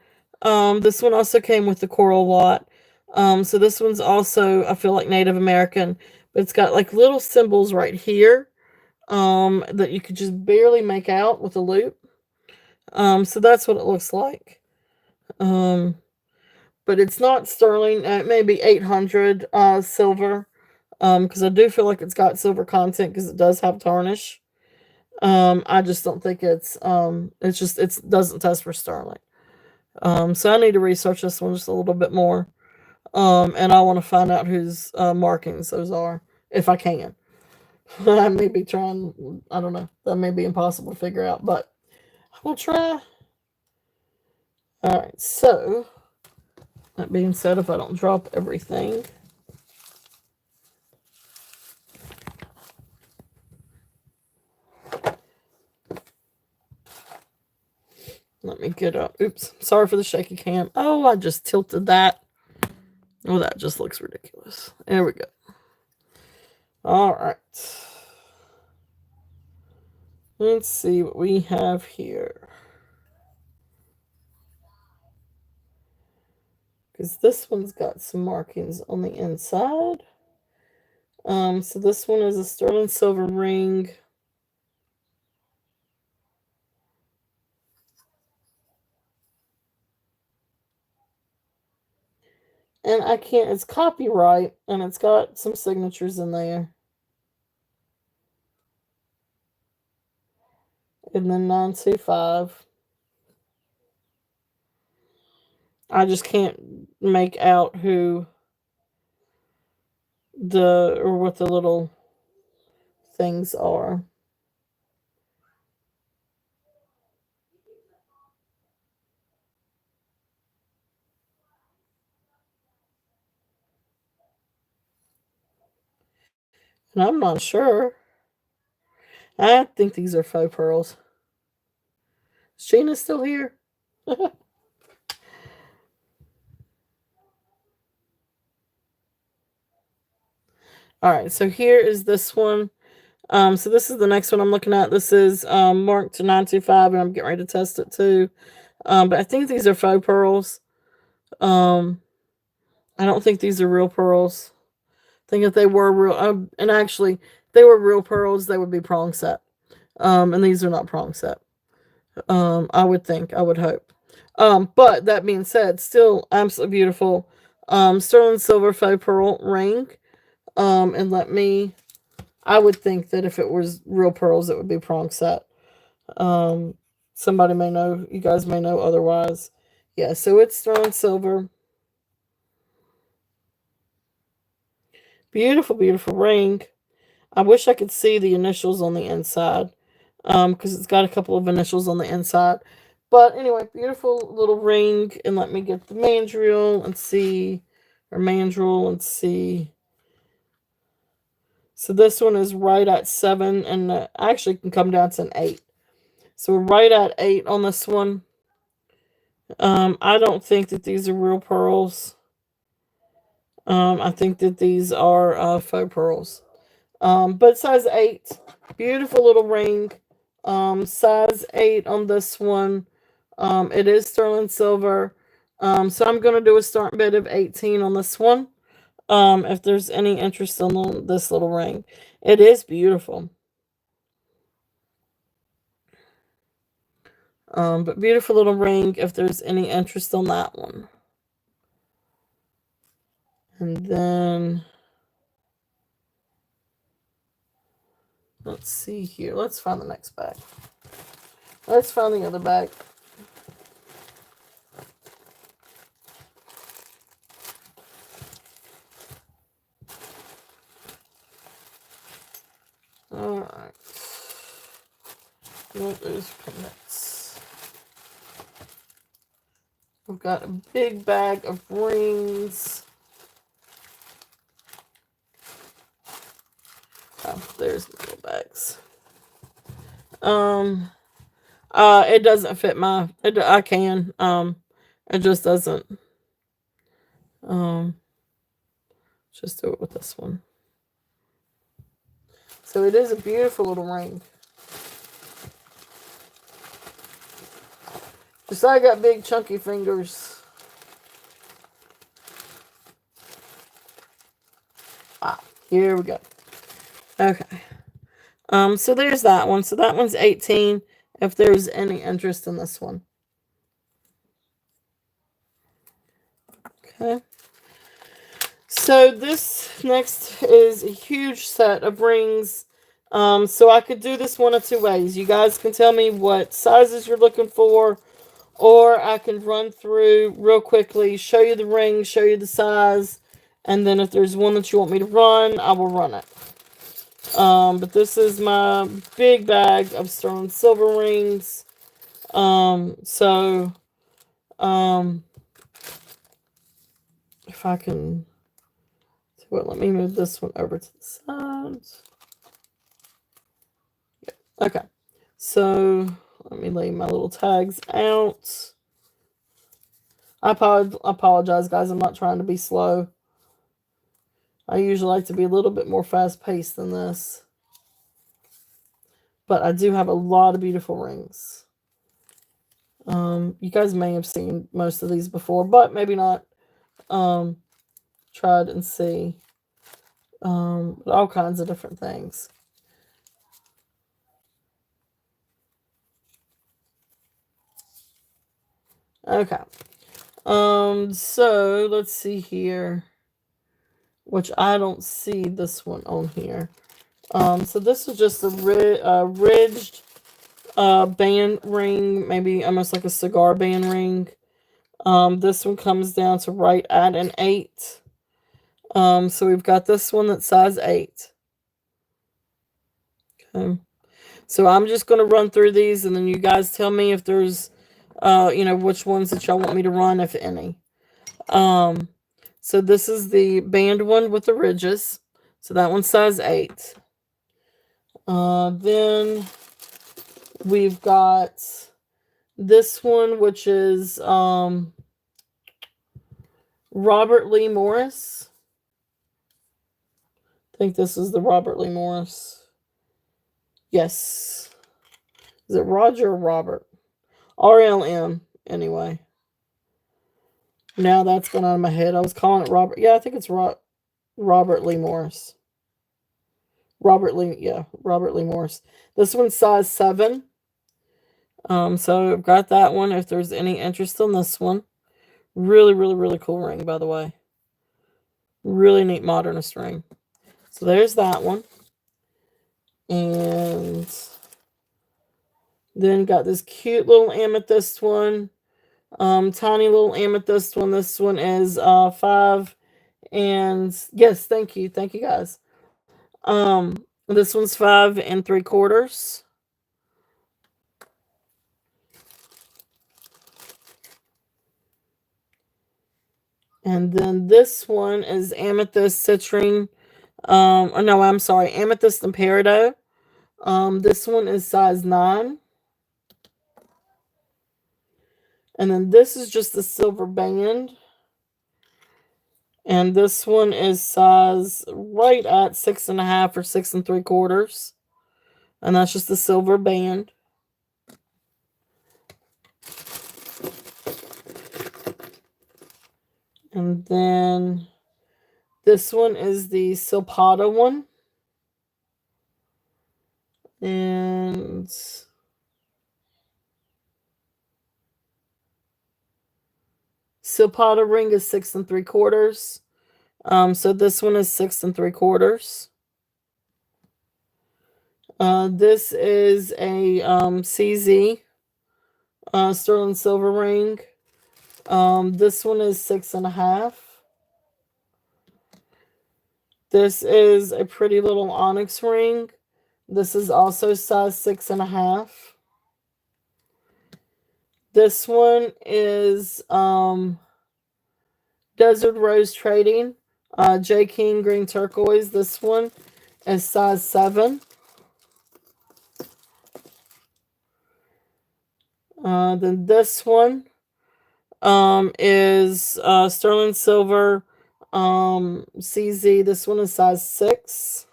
[SPEAKER 1] This one also came with the coral lot. So this one's also, I feel like, Native American, but it's got like little symbols right here that you could just barely make out with a loop. So that's what it looks like. But it's not sterling. It may be 800 silver because I do feel like it's got silver content because it does have tarnish. I just don't think it doesn't test for sterling. So I need to research this one just a little bit more. And I want to find out whose markings those are, if I can. I may be trying, I don't know. That may be impossible to figure out, but I will try. Alright, so that being said, if I don't drop everything. Let me get up. Oops. Sorry for the shaky cam. Oh, I just tilted that. Oh, that just looks ridiculous. There we go. All right. Let's see what we have here. Because this one's got some markings on the inside. So this one is a sterling silver ring. And I can't, it's copyright, and it's got some signatures in there. And then 925. I just can't make out what the little things are. And I'm not sure. I think these are faux pearls. Is Gina still here? All right, so here is this one. So this is the next one I'm looking at. This is marked to 925, and I'm getting ready to test it too. But I think these are faux pearls. I don't think these are real pearls. I think if they were real, and actually, if they were real pearls, they would be prong set. And these are not prong set. I would think, I would hope. But that being said, still absolutely beautiful. Sterling silver faux pearl ring. And I would think that if it was real pearls, it would be prong set. Somebody may know, you guys may know otherwise. Yeah, so it's sterling silver. Beautiful, beautiful ring. I wish I could see the initials on the inside. Because it's got a couple of initials on the inside. But anyway, beautiful little ring. And let me get the mandrel and see. Or mandrel and see. So this one is right at 7. And actually can come down to an 8. So we're right at 8 on this one. I don't think that these are real pearls. I think that these are faux pearls. But size 8. Beautiful little ring. Size 8 on this one. It is sterling silver. So I'm going to do a start bid of 18 on this one. If there's any interest in this little ring. It is beautiful. But beautiful little ring if there's any interest on that one. And then let's see here. Let's find the next bag. Let's find the other bag. Alright. Note those pendants. We've got a big bag of rings. Oh, there's the little bags. It doesn't fit I can. It just doesn't. Just do it with this one. So it is a beautiful little ring. Just I got big chunky fingers. Here we go. Okay. So there's that one. So that one's 18 if there's any interest in this one. Okay. So this next is a huge set of rings. So I could do this one of two ways. You guys can tell me what sizes you're looking for, or I can run through real quickly, show you the ring, show you the size, and then if there's one that you want me to run, I will run it. But this is my big bag of sterling silver rings. If I can, let me move this one over to the side. Yeah. Okay, so let me lay my little tags out. I apologize, guys. I'm not trying to be slow. I usually like to be a little bit more fast-paced than this. But I do have a lot of beautiful rings. You guys may have seen most of these before, but maybe not. Tried and see. All kinds of different things. Okay. So let's see here. Which I don't see this one on here. So this is just a ridged band ring, maybe almost like a cigar band ring. This one comes down to right at an 8. So we've got this one that's size 8. Okay. So I'm just going to run through these, and then you guys tell me if there's, which ones that y'all want me to run, if any. So this is the band one with the ridges. So that one's size 8. Then we've got this one, which is Robert Lee Morris. I think this is the Robert Lee Morris. Yes. Is it Roger or Robert? RLM, anyway. Now that's gone out of my head. I was calling it Robert. Yeah, I think it's Robert Lee Morris. Robert Lee Morris. This one's size 7. So I've got that one if there's any interest in this one. Really, really, really cool ring, by the way. Really neat modernist ring. So there's that one. And then got this cute little amethyst one. Tiny little amethyst one. This one is 5. And yes, thank you. Thank you, guys. This one's 5 3/4. And then this one is amethyst citrine. No, I'm sorry, amethyst and peridot. This one is size 9. And then this is just the silver band. And this one is size right at 6.5 or 6 3/4. And that's just the silver band. And then this one is the Silpata one. And Silpata ring is 6 3/4. So this one is 6 3/4. This is a CZ sterling silver ring. This one is 6.5. This is a pretty little onyx ring. This is also size 6.5. This one is Desert Rose Trading. J. King Green Turquoise. This one is size 7. Then this one is sterling silver CZ. This one is size 6.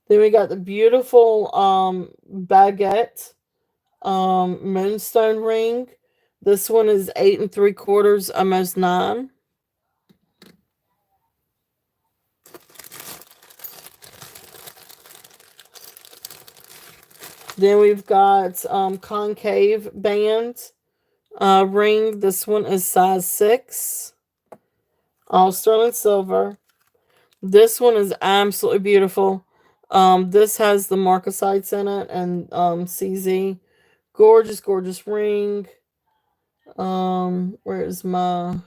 [SPEAKER 1] Then we got the beautiful baguette moonstone ring. This one is 8 3/4, almost 9. Then we've got concave band ring. This one is size 6. All sterling silver. This one is absolutely beautiful. This has the marcasites in it and CZ. Gorgeous, gorgeous ring. Where's my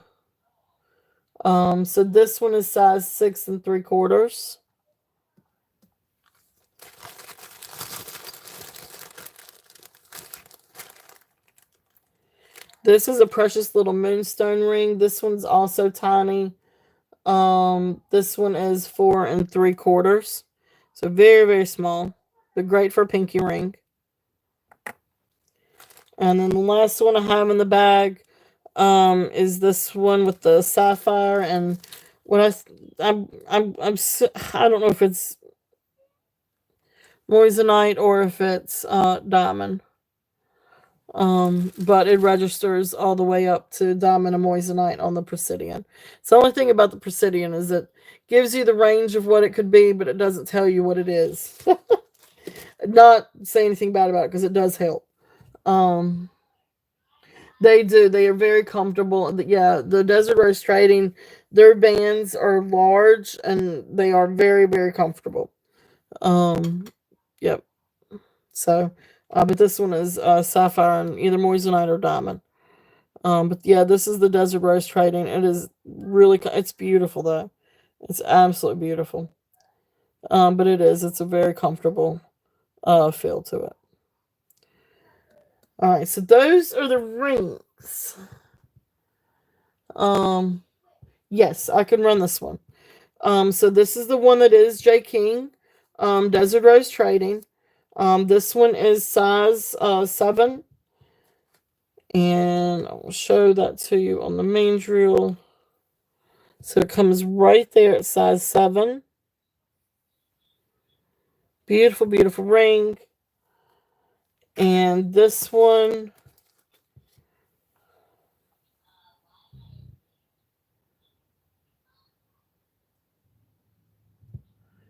[SPEAKER 1] so this one is size 6 3/4. This is a precious little moonstone ring. This one's also tiny. This one is 4 3/4. So very, very small, but great for a pinky ring. And then the last one I have in the bag is this one with the sapphire and what I don't know if it's moissanite or if it's diamond. But it registers all the way up to diamond and moissanite on the Presidian. So the only thing about the Presidian is it gives you the range of what it could be, but it doesn't tell you what it is. Not say anything bad about it because it does help. They do. They are very comfortable. Yeah, the Desert Rose Trading, their bands are large and they are very, very comfortable. Yep. So, but this one is sapphire and either moissanite or diamond. But yeah, this is the Desert Rose Trading. It is really, it's beautiful though. It's absolutely beautiful. But it's a very comfortable feel to it. All right, so those are the rings. Yes, I can run this one. So this is the one that is J. King, Desert Rose Trading. This one is size 7. And I will show that to you on the main drill. So it comes right there at size 7. Beautiful, beautiful ring. And this one,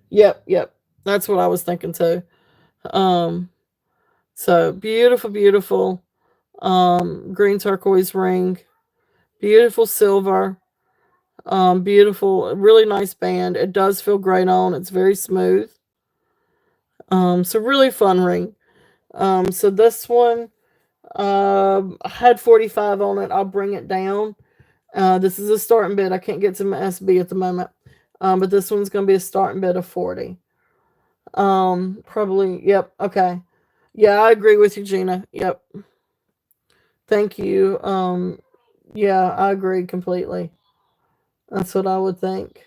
[SPEAKER 1] yep. That's what I was thinking too. So beautiful, beautiful green turquoise ring. Beautiful silver. Beautiful, really nice band. It does feel great on. It's very smooth. So really fun ring. So this one I had 45 on it. I'll bring it down. This is a starting bid. I can't get to my SB at the moment. But this one's going to be a starting bid of 40. Probably, yep, okay. Yeah, I agree with you, Gina. Yep. Thank you. Yeah, I agree completely. That's what I would think.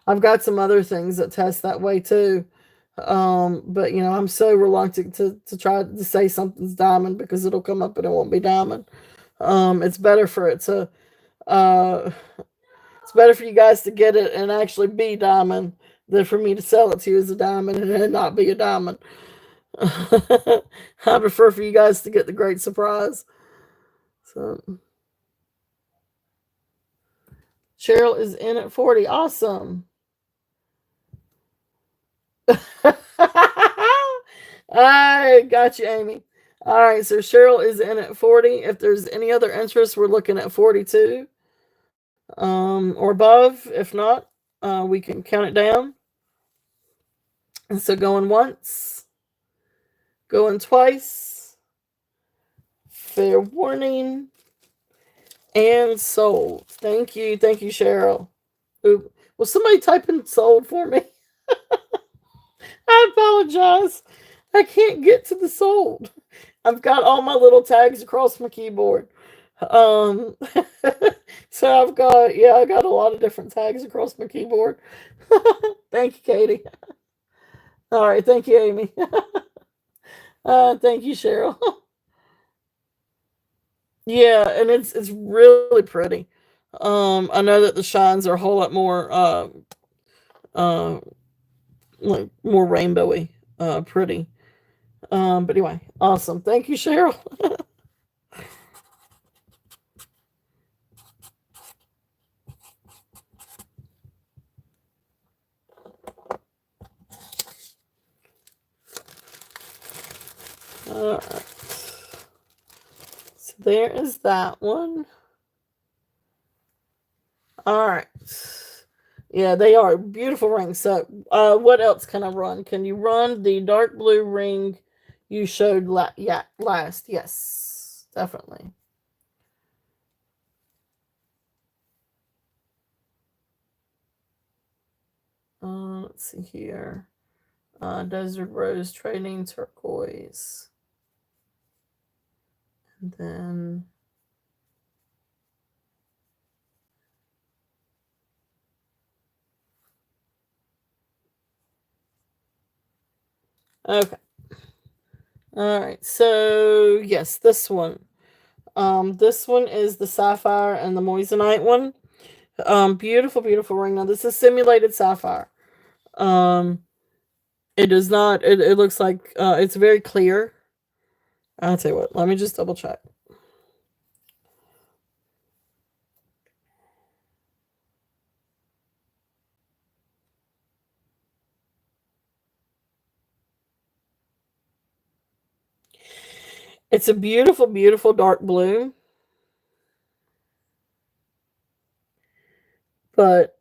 [SPEAKER 1] I've got some other things that test that way too. But I'm so reluctant to try to say something's diamond because it'll come up and it won't be diamond. It's better for it to uh it's better for you guys to get it and actually be diamond than for me to sell it to you as a diamond and it not be a diamond. I prefer for you guys to get the great surprise. So Cheryl is in at 40. Awesome. I got you, Amy. All right, so Cheryl is in at 40. If there's any other interest, we're looking at 42 or above. If not, we can count it down. And so going once, going twice, fair warning, and sold. Thank you, Cheryl. Ooh, will somebody type in sold for me? I apologize. I can't get to the sold. I've got all my little tags across my keyboard. Um, so I got a lot of different tags across my keyboard. Thank you, Katie. All right, thank you, Amy. Thank you, Cheryl. Yeah, and it's really pretty. I know that the shines are a whole lot more uh like more rainbowy, pretty. But anyway, awesome. Thank you, Cheryl. All right. So there is that one. All right. Yeah, they are beautiful rings. So, what else can I run? Can you run the dark blue ring you showed last? Yes, definitely. Let's see here. Desert Rose Trading Turquoise. And then okay. All right. So yes, this one. This one is the sapphire and the moissanite one. Beautiful, beautiful ring. Now this is simulated sapphire. Um, it does not. It looks like it's very clear. I'll tell you what. Let me just double check. It's a beautiful, beautiful dark blue, but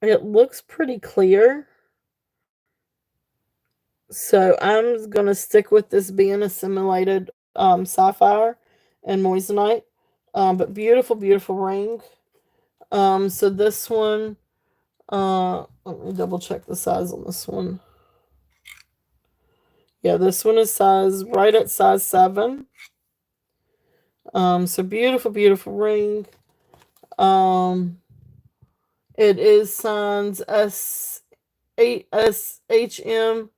[SPEAKER 1] it looks pretty clear. So I'm gonna stick with this being a simulated sapphire and moissanite. But beautiful, beautiful ring. So this one, let me double check the size on this one. Yeah, this one is right at size 7. So beautiful, beautiful ring. Um, it is signs S8SHM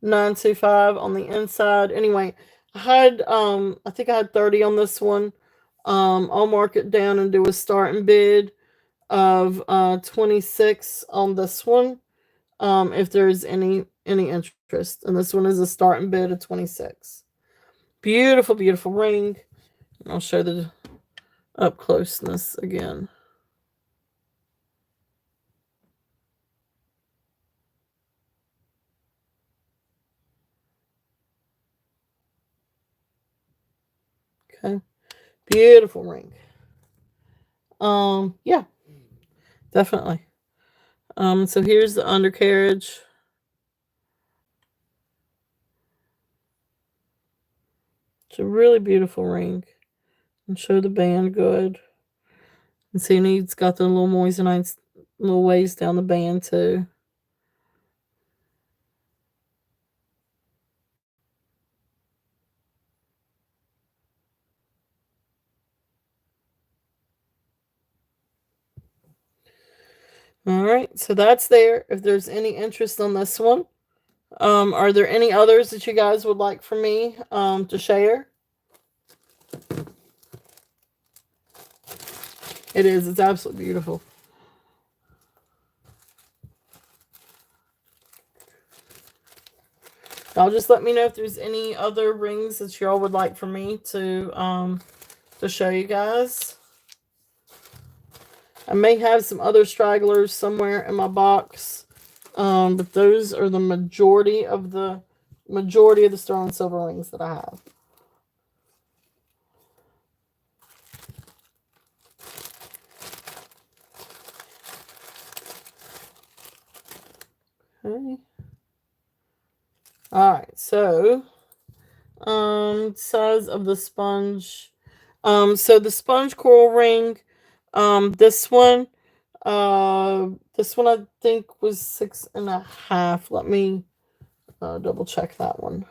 [SPEAKER 1] 925 on the inside. Anyway, I think I had 30 on this one. I'll mark it down and do a starting bid of 26 on this one. If there's any interest. And this one is a starting bid of 26. Beautiful, beautiful ring. I'll show the up closeness again. Okay. Beautiful ring. Yeah, definitely. So here's the undercarriage. It's a really beautiful ring. And show the band good. And see, it's got the little moissanite little ways down the band too. All right, so that's there. If there's any interest on this one, are there any others that you guys would like for me to share? It is. It's absolutely beautiful. Y'all just let me know if there's any other rings that y'all would like for me to show you guys. I may have some other stragglers somewhere in my box, but those are the majority of the sterling silver rings that I have. Okay. All right, so size of the sponge. So the sponge coral ring, this one I think was 6.5. Let me double check that one.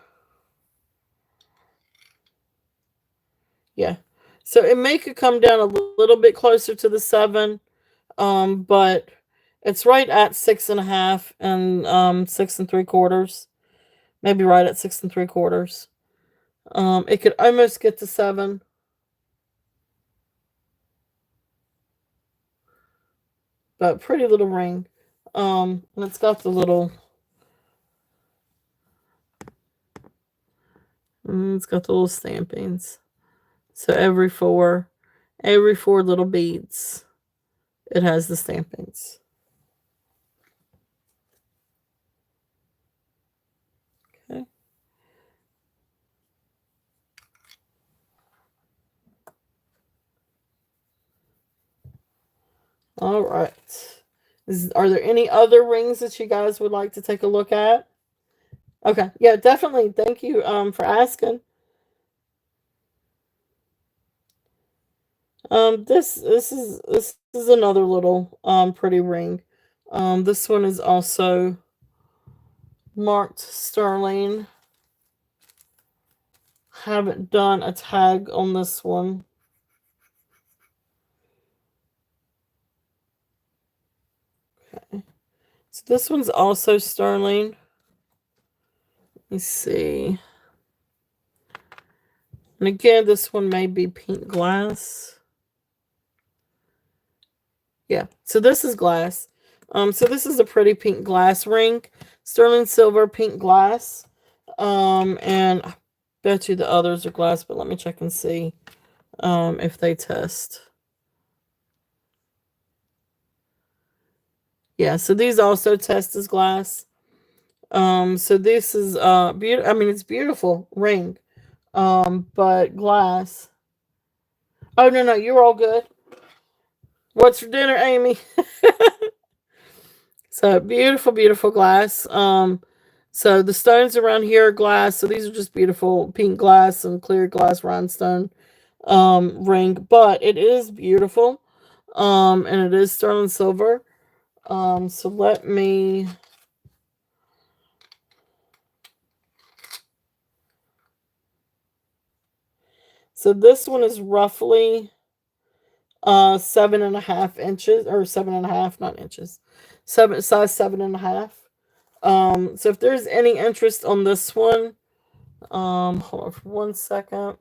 [SPEAKER 1] Yeah. So it could come down a little bit closer to the 7, but it's right at 6.5 and 6 3/4. Maybe right at 6 3/4. It could almost get to 7. But pretty little ring. And it's got the little stampings. So every four little beads, it has the stampings. Okay. All right. Are there any other rings that you guys would like to take a look at? Okay. Yeah, definitely. Thank you for asking. This is another little pretty ring. This one is also marked sterling. Haven't done a tag on this one. Okay. So this one's also sterling. Let me see. And again, this one may be pink glass. Yeah, so this is glass. So this is a pretty pink glass ring. Sterling silver, pink glass. And I bet you the others are glass, but let me check and see if they test. Yeah, so these also test as glass. So this is beautiful. I mean, it's beautiful ring. But glass. Oh no, you're all good. What's for dinner, Amy? So beautiful, beautiful glass. So the stones around here are glass. So these are just beautiful pink glass and clear glass rhinestone ring. But it is beautiful. And it is sterling silver. So let me. So this one is roughly 7.5 inches, or 7.5, not inches. Size 7.5. So if there's any interest on this one, hold on for 1 second.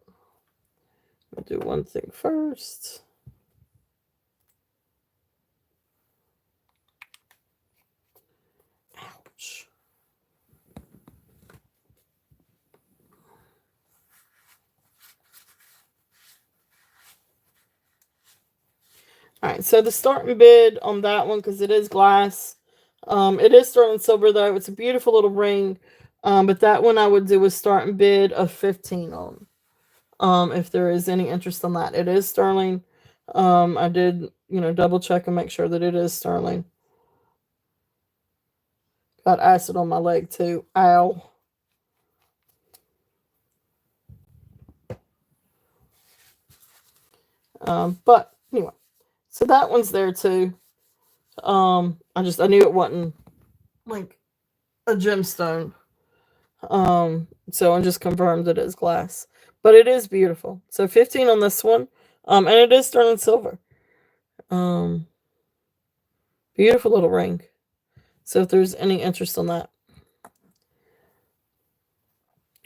[SPEAKER 1] I'll do one thing first. Ouch. All right, so the starting bid on that one, because it is glass, it is sterling silver though. It's a beautiful little ring, but that one I would do a starting bid of 15 on. If there is any interest on that, it is sterling. I did, double check and make sure that it is sterling. Got acid on my leg too. Ow. But anyway, so that one's there too. I knew it wasn't like a gemstone. So I just confirmed it is glass, but it is beautiful. So 15 on this one. And it is sterling silver. Beautiful little ring. So if there's any interest in that.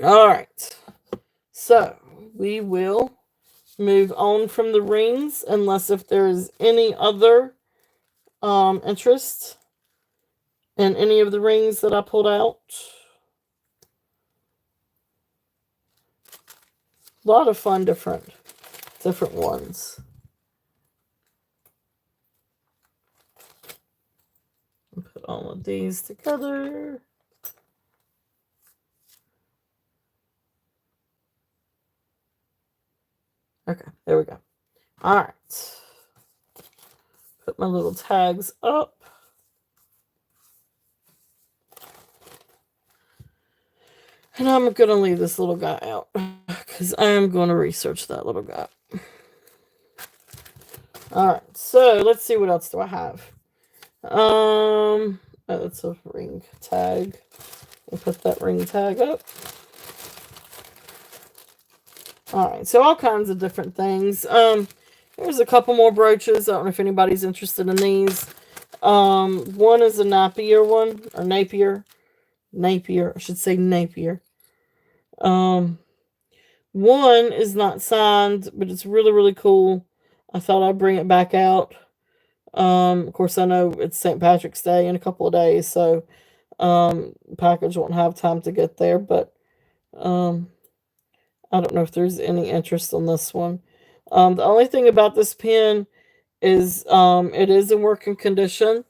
[SPEAKER 1] All right. So we will move on from the rings unless if there is any other interest in any of the rings that I pulled out. A lot of fun different ones. Put all of these together. Okay, there we go. All right. Put my little tags up. And I'm going to leave this little guy out because I am going to research that little guy. All right, so let's see what else do I have. Oh, that's a ring tag. I'll put that ring tag up. All right, so all kinds of different things. There's a couple more brooches. I don't know if anybody's interested in these. One is a Napier one, or Napier. I should say Napier. One is not signed, but it's really, really cool. I thought I'd bring it back out. Of course, I know it's St. Patrick's Day in a couple of days, so package won't have time to get there, but I don't know if there's any interest on this one. The only thing about this pen is it is in working condition,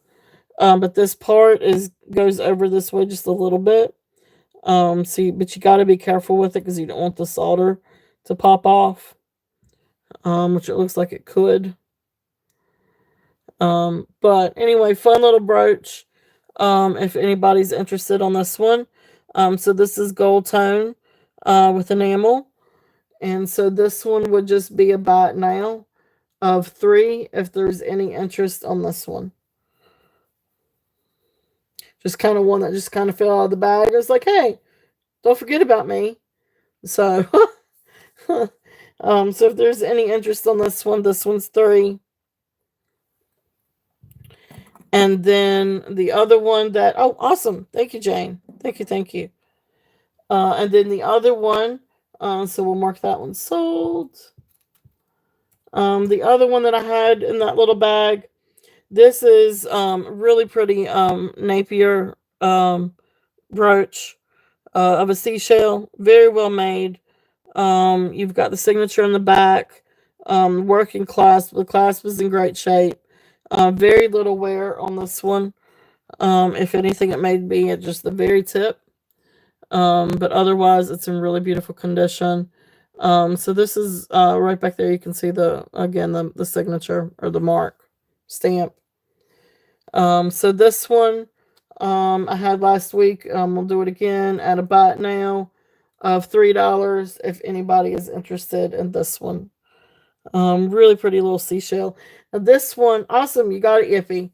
[SPEAKER 1] but this part goes over this way just a little bit. But you got to be careful with it because you don't want the solder to pop off, which it looks like it could. But anyway, fun little brooch. If anybody's interested on this one. So this is gold tone, with enamel. And so this one would just be a buy it now of 3 if there's any interest on this one. Just kind of one that just kind of fell out of the bag. It was like, hey, don't forget about me. So, so if there's any interest on this one's 3. And then the other one oh, awesome. Thank you, Jane. Thank you. And then the other one, so we'll mark that one sold. The other one that I had in that little bag, this is really pretty Napier brooch of a seashell. Very well made. You've got the signature in the back. Working clasp. The clasp is in great shape. Very little wear on this one. If anything, it may be at just the very tip. But otherwise, it's in really beautiful condition. So this is right back there. You can see the signature or the mark stamp. So this one I had last week. We'll do it again at a buy it now of $3 if anybody is interested in this one. Really pretty little seashell. Now this one, awesome. You got it, Yippee.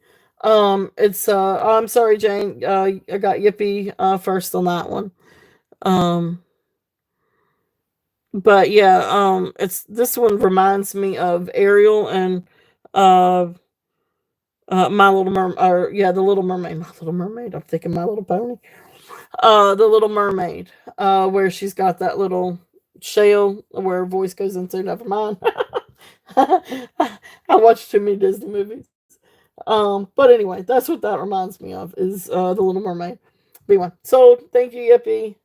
[SPEAKER 1] It's I'm sorry, Jane. I got Yippee first on that one. But yeah, this one reminds me of Ariel and My Little Mermaid, or yeah, The Little Mermaid. My Little Mermaid. I'm thinking My Little Pony. The Little Mermaid, where she's got that little shell where her voice goes into. Never mind. I watched too many Disney movies. But anyway, that's what that reminds me of is The Little Mermaid. B1. So thank you, Yippee.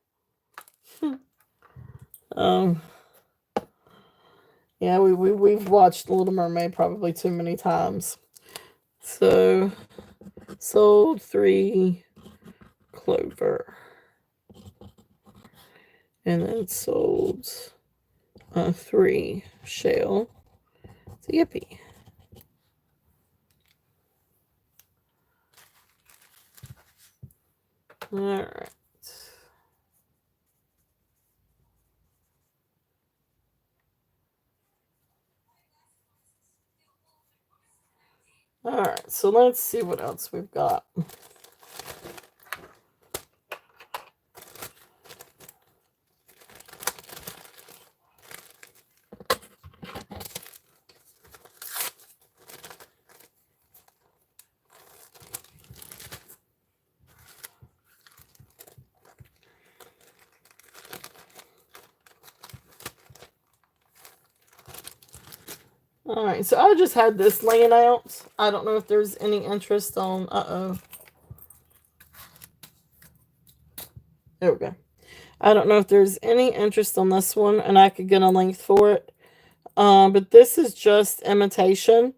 [SPEAKER 1] Yeah, we've watched The Little Mermaid probably too many times. So sold 3 clover. And then sold 3 shell. So Yippee. All right. All right, so let's see what else we've got. All right, so I just had this laying out. I don't know if there's any interest on. There we go. I don't know if there's any interest on this one, and I could get a length for it. But this is just imitation.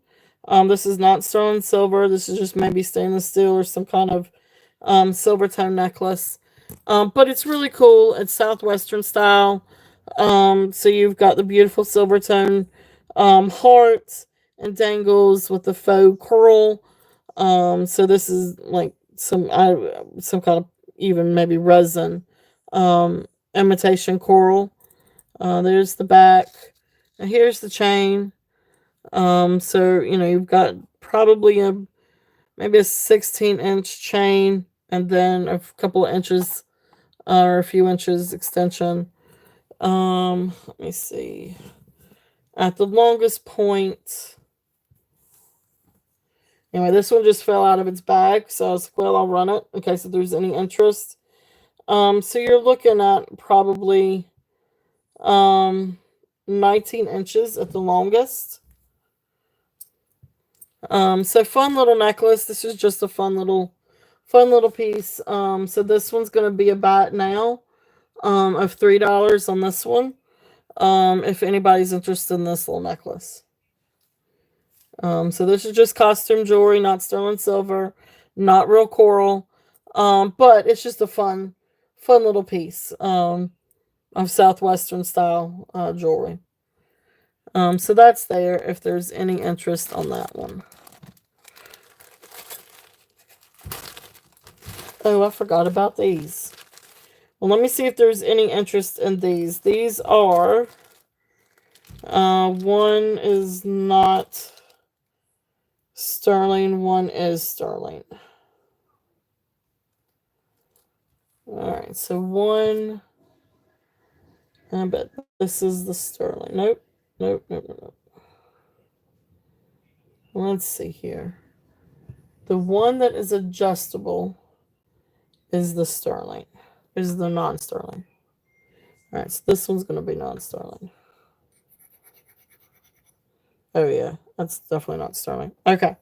[SPEAKER 1] This is not sterling silver. This is just maybe stainless steel or some kind of silver tone necklace. But it's really cool. It's Southwestern style. So you've got the beautiful silver tone hearts and dangles with the faux coral. So this is like some kind of even maybe resin imitation coral. There's the back. And here's the chain. So you've got probably maybe a 16-inch chain, and then a couple of inches or a few inches extension. Let me see. At the longest point. Anyway, this one just fell out of its bag, so I was like, well, I'll run it in case if there's any interest. So you're looking at probably 19 inches at the longest. So fun little necklace. This is just a fun little piece. So this one's gonna be about now of $3 on this one. If anybody's interested in this little necklace. So this is just costume jewelry, not sterling silver, not real coral. But it's just a fun little piece of Southwestern style jewelry. So that's there if there's any interest on that one. Oh, I forgot about these. Well, let me see if there's any interest in these. These are, one is not sterling, one is sterling. Alright, so one, I bet this is the sterling. Nope. Let's see here. The one that is adjustable is the sterling. Is the non-sterling. Alright, so this one's going to be non-sterling. Oh yeah, that's definitely not sterling. Okay.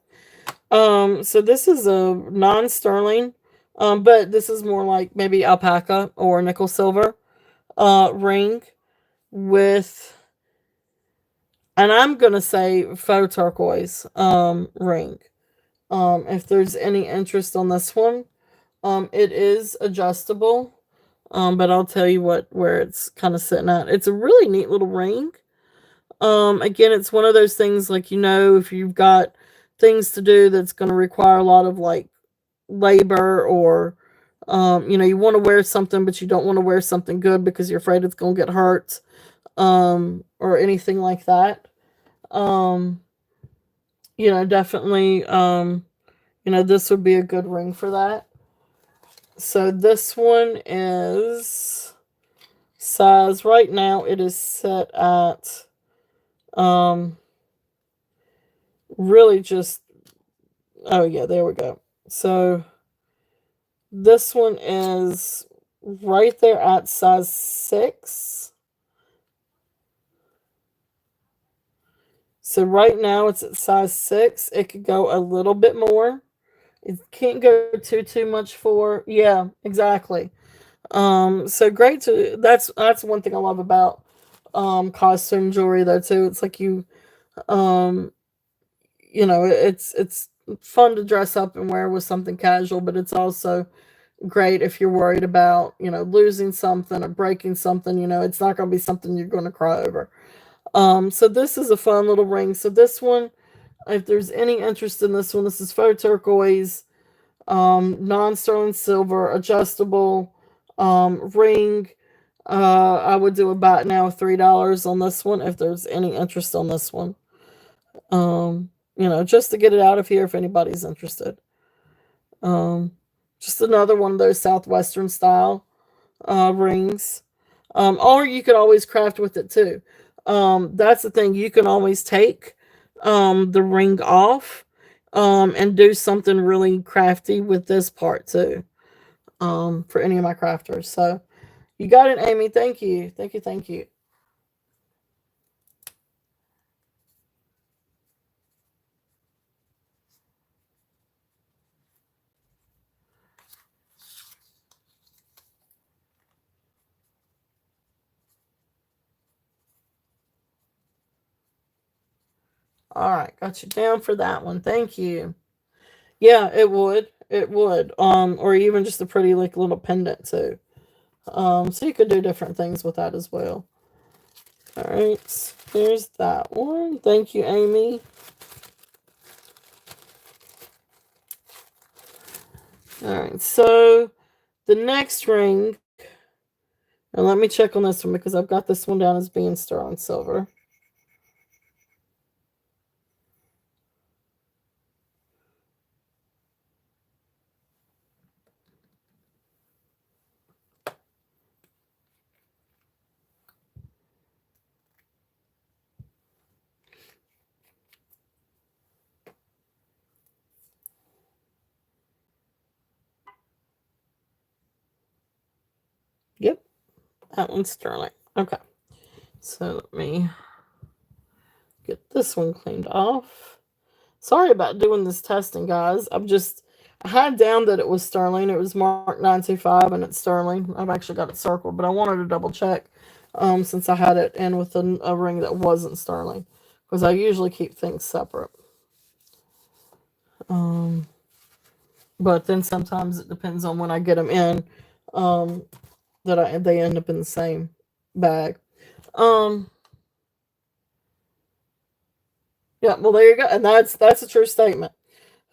[SPEAKER 1] So this is a non-sterling, but this is more like maybe alpaca or nickel silver ring with, and I'm going to say faux turquoise ring. If there's any interest on this one, it is adjustable. But I'll tell you where it's kind of sitting at. It's a really neat little ring. Again, it's one of those things like, if you've got things to do that's going to require a lot of like labor, or you want to wear something but you don't want to wear something good because you're afraid it's going to get hurt, or anything like that. Definitely, this would be a good ring for that. So this one is size, right now it is set at really just, oh yeah, there we go. So this one is right there at size 6. So right now it's at size 6. It could go a little bit more. It can't go too much for, yeah, exactly. So great to, that's one thing I love about costume jewelry though too. It's like it's fun to dress up and wear with something casual, but it's also great if you're worried about, losing something or breaking something. It's not going to be something you're going to cry over. So this is a fun little ring. So this one, if there's any interest in this one, this is faux turquoise, non-sterling silver, adjustable ring. I would do about now $3 on this one if there's any interest on this one. Just to get it out of here if anybody's interested. Just another one of those Southwestern style rings. Or you could always craft with it too. That's the thing. You can always take the ring off and do something really crafty with this part too. For any of my crafters. So you got it, Amy. Thank you. Thank you. All right, got you down for that one. Thank you. Yeah, it would. It would. Or even just a pretty like little pendant too. So you could do different things with that as well. All right, there's that one. Thank you, Amy. All right, so the next ring, and let me check on this one because I've got this one down as being sterling silver. Yep, that one's sterling. Okay, so let me get this one cleaned off. Sorry about doing this testing, guys. I had down that it was sterling. It was marked 925 and it's sterling. I've actually got it circled, but I wanted to double check since I had it in with a ring that wasn't sterling because I usually keep things separate. Um, but then sometimes it depends on when I get them in um, they end up in the same bag. Um, yeah, well there you go, and that's a true statement.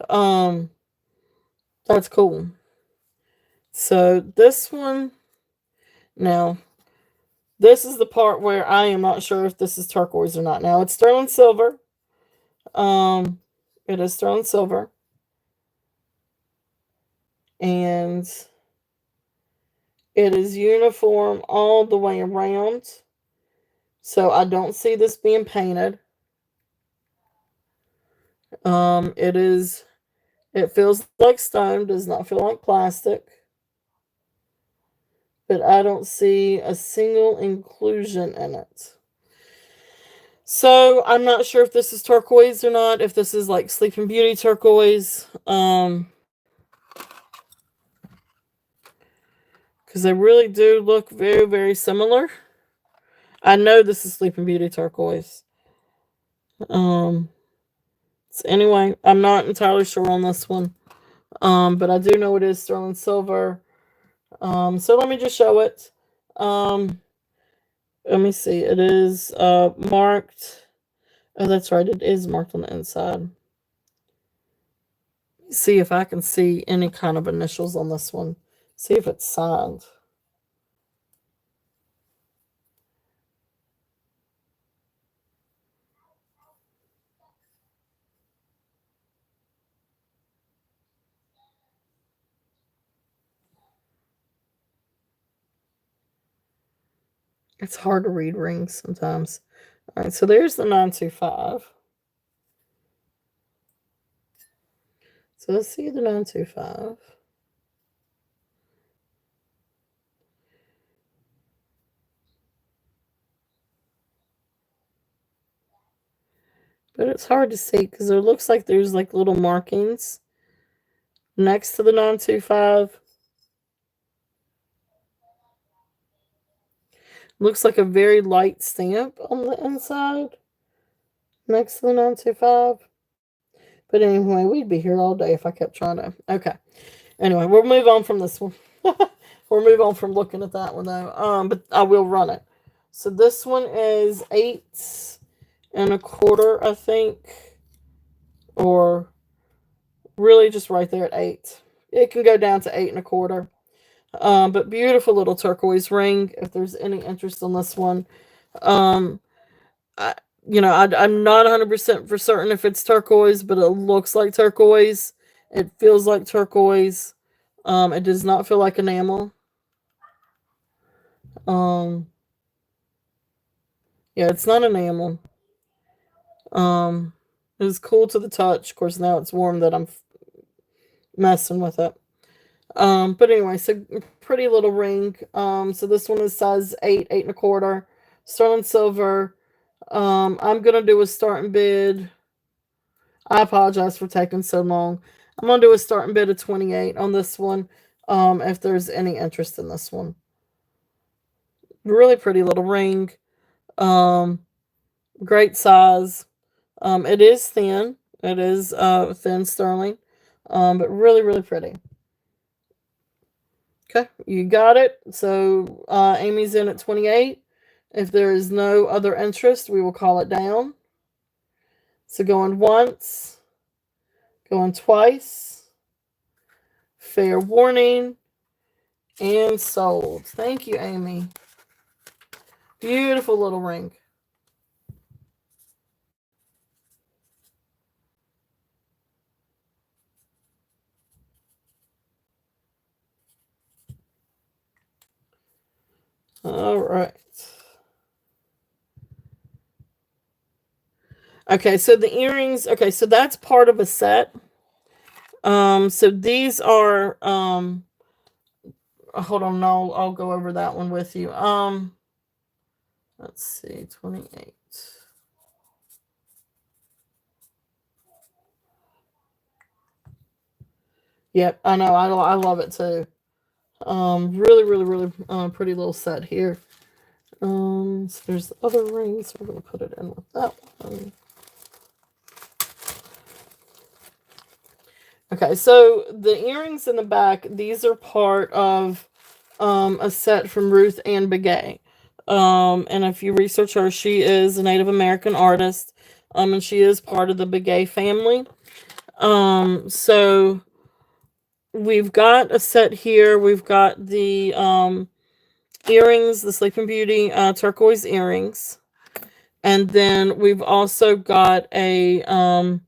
[SPEAKER 1] Um, that's cool. So this one now, this is the part where I am not sure if this is turquoise or not. Now it's sterling silver. Um, it is sterling silver, and it is uniform all the way around. So I don't see this being painted. It is. It feels like stone. Does not feel like plastic. But I don't see a single inclusion in it. So I'm not sure if this is turquoise or not. If this is like Sleeping Beauty turquoise. Because they really do look very, very similar. I know this is Sleeping Beauty turquoise. So anyway, I'm not entirely sure on this one. But I do know it is sterling silver. So let me just show it. Let me see. It is marked. Oh, that's right. It is marked on the inside. See if I can see any kind of initials on this one. See if it's signed. It's hard to read rings sometimes. All right, so there's the 925. So let's see the 925. But it's hard to see because it looks like there's like little markings next to the 925. Looks like a very light stamp on the inside next to the 925. But anyway, we'd be here all day if I kept trying to. Okay. Anyway, we'll move on from this one. We'll move on from looking at that one though. But I will run it. So this one is 8 1/4, I think, or really just right there at 8. It can go down to 8 1/4. But beautiful little turquoise ring. If there's any interest in this one, um, I, I'm not 100% for certain if it's turquoise, but it looks like turquoise. It feels like turquoise. It does not feel like enamel. Um, yeah, it's not enamel. It was cool to the touch. Of course, now it's warm that I'm messing with it. But anyway, so pretty little ring. So this one is size 8, 8 1/4, sterling silver. I'm gonna do a starting bid. I apologize for taking so long. I'm gonna do a starting bid of 28 on this one. If there's any interest in this one. Really pretty little ring. Um, great size. It is thin. It is thin sterling, but really, really pretty. Okay, you got it. So Amy's in at 28. If there is no other interest, we will call it down. So going once, going twice, fair warning, and sold. Thank you, Amy. Beautiful little ring. All right. Okay, so the earrings, okay, so that's part of a set. So these are hold on, I'll go over that one with you. Let's see, 28. Yep, I know, I love it too. Really, really, really pretty little set here. So there's the other rings. We're gonna put it in with that one. Okay, so the earrings in the back, these are part of a set from Ruth Ann Begay. And if you research her, she is a Native American artist, and she is part of the Begay family. So we've got a set here. We've got the earrings, the Sleeping Beauty turquoise earrings. And then we've also got a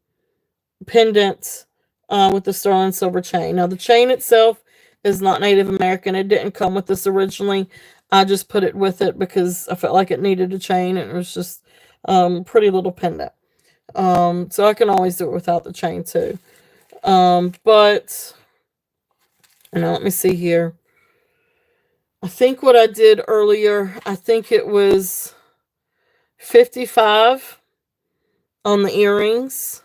[SPEAKER 1] pendant with the sterling silver chain. Now, the chain itself is not Native American. It didn't come with this originally. I just put it with it because I felt like it needed a chain, and it was just pretty little pendant. So I can always do it without the chain too. But let me see here. I think what I did earlier, I think it was 55 on the earrings,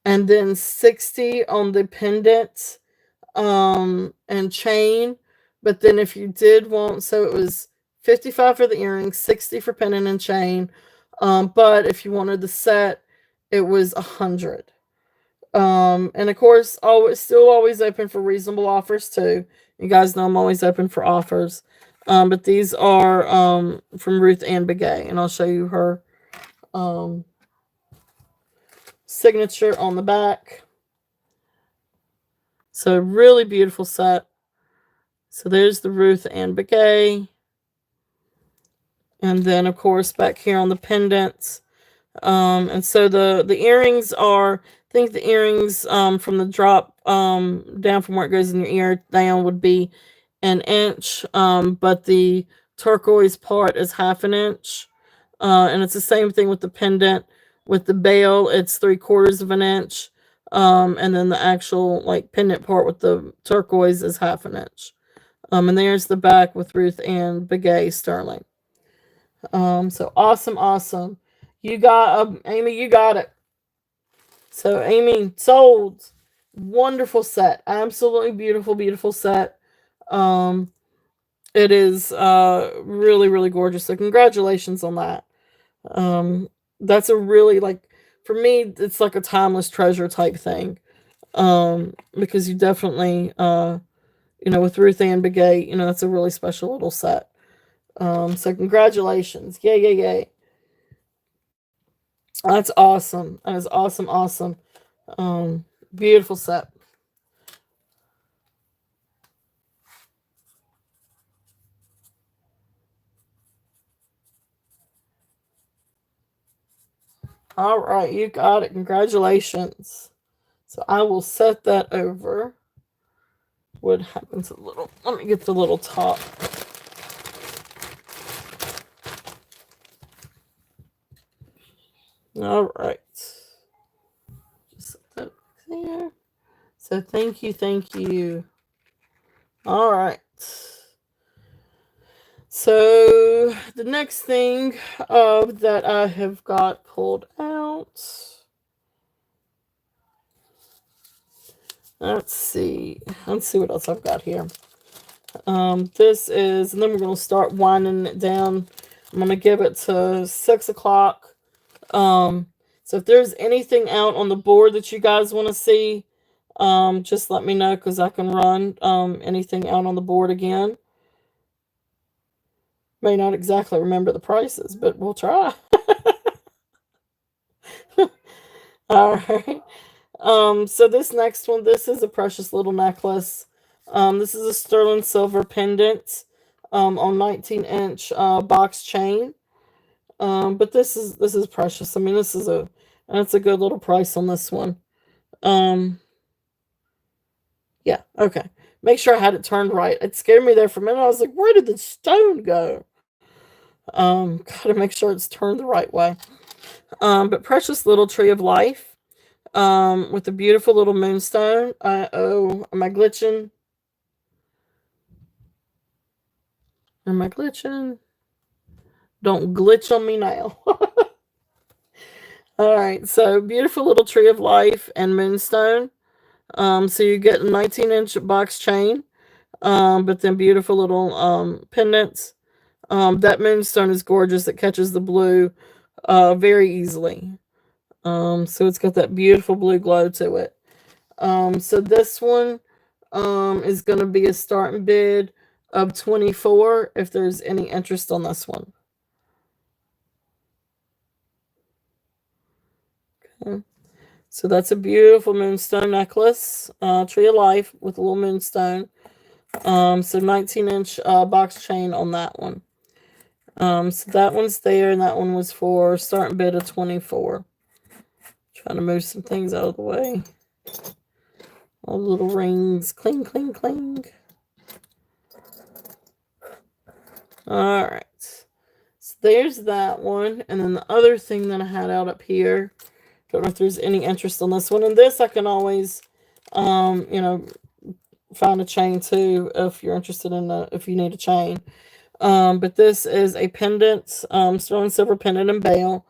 [SPEAKER 1] and then 60 on the pendant and chain. But then if you did want, so it was 55 for the earrings, 60 for pendant and chain. But if you wanted the set, it was 100. And of course, always open for reasonable offers too. You guys know I'm always open for offers. But these are from Ruth Ann Begay, and I'll show you her signature on the back. So really beautiful set. So there's the Ruth Ann Begay. And then of course back here on the pendants. And so the earrings are, I think the earrings from the drop down from where it goes in your ear down would be an inch. But the turquoise part is half an inch. And it's the same thing with the pendant. With the bail, it's 3/4 of an inch. And then the actual like pendant part with the turquoise is half an inch. And there's the back with Ruth Ann Begay sterling. So awesome. You got Amy, you got it. So Amy, sold. Wonderful set. Absolutely beautiful set. It is really, really gorgeous. So congratulations on that. That's a really, like, for me, it's like a timeless treasure type thing. Because you definitely with Ruth Ann Begay, that's a really special little set. So congratulations. Yay. That's awesome. That is awesome. Beautiful set. All right, you got it. Congratulations. So I will set that over. What happened to the little, let me get the little top. All right. Just set that there. So thank you. All right. So the next thing that I have got pulled out. Let's see what else I've got here. This is, and then we're going to start winding it down. I'm going to give it to 6 o'clock. So So if there's anything out on the board that you guys want to see, just let me know because I can run anything out on the board again. May not exactly remember the prices, but we'll try. All right. So this next one, this is a precious little necklace. This is a sterling silver pendant on 19-inch box chain. But this is precious. I mean, it's a good little price on this one. Yeah, okay. Make sure I had it turned right. It scared me there for a minute. I was like, where did the stone go? Gotta make sure it's turned the right way. But precious little tree of life. With a beautiful little moonstone. Am I glitching? Am I glitching? Don't glitch on me now. All right, so beautiful little tree of life and moonstone. So you get a 19-inch box chain, but then beautiful little pendants. That moonstone is gorgeous. It catches the blue very easily. So it's got that beautiful blue glow to it. So this one is going to be a starting bid of 24 if there's any interest on this one. Okay. So that's a beautiful moonstone necklace, tree of life with a little moonstone. So 19-inch box chain on that one. So that one's there, and that one was for starting bid of 24. Trying to move some things out of the way. All the little rings, cling, cling, cling. All right. So there's that one, and then the other thing that I had out up here. Don't know if there's any interest on this one. And this I can always, find a chain too if you're interested if you need a chain. But this is a pendant, sterling silver pendant and bail.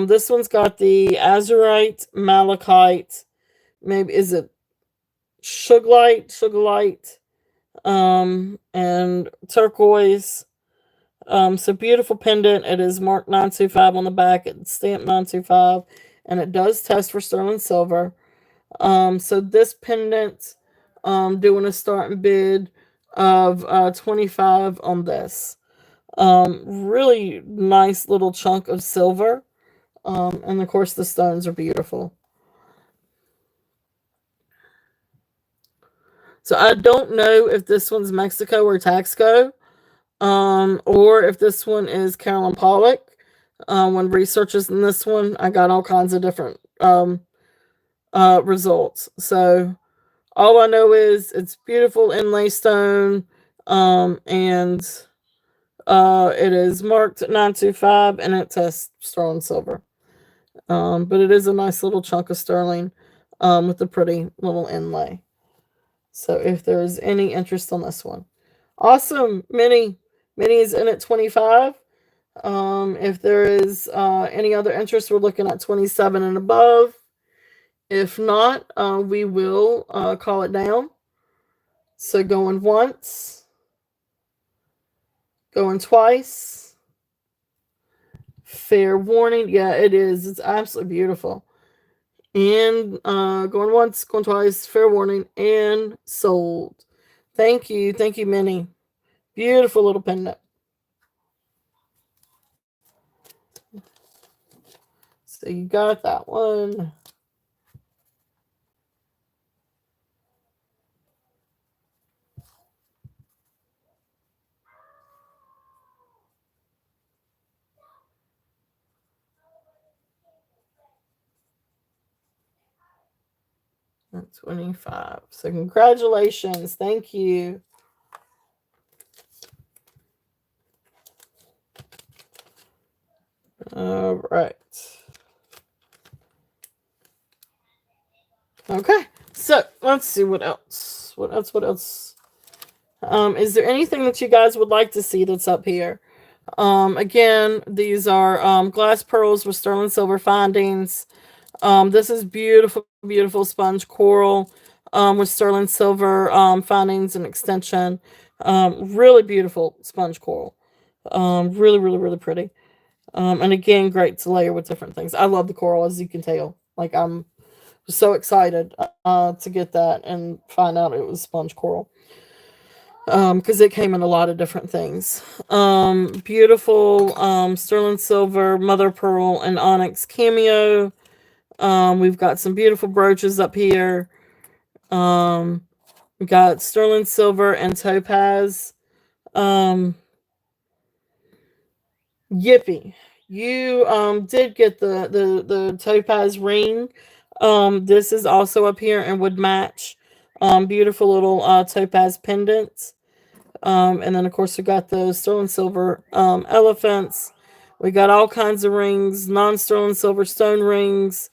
[SPEAKER 1] This one's got the azurite, malachite, maybe is it sugarlight, and turquoise. So beautiful pendant. It is marked 925 on the back. It's stamped 925, and it does test for sterling silver. So this pendant, doing a starting bid of 25 on this. Really nice little chunk of silver. And of course the stones are beautiful. So I don't know if this one's Mexico or Taxco, or if this one is Carolyn Pollock. When researching this one, I got all kinds of different results. So all I know is it's beautiful inlay stone, and it is marked 925, and it tests sterling silver. But it is a nice little chunk of sterling, with a pretty little inlay. So if there's any interest on this one, awesome. Minnie is in at 25. If there is any other interest, we're looking at 27 and above. If not, we will call it down. So going once, going twice. Fair warning. Yeah, it is. It's absolutely beautiful. And going once, going twice, fair warning, and sold. Thank you, Minnie. Beautiful little pendant. So you got that one. At 25. So congratulations. Thank you. All right. Okay. So let's see what else. What else? Is there anything that you guys would like to see that's up here? Again, these are glass pearls with sterling silver findings. This is beautiful sponge coral with sterling silver findings and extension. Really beautiful sponge coral. Really pretty. And again, great to layer with different things. I love the coral, as you can tell. Like, I'm so excited to get that and find out it was sponge coral. Because it came in a lot of different things. Beautiful sterling silver, mother pearl, and onyx cameo. We've got some beautiful brooches up here. We got sterling silver and topaz. Um, Yippee. You did get the topaz ring. This is also up here and would match. Beautiful little topaz pendants. And then of course we got the sterling silver elephants. We got all kinds of rings, non-sterling silver stone rings,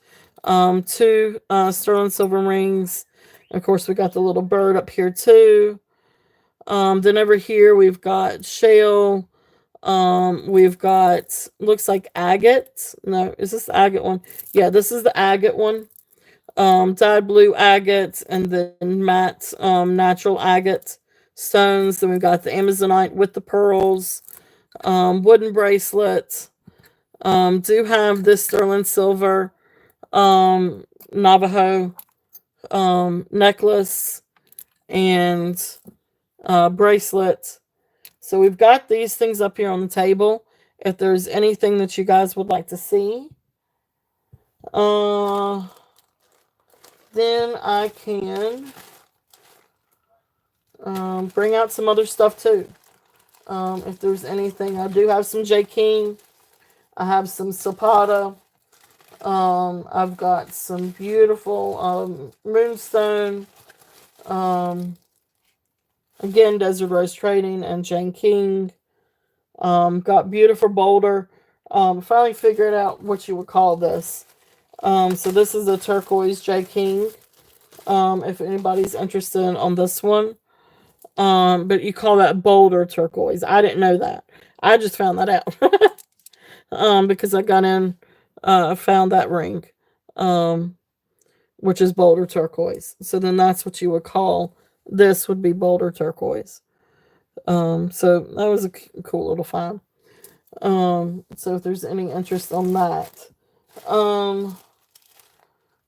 [SPEAKER 1] two sterling silver rings. And of course we got the little bird up here too. Then over here we've got shale. We've got, looks like agate. No, is this the agate one? Yeah, this is the agate one. Dyed blue agate, and then matte natural agate stones. Then we've got the Amazonite with the pearls. Wooden bracelet. Do have this sterling silver Navajo necklace and bracelet. So we've got these things up here on the table. If there's anything that you guys would like to see, then I can bring out some other stuff too. If there's anything, I do have some J. King. I have some Zapata. I've got some beautiful moonstone. Again, Desert Rose Trading and Jane King. Got beautiful boulder. Finally figured out what you would call this. So this is a turquoise J. King. If anybody's interested on this one. But you call that boulder turquoise. I didn't know that. I just found that out. Because I got in, found that ring. Which is boulder turquoise. So then that's what you would call this, would be boulder turquoise. So that was a cool little find. So if there's any interest on that.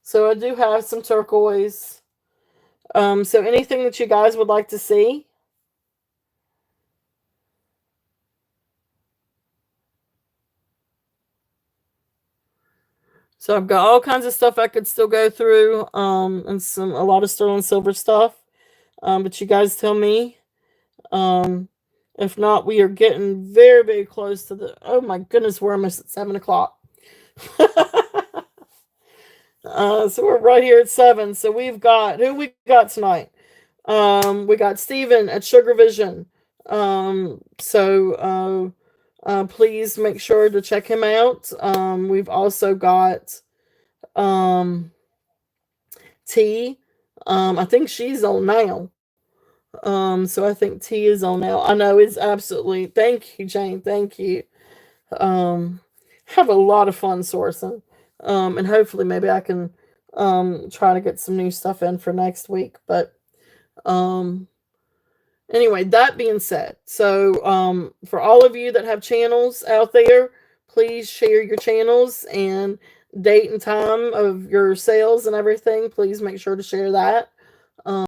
[SPEAKER 1] So I do have some turquoise. So anything that you guys would like to see? So I've got all kinds of stuff I could still go through, and a lot of sterling silver stuff. But you guys tell me. If not, we are getting very, very close to the. Oh my goodness, we're almost at 7 o'clock. So we're right here at 7. So we've got, who we got tonight? We got Steven at Sugar Vision. Please make sure to check him out. We've also got T. I think she's on now. So I think T is on now. I know it's absolutely, thank you, Jane. Thank you. Have a lot of fun sourcing. And hopefully maybe I can try to get some new stuff in for next week. But anyway, that being said, so for all of you that have channels out there, please share your channels and date and time of your sales and everything. Please make sure to share that.